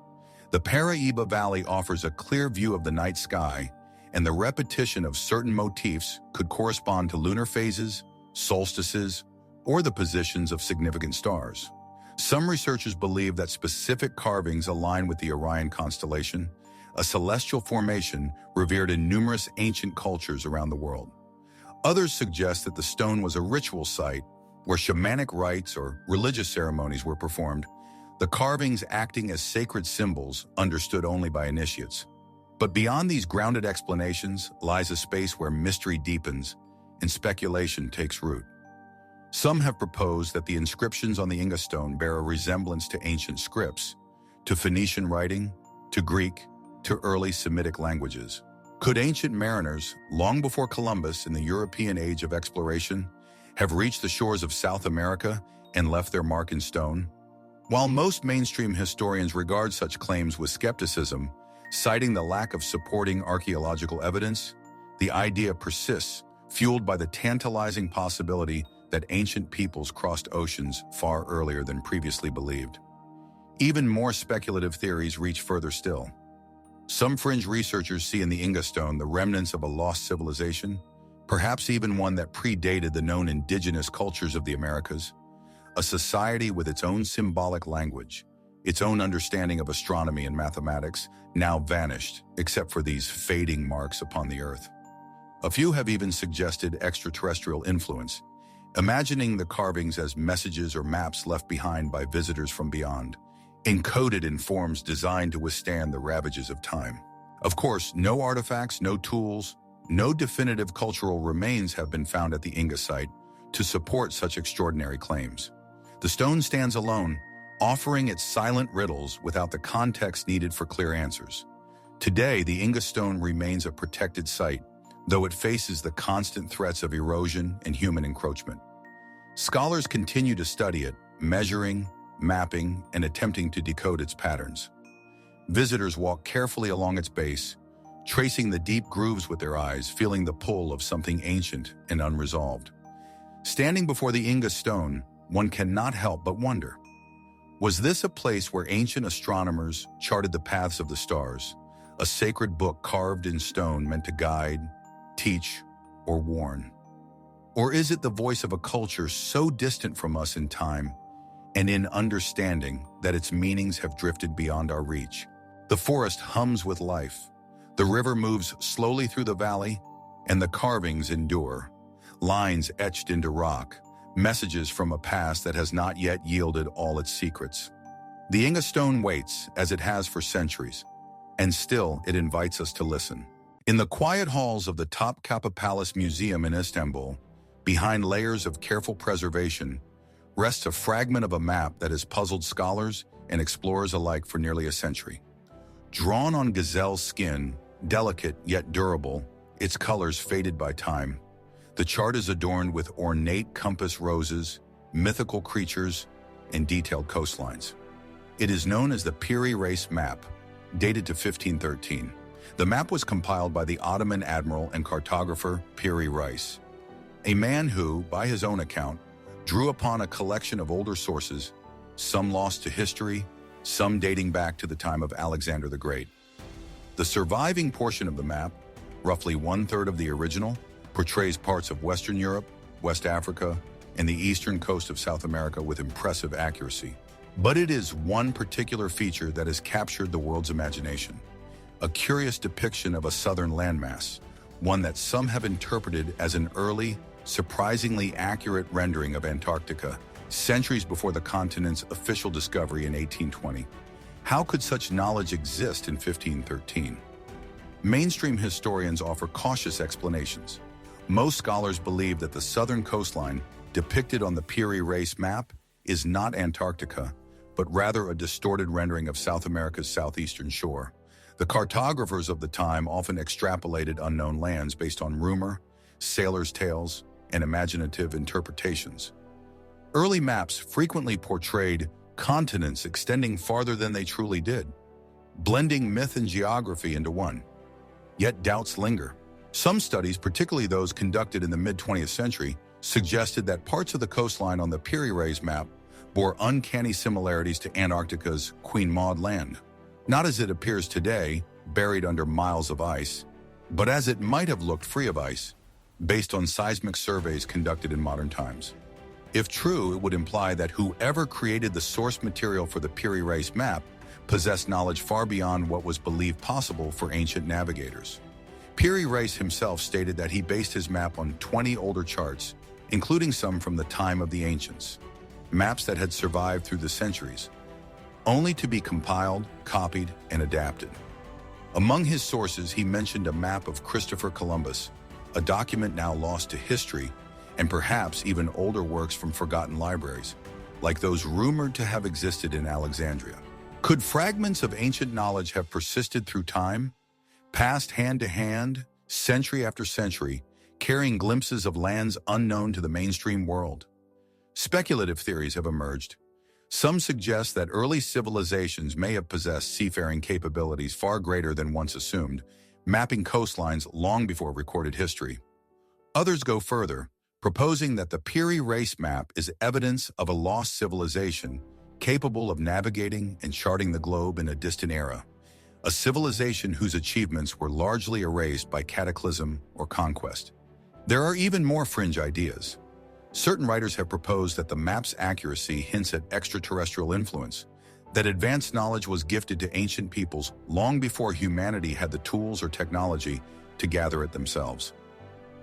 The Paraíba Valley offers a clear view of the night sky, and the repetition of certain motifs could correspond to lunar phases, solstices, or the positions of significant stars. Some researchers believe that specific carvings align with the Orion constellation, a celestial formation revered in numerous ancient cultures around the world. Others suggest that the stone was a ritual site where shamanic rites or religious ceremonies were performed, the carvings acting as sacred symbols understood only by initiates. But beyond these grounded explanations lies a space where mystery deepens and speculation takes root. Some have proposed that the inscriptions on the Inga stone bear a resemblance to ancient scripts, to Phoenician writing, to Greek, to early Semitic languages. Could ancient mariners, long before Columbus in the European age of exploration, have reached the shores of South America and left their mark in stone? While most mainstream historians regard such claims with skepticism, citing the lack of supporting archaeological evidence, the idea persists, fueled by the tantalizing possibility that ancient peoples crossed oceans far earlier than previously believed. Even more speculative theories reach further still. Some fringe researchers see in the Inga stone the remnants of a lost civilization, perhaps even one that predated the known indigenous cultures of the Americas, a society with its own symbolic language, its own understanding of astronomy and mathematics, now vanished, except for these fading marks upon the earth. A few have even suggested extraterrestrial influence, imagining the carvings as messages or maps left behind by visitors from beyond, encoded in forms designed to withstand the ravages of time. Of course, no artifacts, no tools, no definitive cultural remains have been found at the Inga site to support such extraordinary claims. The stone stands alone, offering its silent riddles without the context needed for clear answers. Today, the Inga stone remains a protected site, though it faces the constant threats of erosion and human encroachment. Scholars continue to study it, measuring, mapping, and attempting to decode its patterns. Visitors walk carefully along its base, tracing the deep grooves with their eyes, feeling the pull of something ancient and unresolved. Standing before the Inga stone, one cannot help but wonder, was this a place where ancient astronomers charted the paths of the stars, a sacred book carved in stone meant to guide, teach, or warn? Or is it the voice of a culture so distant from us in time and in understanding that its meanings have drifted beyond our reach? The forest hums with life. The river moves slowly through the valley, and the carvings endure. Lines etched into rock, messages from a past that has not yet yielded all its secrets. The Inga stone waits, as it has for centuries, and still it invites us to listen. In the quiet halls of the Topkapi Palace Museum in Istanbul, behind layers of careful preservation, rests a fragment of a map that has puzzled scholars and explorers alike for nearly a century. Drawn on gazelle skin, delicate yet durable, its colors faded by time, the chart is adorned with ornate compass roses, mythical creatures, and detailed coastlines. It is known as the Piri Reis map, dated to 1513. The map was compiled by the Ottoman admiral and cartographer Piri Reis, a man who, by his own account, drew upon a collection of older sources, some lost to history, some dating back to the time of Alexander the Great. The surviving portion of the map, roughly one-third of the original, portrays parts of Western Europe, West Africa, and the eastern coast of South America with impressive accuracy. But it is one particular feature that has captured the world's imagination: a curious depiction of a southern landmass, one that some have interpreted as an early, surprisingly accurate rendering of Antarctica, centuries before the continent's official discovery in 1820. How could such knowledge exist in 1513? Mainstream historians offer cautious explanations. Most scholars believe that the southern coastline depicted on the Piri Reis map is not Antarctica, but rather a distorted rendering of South America's southeastern shore. The cartographers of the time often extrapolated unknown lands based on rumor, sailors' tales, and imaginative interpretations. Early maps frequently portrayed continents extending farther than they truly did, blending myth and geography into one. Yet doubts linger. Some studies, particularly those conducted in the mid-20th century, suggested that parts of the coastline on the Piri Reis map bore uncanny similarities to Antarctica's Queen Maud Land. Not as it appears today, buried under miles of ice, but as it might have looked free of ice, based on seismic surveys conducted in modern times. If true, it would imply that whoever created the source material for the Piri Reis map possessed knowledge far beyond what was believed possible for ancient navigators. Piri Reis himself stated that he based his map on 20 older charts, including some from the time of the ancients, maps that had survived through the centuries, only to be compiled, copied, and adapted. Among his sources, he mentioned a map of Christopher Columbus, a document now lost to history, and perhaps even older works from forgotten libraries, like those rumored to have existed in Alexandria. Could fragments of ancient knowledge have persisted through time, passed hand to hand, century after century, carrying glimpses of lands unknown to the mainstream world? Speculative theories have emerged. Some suggest that early civilizations may have possessed seafaring capabilities far greater than once assumed, mapping coastlines long before recorded history. Others go further, proposing that the Piri Reis map is evidence of a lost civilization capable of navigating and charting the globe in a distant era, a civilization whose achievements were largely erased by cataclysm or conquest. There are even more fringe ideas. Certain writers have proposed that the map's accuracy hints at extraterrestrial influence, that advanced knowledge was gifted to ancient peoples long before humanity had the tools or technology to gather it themselves.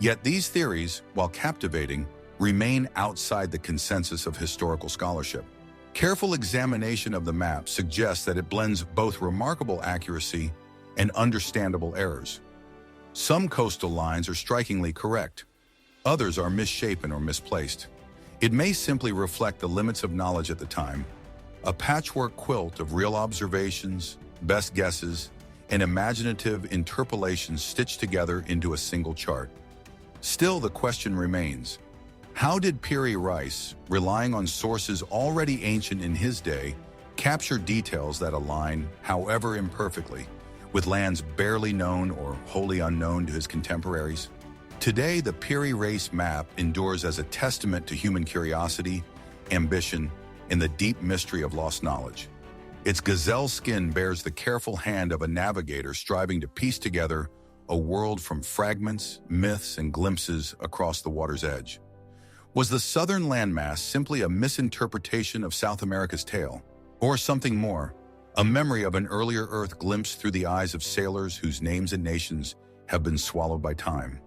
Yet these theories, while captivating, remain outside the consensus of historical scholarship. Careful examination of the map suggests that it blends both remarkable accuracy and understandable errors. Some coastal lines are strikingly correct. Others are misshapen or misplaced. It may simply reflect the limits of knowledge at the time, a patchwork quilt of real observations, best guesses, and imaginative interpolations stitched together into a single chart. Still, the question remains, how did Piri Reis, relying on sources already ancient in his day, capture details that align, however imperfectly, with lands barely known or wholly unknown to his contemporaries? Today, the Piri Reis map endures as a testament to human curiosity, ambition, and the deep mystery of lost knowledge. Its gazelle skin bears the careful hand of a navigator striving to piece together a world from fragments, myths, and glimpses across the water's edge. Was the southern landmass simply a misinterpretation of South America's tale? Or something more, a memory of an earlier Earth glimpsed through the eyes of sailors whose names and nations have been swallowed by time?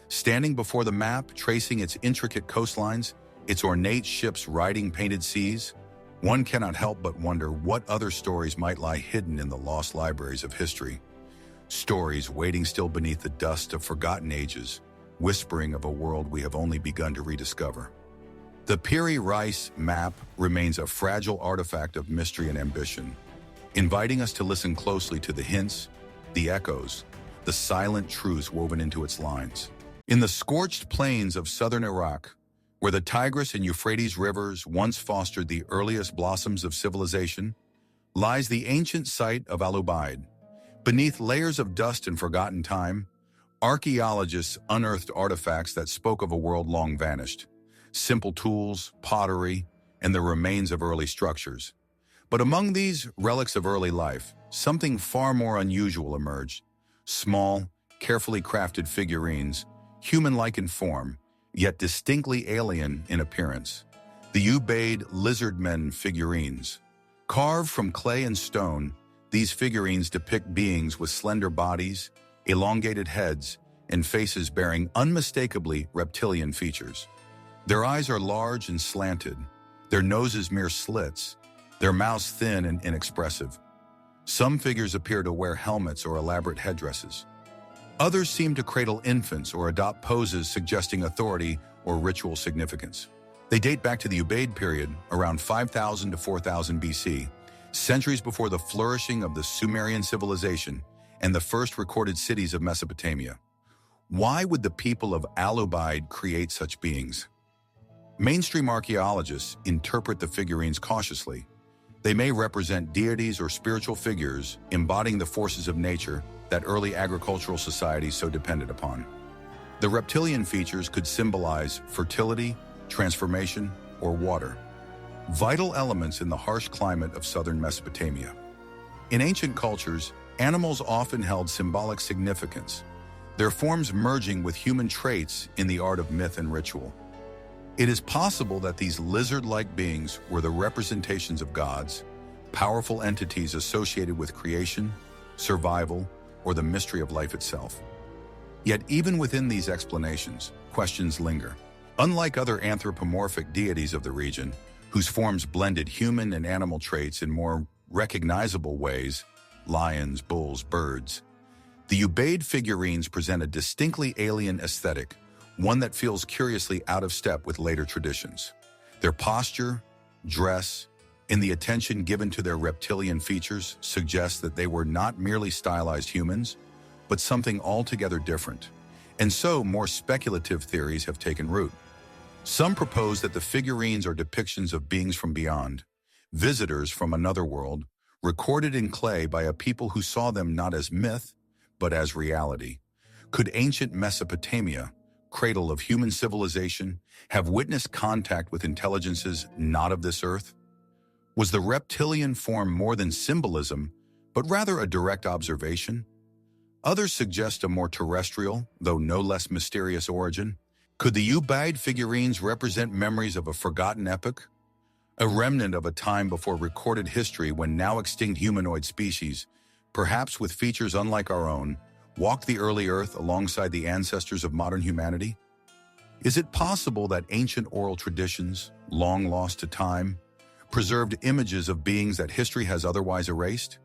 Standing before the map, tracing its intricate coastlines, its ornate ships riding painted seas, one cannot help but wonder what other stories might lie hidden in the lost libraries of history. Stories waiting still beneath the dust of forgotten ages, whispering of a world we have only begun to rediscover. The Piri Reis map remains a fragile artifact of mystery and ambition, inviting us to listen closely to the hints, the echoes, the silent truths woven into its lines. In the scorched plains of southern Iraq, where the Tigris and Euphrates rivers once fostered the earliest blossoms of civilization, lies the ancient site of Al-Ubaid. Beneath layers of dust and forgotten time, archaeologists unearthed artifacts that spoke of a world long vanished. Simple tools, pottery, and the remains of early structures. But among these relics of early life, something far more unusual emerged. Small, carefully crafted figurines, human-like in form, yet distinctly alien in appearance. The Ubaid lizardmen figurines. Carved from clay and stone, these figurines depict beings with slender bodies, elongated heads, and faces bearing unmistakably reptilian features. Their eyes are large and slanted, their noses mere slits, their mouths thin and inexpressive. Some figures appear to wear helmets or elaborate headdresses. Others seem to cradle infants or adopt poses suggesting authority or ritual significance. They date back to the Ubaid period, around 5000 to 4000 BC, centuries before the flourishing of the Sumerian civilization and the first recorded cities of Mesopotamia. Why would the people of Al-Ubaid create such beings? Mainstream archaeologists interpret the figurines cautiously. They may represent deities or spiritual figures embodying the forces of nature that early agricultural societies so depended upon. The reptilian features could symbolize fertility, transformation, or water, vital elements in the harsh climate of southern Mesopotamia. In ancient cultures, animals often held symbolic significance, their forms merging with human traits in the art of myth and ritual. It is possible that these lizard-like beings were the representations of gods, powerful entities associated with creation, survival, or the mystery of life itself. Yet even within these explanations, questions linger. Unlike other anthropomorphic deities of the region, whose forms blended human and animal traits in more recognizable ways, lions, bulls, birds, the Ubaid figurines present a distinctly alien aesthetic, one that feels curiously out of step with later traditions. Their posture, dress, and the attention given to their reptilian features suggests that they were not merely stylized humans, but something altogether different. And so, more speculative theories have taken root. Some propose that the figurines are depictions of beings from beyond, visitors from another world, recorded in clay by a people who saw them not as myth, but as reality. Could ancient Mesopotamia, cradle of human civilization, have witnessed contact with intelligences not of this earth? Was the reptilian form more than symbolism, but rather a direct observation? Others suggest a more terrestrial, though no less mysterious origin. Could the Ubaid figurines represent memories of a forgotten epoch? A remnant of a time before recorded history when now extinct humanoid species, perhaps with features unlike our own, walked the early Earth alongside the ancestors of modern humanity? Is it possible that ancient oral traditions, long lost to time, preserved images of beings that history has otherwise erased?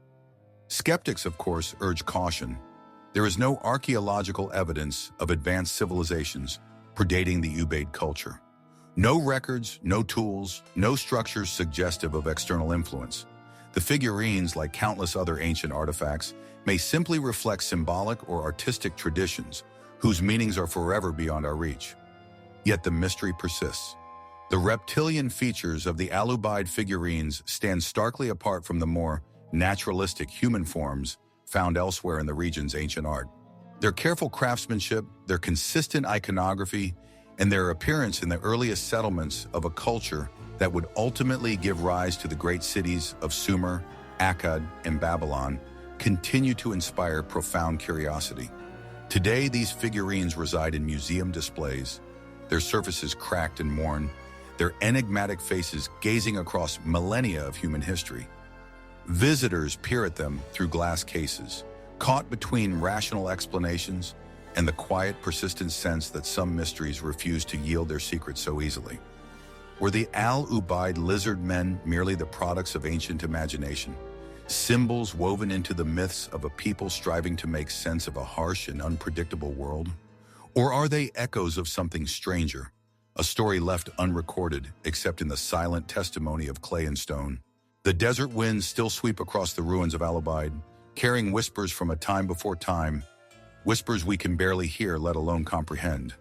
Skeptics, of course, urge caution. There is no archaeological evidence of advanced civilizations predating the Ubaid culture. No records, no tools, no structures suggestive of external influence. The figurines, like countless other ancient artifacts, may simply reflect symbolic or artistic traditions whose meanings are forever beyond our reach. Yet the mystery persists. The reptilian features of the Alubaid figurines stand starkly apart from the more naturalistic human forms found elsewhere in the region's ancient art. Their careful craftsmanship, their consistent iconography, and their appearance in the earliest settlements of a culture that would ultimately give rise to the great cities of Sumer, Akkad, and Babylon continue to inspire profound curiosity. Today, these figurines reside in museum displays, their surfaces cracked and worn, their enigmatic faces gazing across millennia of human history. Visitors peer at them through glass cases, caught between rational explanations and the quiet, persistent sense that some mysteries refuse to yield their secrets so easily. Were the Al-Ubaid lizard men merely the products of ancient imagination, symbols woven into the myths of a people striving to make sense of a harsh and unpredictable world? Or are they echoes of something stranger, a story left unrecorded except in the silent testimony of clay and stone? The desert winds still sweep across the ruins of Alubaid, carrying whispers from a time before time, whispers we can barely hear, let alone comprehend.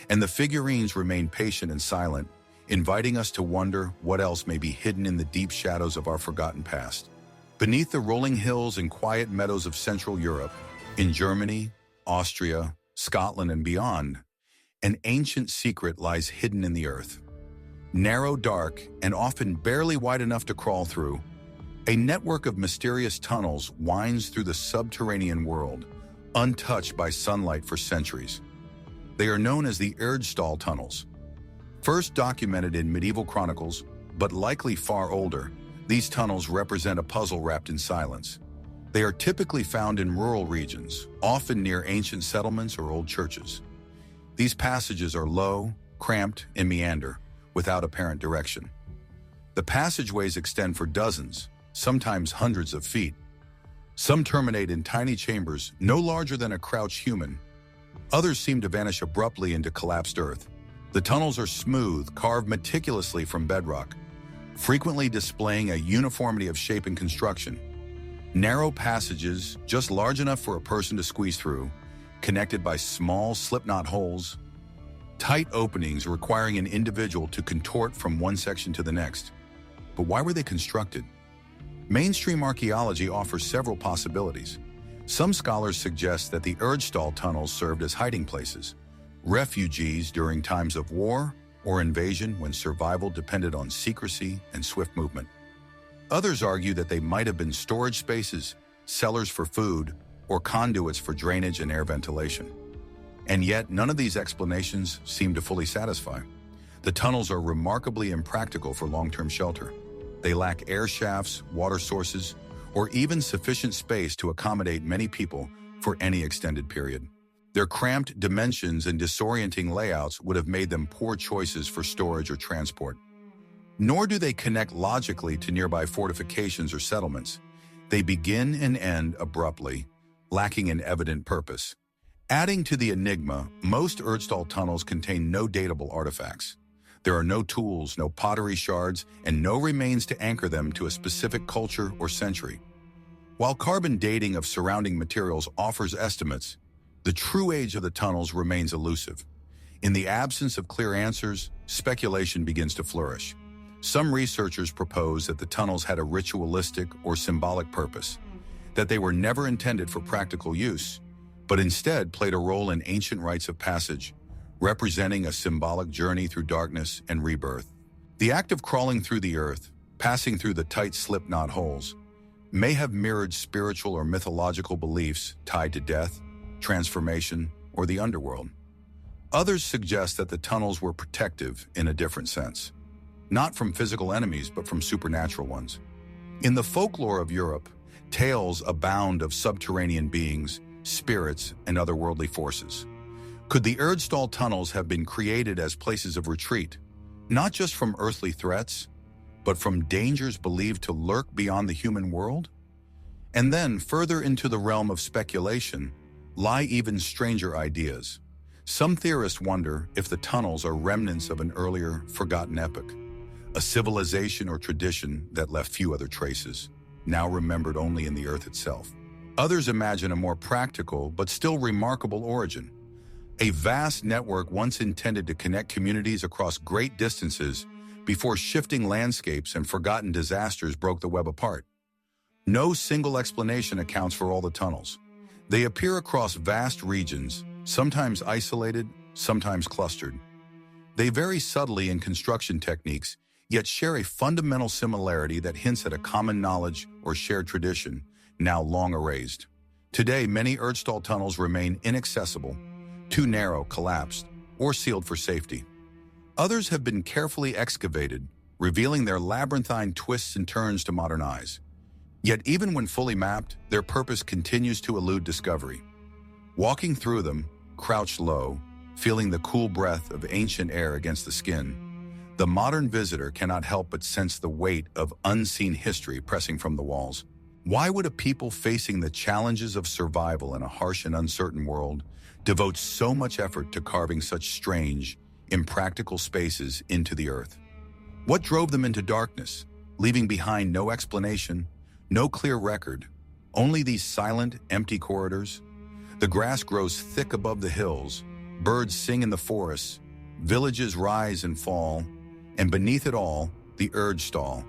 And the figurines remain patient and silent, inviting us to wonder what else may be hidden in the deep shadows of our forgotten past. Beneath the rolling hills and quiet meadows of Central Europe, in Germany, Austria, Scotland, and beyond, an ancient secret lies hidden in the earth. Narrow, dark, and often barely wide enough to crawl through, a network of mysterious tunnels winds through the subterranean world, untouched by sunlight for centuries. They are known as the Erdstall tunnels. First documented in medieval chronicles, but likely far older, these tunnels represent a puzzle wrapped in silence. They are typically found in rural regions, often near ancient settlements or old churches. These passages are low, cramped, and meander, without apparent direction. The passageways extend for dozens, sometimes hundreds of feet. Some terminate in tiny chambers no larger than a crouched human. Others seem to vanish abruptly into collapsed earth. The tunnels are smooth, carved meticulously from bedrock, frequently displaying a uniformity of shape and construction. Narrow passages, just large enough for a person to squeeze through, connected by small slipknot holes, tight openings requiring an individual to contort from one section to the next. But why were they constructed? Mainstream archaeology offers several possibilities. Some scholars suggest that the Erdstall tunnels served as hiding places, refugees during times of war or invasion when survival depended on secrecy and swift movement. Others argue that they might have been storage spaces, cellars for food, or conduits for drainage and air ventilation. And yet, none of these explanations seem to fully satisfy. The tunnels are remarkably impractical for long-term shelter. They lack air shafts, water sources, or even sufficient space to accommodate many people for any extended period. Their cramped dimensions and disorienting layouts would have made them poor choices for storage or transport. Nor do they connect logically to nearby fortifications or settlements. They begin and end abruptly, lacking an evident purpose. Adding to the enigma, most Erdstall tunnels contain no datable artifacts. There are no tools, no pottery shards, and no remains to anchor them to a specific culture or century. While carbon dating of surrounding materials offers estimates, the true age of the tunnels remains elusive. In the absence of clear answers, speculation begins to flourish. Some researchers propose that the tunnels had a ritualistic or symbolic purpose, that they were never intended for practical use, but instead played a role in ancient rites of passage, representing a symbolic journey through darkness and rebirth. The act of crawling through the earth, passing through the tight slipknot holes, may have mirrored spiritual or mythological beliefs tied to death, transformation, or the underworld. Others suggest that the tunnels were protective in a different sense, not from physical enemies, but from supernatural ones. In the folklore of Europe, tales abound of subterranean beings, spirits, and otherworldly forces. Could the Erdstall tunnels have been created as places of retreat, not just from earthly threats, but from dangers believed to lurk beyond the human world? And then, further into the realm of speculation, lie even stranger ideas. Some theorists wonder if the tunnels are remnants of an earlier, forgotten epoch, a civilization or tradition that left few other traces, now remembered only in the earth itself. Others imagine a more practical but still remarkable origin, a vast network once intended to connect communities across great distances before shifting landscapes and forgotten disasters broke the web apart. No single explanation accounts for all the tunnels. They appear across vast regions, sometimes isolated, sometimes clustered. They vary subtly in construction techniques, yet share a fundamental similarity that hints at a common knowledge or shared tradition, now long erased. Today, many Erdstall tunnels remain inaccessible, too narrow, collapsed, or sealed for safety. Others have been carefully excavated, revealing their labyrinthine twists and turns to modern eyes. Yet even when fully mapped, their purpose continues to elude discovery. Walking through them, crouched low, feeling the cool breath of ancient air against the skin, the modern visitor cannot help but sense the weight of unseen history pressing from the walls. Why would a people facing the challenges of survival in a harsh and uncertain world devote so much effort to carving such strange, impractical spaces into the earth? What drove them into darkness, leaving behind no explanation, no clear record, only these silent, empty corridors? The grass grows thick above the hills, birds sing in the forests, villages rise and fall, and beneath it all, the Erdstall.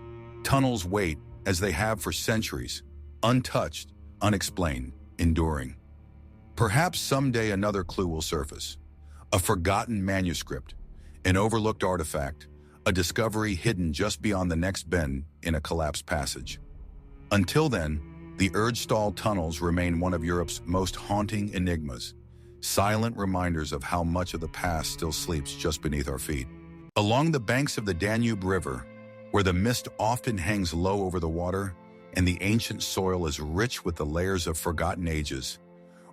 Tunnels wait, as they have for centuries, untouched, unexplained, enduring. Perhaps someday another clue will surface. A forgotten manuscript, an overlooked artifact, a discovery hidden just beyond the next bend in a collapsed passage. Until then, the Erdstall tunnels remain one of Europe's most haunting enigmas, silent reminders of how much of the past still sleeps just beneath our feet. Along the banks of the Danube River, where the mist often hangs low over the water and the ancient soil is rich with the layers of forgotten ages,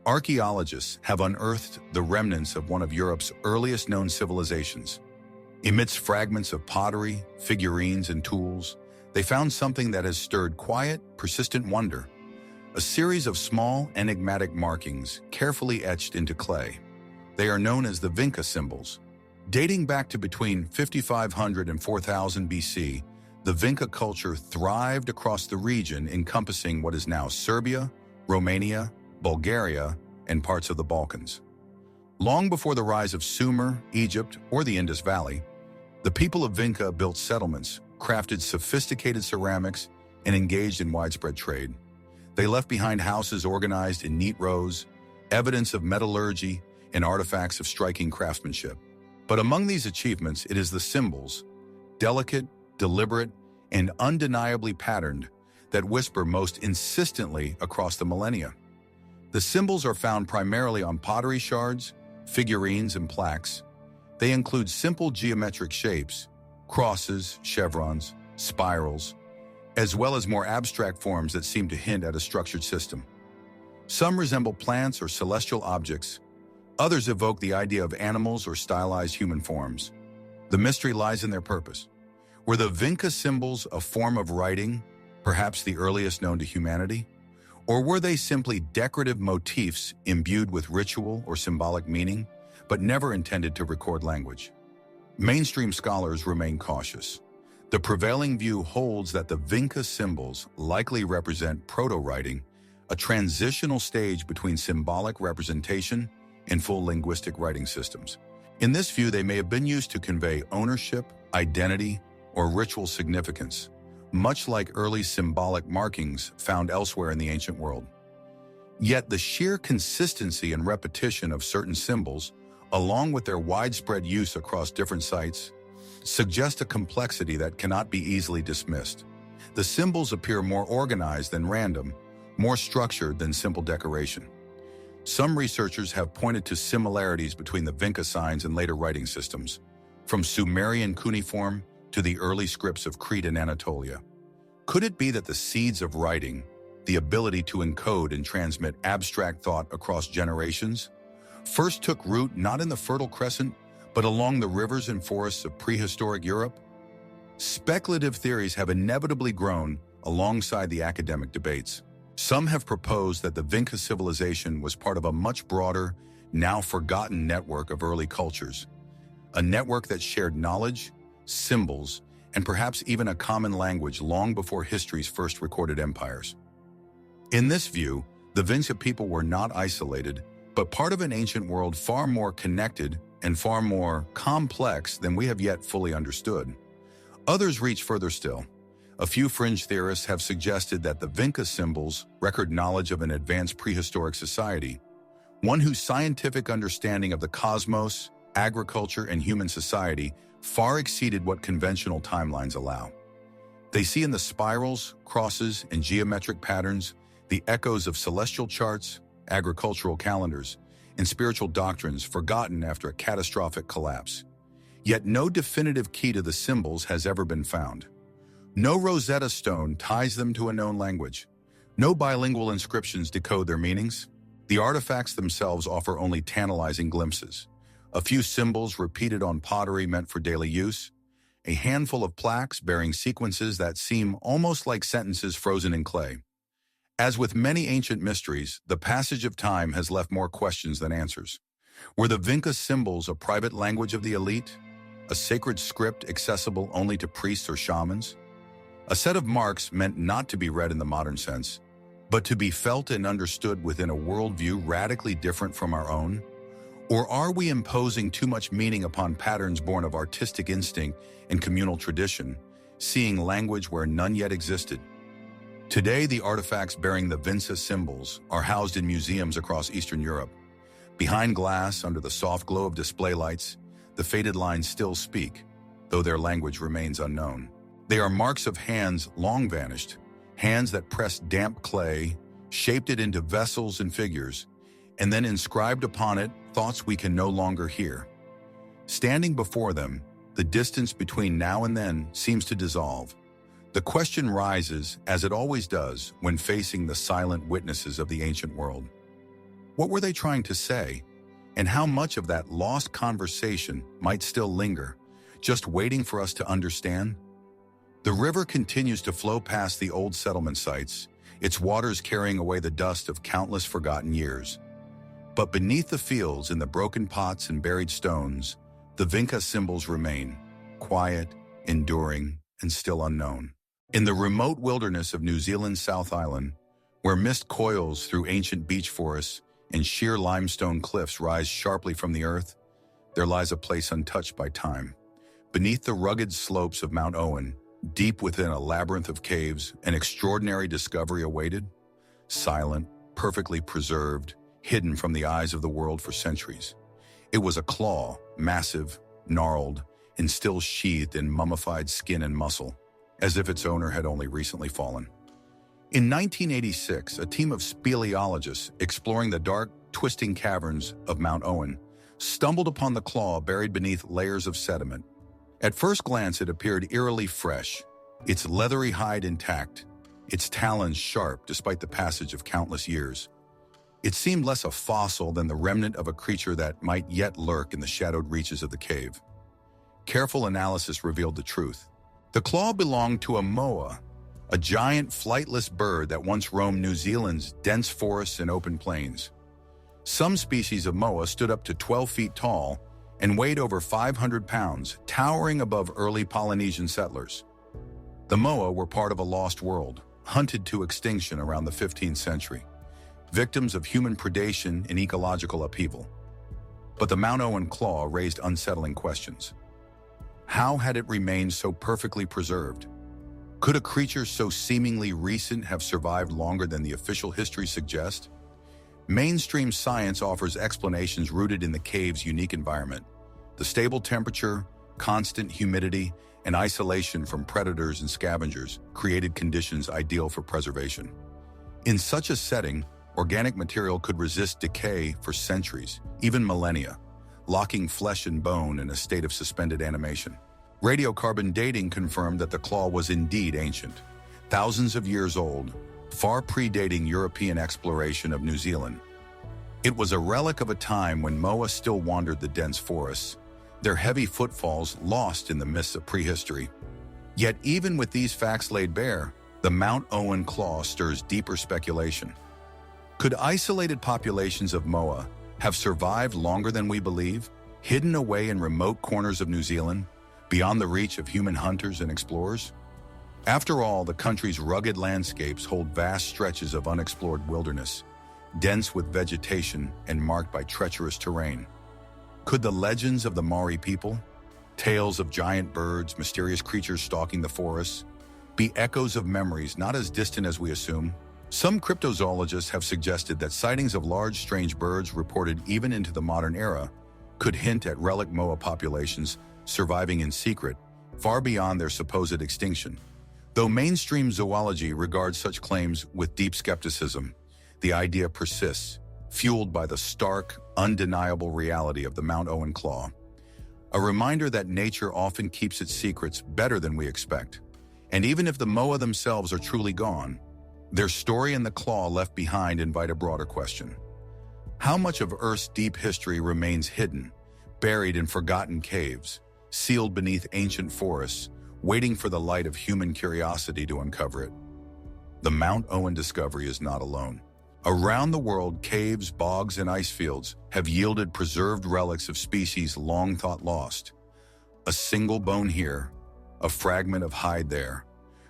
archaeologists have unearthed the remnants of one of Europe's earliest known civilizations. Amidst fragments of pottery, figurines, and tools, they found something that has stirred quiet, persistent wonder, a series of small, enigmatic markings carefully etched into clay. They are known as the Vinca symbols. Dating back to between 5500 and 4000 BC, the Vinca culture thrived across the region encompassing what is now Serbia, Romania, Bulgaria, and parts of the Balkans. Long before the rise of Sumer, Egypt, or the Indus Valley, the people of Vinca built settlements, crafted sophisticated ceramics, and engaged in widespread trade. They left behind houses organized in neat rows, evidence of metallurgy, and artifacts of striking craftsmanship. But among these achievements, it is the symbols, delicate, deliberate, and undeniably patterned, that whisper most insistently across the millennia. The symbols are found primarily on pottery shards, figurines, and plaques. They include simple geometric shapes, crosses, chevrons, spirals, as well as more abstract forms that seem to hint at a structured system. Some resemble plants or celestial objects. Others evoke the idea of animals or stylized human forms. The mystery lies in their purpose. Were the Vinca symbols a form of writing, perhaps the earliest known to humanity? Or were they simply decorative motifs imbued with ritual or symbolic meaning, but never intended to record language? Mainstream scholars remain cautious. The prevailing view holds that the Vinca symbols likely represent proto-writing, a transitional stage between symbolic representation and full linguistic writing systems. In this view, they may have been used to convey ownership, identity, or ritual significance, much like early symbolic markings found elsewhere in the ancient world. Yet the sheer consistency and repetition of certain symbols, along with their widespread use across different sites, suggest a complexity that cannot be easily dismissed. The symbols appear more organized than random, more structured than simple decoration. Some researchers have pointed to similarities between the Vinca signs and later writing systems, from Sumerian cuneiform to the early scripts of Crete and Anatolia. Could it be that the seeds of writing, the ability to encode and transmit abstract thought across generations, first took root not in the Fertile Crescent, but along the rivers and forests of prehistoric Europe? speculative theories have inevitably grown alongside the academic debates. Some have proposed that the Vinca civilization was part of a much broader, now forgotten network of early cultures, a network that shared knowledge, symbols, and perhaps even a common language long before history's first recorded empires. In this view, the Vinca people were not isolated, but part of an ancient world far more connected and far more complex than we have yet fully understood. Others reach further still. A few fringe theorists have suggested that the Vinca symbols record knowledge of an advanced prehistoric society, one whose scientific understanding of the cosmos, agriculture, and human society far exceeded what conventional timelines allow. They see in the spirals, crosses, and geometric patterns the echoes of celestial charts, agricultural calendars, and spiritual doctrines forgotten after a catastrophic collapse. Yet no definitive key to the symbols has ever been found. No Rosetta Stone ties them to a known language. No bilingual inscriptions decode their meanings. The artifacts themselves offer only tantalizing glimpses. A few symbols repeated on pottery meant for daily use, a handful of plaques bearing sequences that seem almost like sentences frozen in clay. As with many ancient mysteries, the passage of time has left more questions than answers. Were the Vinca symbols a private language of the elite? A sacred script accessible only to priests or shamans? A set of marks meant not to be read in the modern sense, but to be felt and understood within a worldview radically different from our own? Or are we imposing too much meaning upon patterns born of artistic instinct and communal tradition, seeing language where none yet existed? Today, the artifacts bearing the Vinca symbols are housed in museums across Eastern Europe. Behind glass, under the soft glow of display lights, the faded lines still speak, though their language remains unknown. They are marks of hands long vanished, hands that pressed damp clay, shaped it into vessels and figures, and then inscribed upon it thoughts we can no longer hear. Standing before them, the distance between now and then seems to dissolve. The question rises, as it always does, when facing the silent witnesses of the ancient world. What were they trying to say? And how much of that lost conversation might still linger, just waiting for us to understand? The river continues to flow past the old settlement sites, its waters carrying away the dust of countless forgotten years. But beneath the fields, in the broken pots and buried stones, the Vinca symbols remain, quiet, enduring, and still unknown. In the remote wilderness of New Zealand's South Island, where mist coils through ancient beech forests and sheer limestone cliffs rise sharply from the earth, there lies a place untouched by time. Beneath the rugged slopes of Mount Owen, deep within a labyrinth of caves, an extraordinary discovery awaited. Silent, perfectly preserved, hidden from the eyes of the world for centuries. It was a claw, massive, gnarled, and still sheathed in mummified skin and muscle, as if its owner had only recently fallen. In 1986, a team of speleologists exploring the dark, twisting caverns of Mount Owen stumbled upon the claw buried beneath layers of sediment. At first glance, it appeared eerily fresh, its leathery hide intact, its talons sharp despite the passage of countless years. It seemed less a fossil than the remnant of a creature that might yet lurk in the shadowed reaches of the cave. Careful analysis revealed the truth. The claw belonged to a moa, a giant flightless bird that once roamed New Zealand's dense forests and open plains. Some species of moa stood up to 12 feet tall and weighed over 500 pounds, towering above early Polynesian settlers. The moa were part of a lost world, hunted to extinction around the 15th century, victims of human predation and ecological upheaval. But the Mount Owen claw raised unsettling questions. How had it remained so perfectly preserved? Could a creature so seemingly recent have survived longer than the official history suggests? Mainstream science offers explanations rooted in the cave's unique environment. The stable temperature, constant humidity, and isolation from predators and scavengers created conditions ideal for preservation. In such a setting, organic material could resist decay for centuries, even millennia, locking flesh and bone in a state of suspended animation. Radiocarbon dating confirmed that the claw was indeed ancient, thousands of years old, far predating European exploration of New Zealand. It was a relic of a time when moa still wandered the dense forests, their heavy footfalls lost in the mists of prehistory. Yet even with these facts laid bare, the Mount Owen claw stirs deeper speculation. Could isolated populations of moa have survived longer than we believe, hidden away in remote corners of New Zealand, beyond the reach of human hunters and explorers? After all, the country's rugged landscapes hold vast stretches of unexplored wilderness, dense with vegetation and marked by treacherous terrain. Could the legends of the Maori people, tales of giant birds, mysterious creatures stalking the forests, be echoes of memories not as distant as we assume? Some cryptozoologists have suggested that sightings of large, strange birds reported even into the modern era could hint at relic moa populations surviving in secret, far beyond their supposed extinction. Though mainstream zoology regards such claims with deep skepticism, the idea persists, fueled by the stark, undeniable reality of the Mount Owen claw. A reminder that nature often keeps its secrets better than we expect. And even if the moa themselves are truly gone, their story and the claw left behind invite a broader question. How much of Earth's deep history remains hidden, buried in forgotten caves, sealed beneath ancient forests, waiting for the light of human curiosity to uncover it? The Mount Owen discovery is not alone. Around the world, caves, bogs, and ice fields have yielded preserved relics of species long thought lost. A single bone here, a fragment of hide there.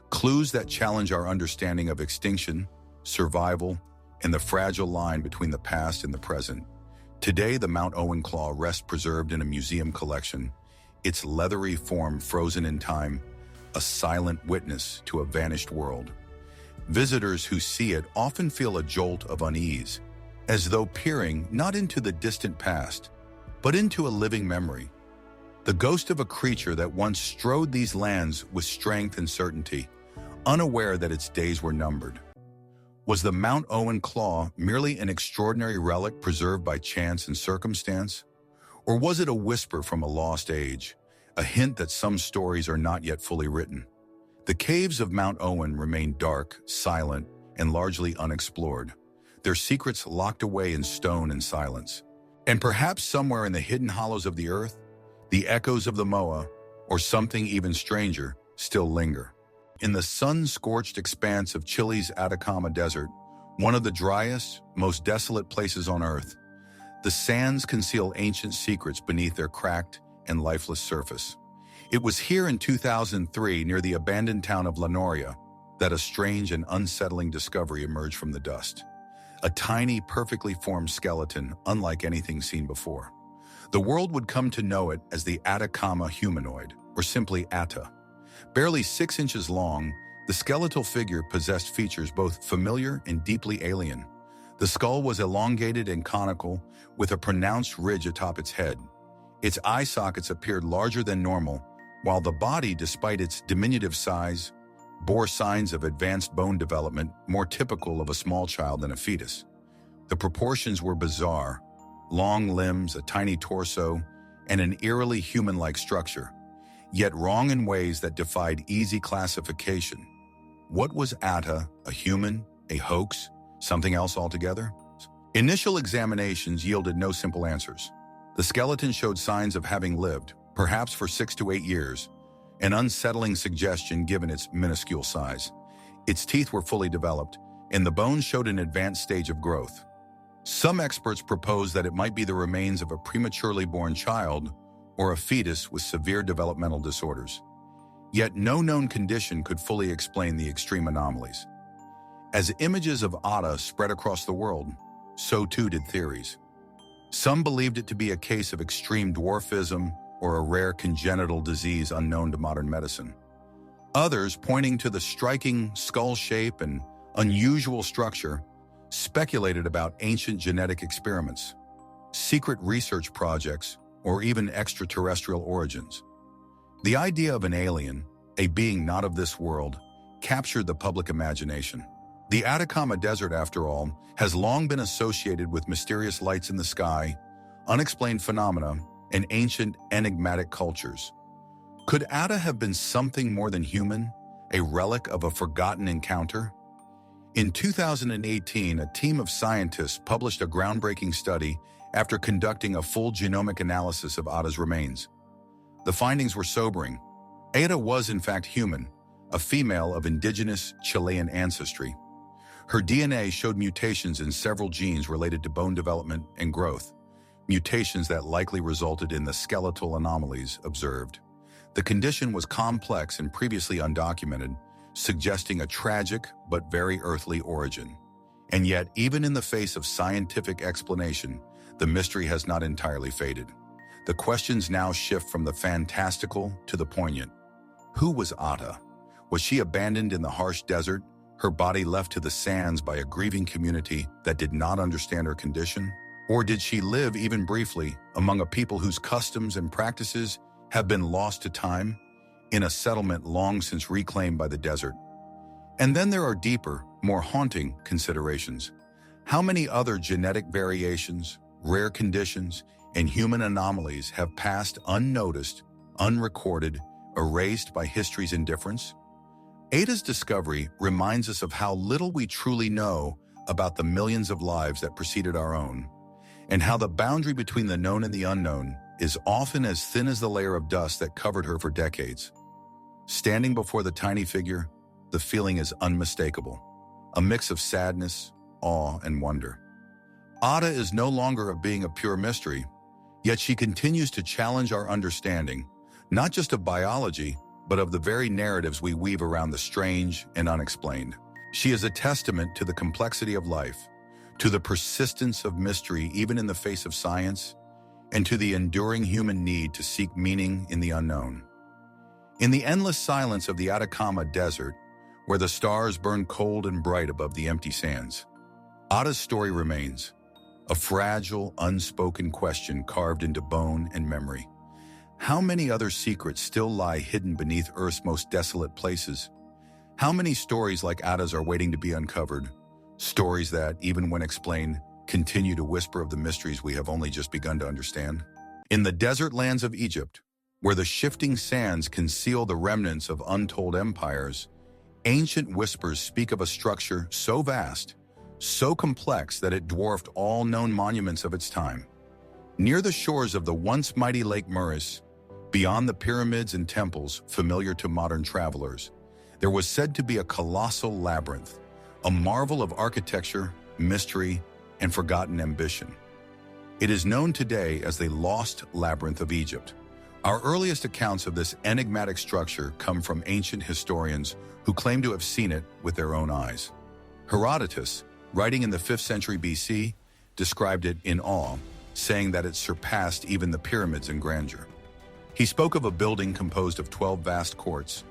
Clues that challenge our understanding of extinction, survival, and the fragile line between the past and the present. Today, the Mount Owen claw rests preserved in a museum collection, its leathery form frozen in time, a silent witness to a vanished world. Visitors who see it often feel a jolt of unease, as though peering not into the distant past, but into a living memory. The ghost of a creature that once strode these lands with strength and certainty, unaware that its days were numbered. Was the Mount Owen claw merely an extraordinary relic preserved by chance and circumstance? Or was it a whisper from a lost age, a hint that some stories are not yet fully written? The caves of Mount Owen remain dark, silent, and largely unexplored, their secrets locked away in stone and silence. And perhaps somewhere in the hidden hollows of the earth, the echoes of the moa, or something even stranger, still linger. In the sun-scorched expanse of Chile's Atacama Desert, one of the driest, most desolate places on Earth, the sands conceal ancient secrets beneath their cracked and lifeless surface. It was here in 2003, near the abandoned town of La Noria, that a strange and unsettling discovery emerged from the dust. A tiny, perfectly formed skeleton, unlike anything seen before. The world would come to know it as the Atacama humanoid, or simply Atta. Barely 6 inches long, the skeletal figure possessed features both familiar and deeply alien. The skull was elongated and conical, with a pronounced ridge atop its head. Its eye sockets appeared larger than normal, while the body, despite its diminutive size, bore signs of advanced bone development more typical of a small child than a fetus. The proportions were bizarre: long limbs, a tiny torso, and an eerily human-like structure, yet wrong in ways that defied easy classification. What was Atta? A human? A hoax? Something else altogether? Initial examinations yielded no simple answers. The skeleton showed signs of having lived, perhaps for 6 to 8 years, an unsettling suggestion given its minuscule size. Its teeth were fully developed, and the bones showed an advanced stage of growth. Some experts proposed that it might be the remains of a prematurely born child or a fetus with severe developmental disorders. Yet no known condition could fully explain the extreme anomalies. As images of Atta spread across the world, so too did theories. Some believed it to be a case of extreme dwarfism or a rare congenital disease unknown to modern medicine. Others, pointing to the striking skull shape and unusual structure, speculated about ancient genetic experiments, secret research projects, or even extraterrestrial origins. The idea of an alien, a being not of this world, captured the public imagination. The Atacama Desert, after all, has long been associated with mysterious lights in the sky, unexplained phenomena, and ancient, enigmatic cultures. Could Atta have been something more than human, a relic of a forgotten encounter? In 2018, a team of scientists published a groundbreaking study after conducting a full genomic analysis of Atta's remains. The findings were sobering. Ada was in fact human, a female of indigenous Chilean ancestry. Her DNA showed mutations in several genes related to bone development and growth, mutations that likely resulted in the skeletal anomalies observed. The condition was complex and previously undocumented, suggesting a tragic but very earthly origin. And yet, even in the face of scientific explanation, the mystery has not entirely faded. The questions now shift from the fantastical to the poignant. Who was Ada? Was she abandoned in the harsh desert, her body left to the sands by a grieving community that did not understand her condition? Or did she live, even briefly, among a people whose customs and practices have been lost to time, in a settlement long since reclaimed by the desert? And then there are deeper, more haunting considerations. How many other genetic variations, rare conditions, and human anomalies have passed unnoticed, unrecorded, erased by history's indifference? Ada's discovery reminds us of how little we truly know about the millions of lives that preceded our own, and how the boundary between the known and the unknown is often as thin as the layer of dust that covered her for decades. Standing before the tiny figure, the feeling is unmistakable, a mix of sadness, awe, and wonder. Ada is no longer a being of pure mystery, yet she continues to challenge our understanding, not just of biology, but of the very narratives we weave around the strange and unexplained. She is a testament to the complexity of life, to the persistence of mystery even in the face of science, and to the enduring human need to seek meaning in the unknown. In the endless silence of the Atacama Desert, where the stars burn cold and bright above the empty sands, Ada's story remains, a fragile, unspoken question carved into bone and memory. How many other secrets still lie hidden beneath Earth's most desolate places? How many stories like Ada's are waiting to be uncovered? Stories that, even when explained, continue to whisper of the mysteries we have only just begun to understand. In the desert lands of Egypt, where the shifting sands conceal the remnants of untold empires, ancient whispers speak of a structure so vast, so complex that it dwarfed all known monuments of its time. Near the shores of the once mighty Lake Muris, beyond the pyramids and temples familiar to modern travelers, there was said to be a colossal labyrinth, a marvel of architecture, mystery, and forgotten ambition. It is known today as the Lost Labyrinth of Egypt. Our earliest accounts of this enigmatic structure come from ancient historians who claim to have seen it with their own eyes. Herodotus, writing in the 5th century BC, described it in awe, saying that it surpassed even the pyramids in grandeur. He spoke of a building composed of 12 vast courts,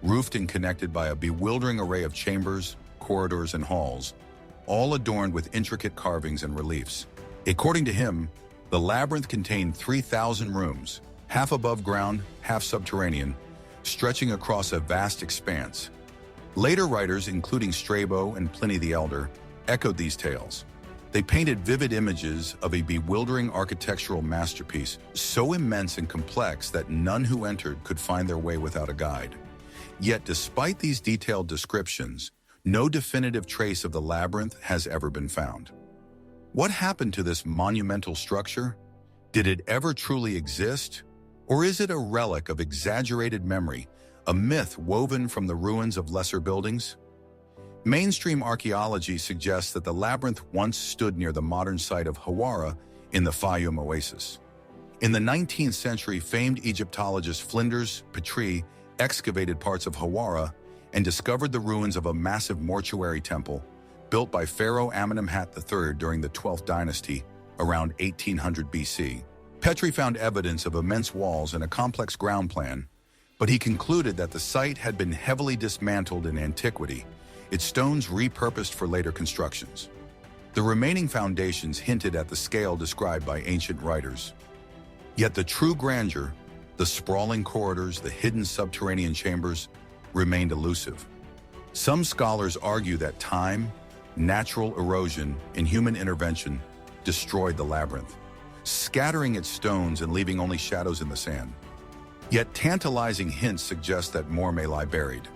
roofed and connected by a bewildering array of chambers, corridors, and halls, all adorned with intricate carvings and reliefs. According to him, the labyrinth contained 3,000 rooms, half above ground, half subterranean, stretching across a vast expanse. Later writers, including Strabo and Pliny the Elder, echoed these tales. They painted vivid images of a bewildering architectural masterpiece, so immense and complex that none who entered could find their way without a guide. Yet, despite these detailed descriptions, no definitive trace of the labyrinth has ever been found. What happened to this monumental structure? Did it ever truly exist? Or is it a relic of exaggerated memory, a myth woven from the ruins of lesser buildings? Mainstream archaeology suggests that the labyrinth once stood near the modern site of Hawara in the Fayum Oasis. In the 19th century, famed Egyptologist Flinders Petrie excavated parts of Hawara and discovered the ruins of a massive mortuary temple built by Pharaoh Amenemhat III during the 12th dynasty around 1800 BC. Petrie found evidence of immense walls and a complex ground plan, but he concluded that the site had been heavily dismantled in antiquity, its stones repurposed for later constructions. The remaining foundations hinted at the scale described by ancient writers. Yet the true grandeur, the sprawling corridors, the hidden subterranean chambers, remained elusive. Some scholars argue that time, natural erosion, and human intervention destroyed the labyrinth, scattering its stones and leaving only shadows in the sand. Yet tantalizing hints suggest that more may lie buried.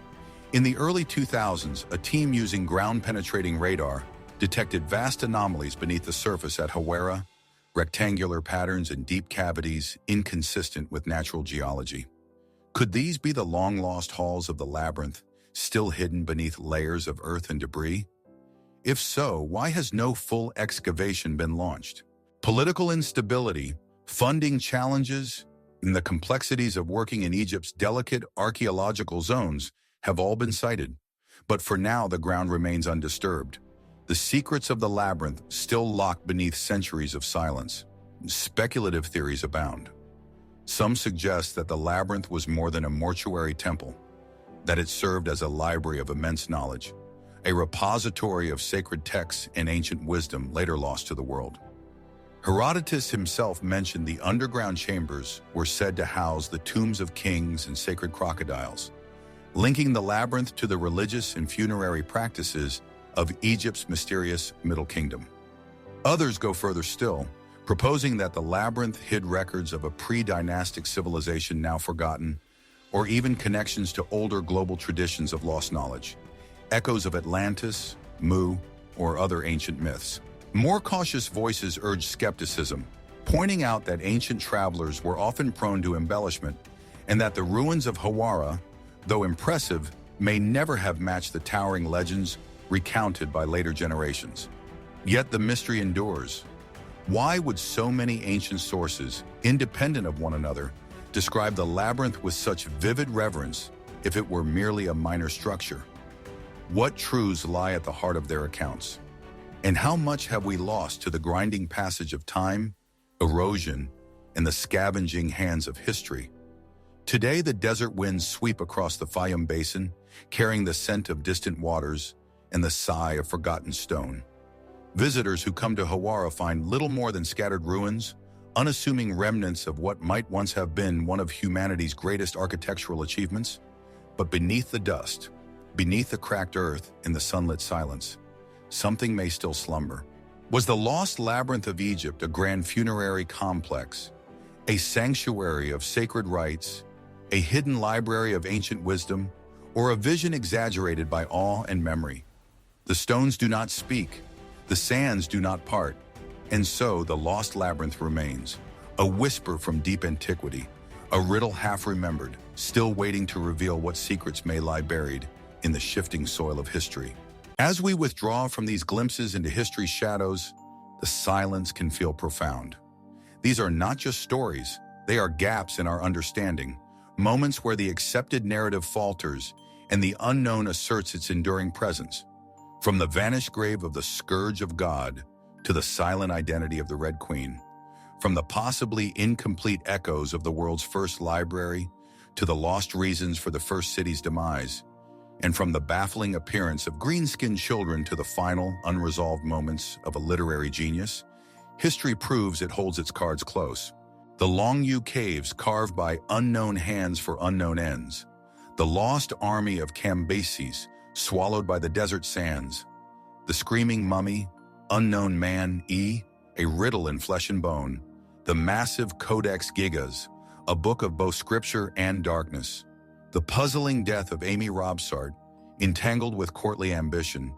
In the early 2000s, a team using ground-penetrating radar detected vast anomalies beneath the surface at Hawara, rectangular patterns and deep cavities inconsistent with natural geology. Could these be the long-lost halls of the labyrinth, still hidden beneath layers of earth and debris? If so, why has no full excavation been launched? Political instability, funding challenges, and the complexities of working in Egypt's delicate archaeological zones have all been cited. But for now, the ground remains undisturbed. The secrets of the labyrinth still locked beneath centuries of silence. Speculative theories abound. Some suggest that the labyrinth was more than a mortuary temple, that it served as a library of immense knowledge, a repository of sacred texts and ancient wisdom later lost to the world. Herodotus himself mentioned the underground chambers were said to house the tombs of kings and sacred crocodiles, linking the labyrinth to the religious and funerary practices of Egypt's mysterious Middle Kingdom. Others go further still, proposing that the labyrinth hid records of a pre-dynastic civilization now forgotten, or even connections to older global traditions of lost knowledge, echoes of Atlantis, Mu, or other ancient myths. More cautious voices urge skepticism, pointing out that ancient travelers were often prone to embellishment and that the ruins of Hawara, though impressive, may never have matched the towering legends recounted by later generations. Yet the mystery endures. Why would so many ancient sources, independent of one another, describe the labyrinth with such vivid reverence if it were merely a minor structure? What truths lie at the heart of their accounts? And how much have we lost to the grinding passage of time, erosion, and the scavenging hands of history? Today, the desert winds sweep across the Fayum Basin, carrying the scent of distant waters and the sigh of forgotten stone. Visitors who come to Hawara find little more than scattered ruins, unassuming remnants of what might once have been one of humanity's greatest architectural achievements. But beneath the dust, beneath the cracked earth in the sunlit silence, something may still slumber. Was the lost labyrinth of Egypt a grand funerary complex, a sanctuary of sacred rites, a hidden library of ancient wisdom, or a vision exaggerated by awe and memory? The stones do not speak, the sands do not part, and so the lost labyrinth remains, a whisper from deep antiquity, a riddle half-remembered, still waiting to reveal what secrets may lie buried in the shifting soil of history. As we withdraw from these glimpses into history's shadows, the silence can feel profound. These are not just stories, they are gaps in our understanding, moments where the accepted narrative falters and the unknown asserts its enduring presence. From the vanished grave of the Scourge of God to the silent identity of the Red Queen, from the possibly incomplete echoes of the world's first library to the lost reasons for the first city's demise, and from the baffling appearance of green-skinned children to the final, unresolved moments of a literary genius, history proves it holds its cards close. The Longyu Caves carved by unknown hands for unknown ends. The lost army of Cambyses swallowed by the desert sands. The screaming mummy, unknown man, a riddle in flesh and bone. The massive Codex Gigas, a book of both scripture and darkness. The puzzling death of Amy Robsart, entangled with courtly ambition.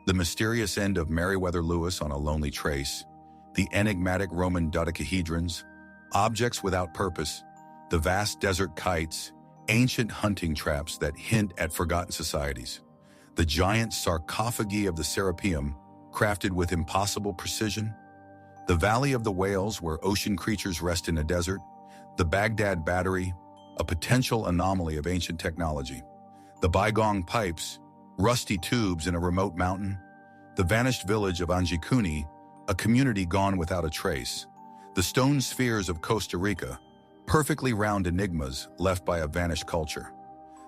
The mysterious end of Meriwether Lewis on a lonely trace. The enigmatic Roman dodecahedrons, objects without purpose. The vast desert kites, ancient hunting traps that hint at forgotten societies. The giant sarcophagi of the Serapeum, crafted with impossible precision. The Valley of the Whales, where ocean creatures rest in a desert. The Baghdad Battery, a potential anomaly of ancient technology. The Baigong Pipes, rusty tubes in a remote mountain. The vanished village of Anjikuni, a community gone without a trace. The stone spheres of Costa Rica, perfectly round enigmas left by a vanished culture.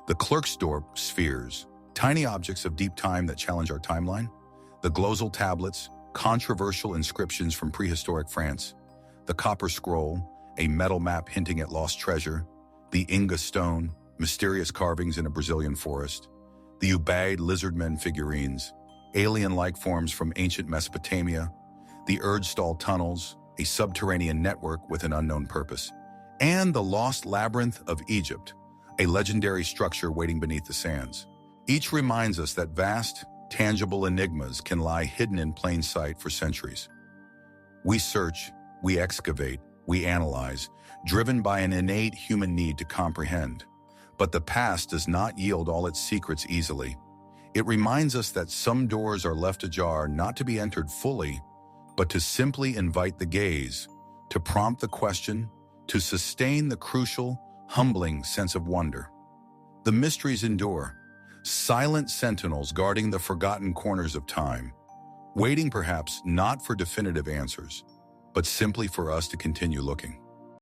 The Klerksdorp spheres, tiny objects of deep time that challenge our timeline. The Glosal tablets, controversial inscriptions from prehistoric France. The Copper Scroll, a metal map hinting at lost treasure. The Inga Stone, mysterious carvings in a Brazilian forest. The Ubaid lizardmen figurines, alien-like forms from ancient Mesopotamia. The Erdstall tunnels, a subterranean network with an unknown purpose. And the lost labyrinth of Egypt, a legendary structure waiting beneath the sands. Each reminds us that vast, tangible enigmas can lie hidden in plain sight for centuries. We search, we excavate, we analyze, driven by an innate human need to comprehend. But the past does not yield all its secrets easily. It reminds us that some doors are left ajar not to be entered fully, but to simply invite the gaze, to prompt the question, to sustain the crucial, humbling sense of wonder. The mysteries endure, silent sentinels guarding the forgotten corners of time, waiting perhaps not for definitive answers, but simply for us to continue looking.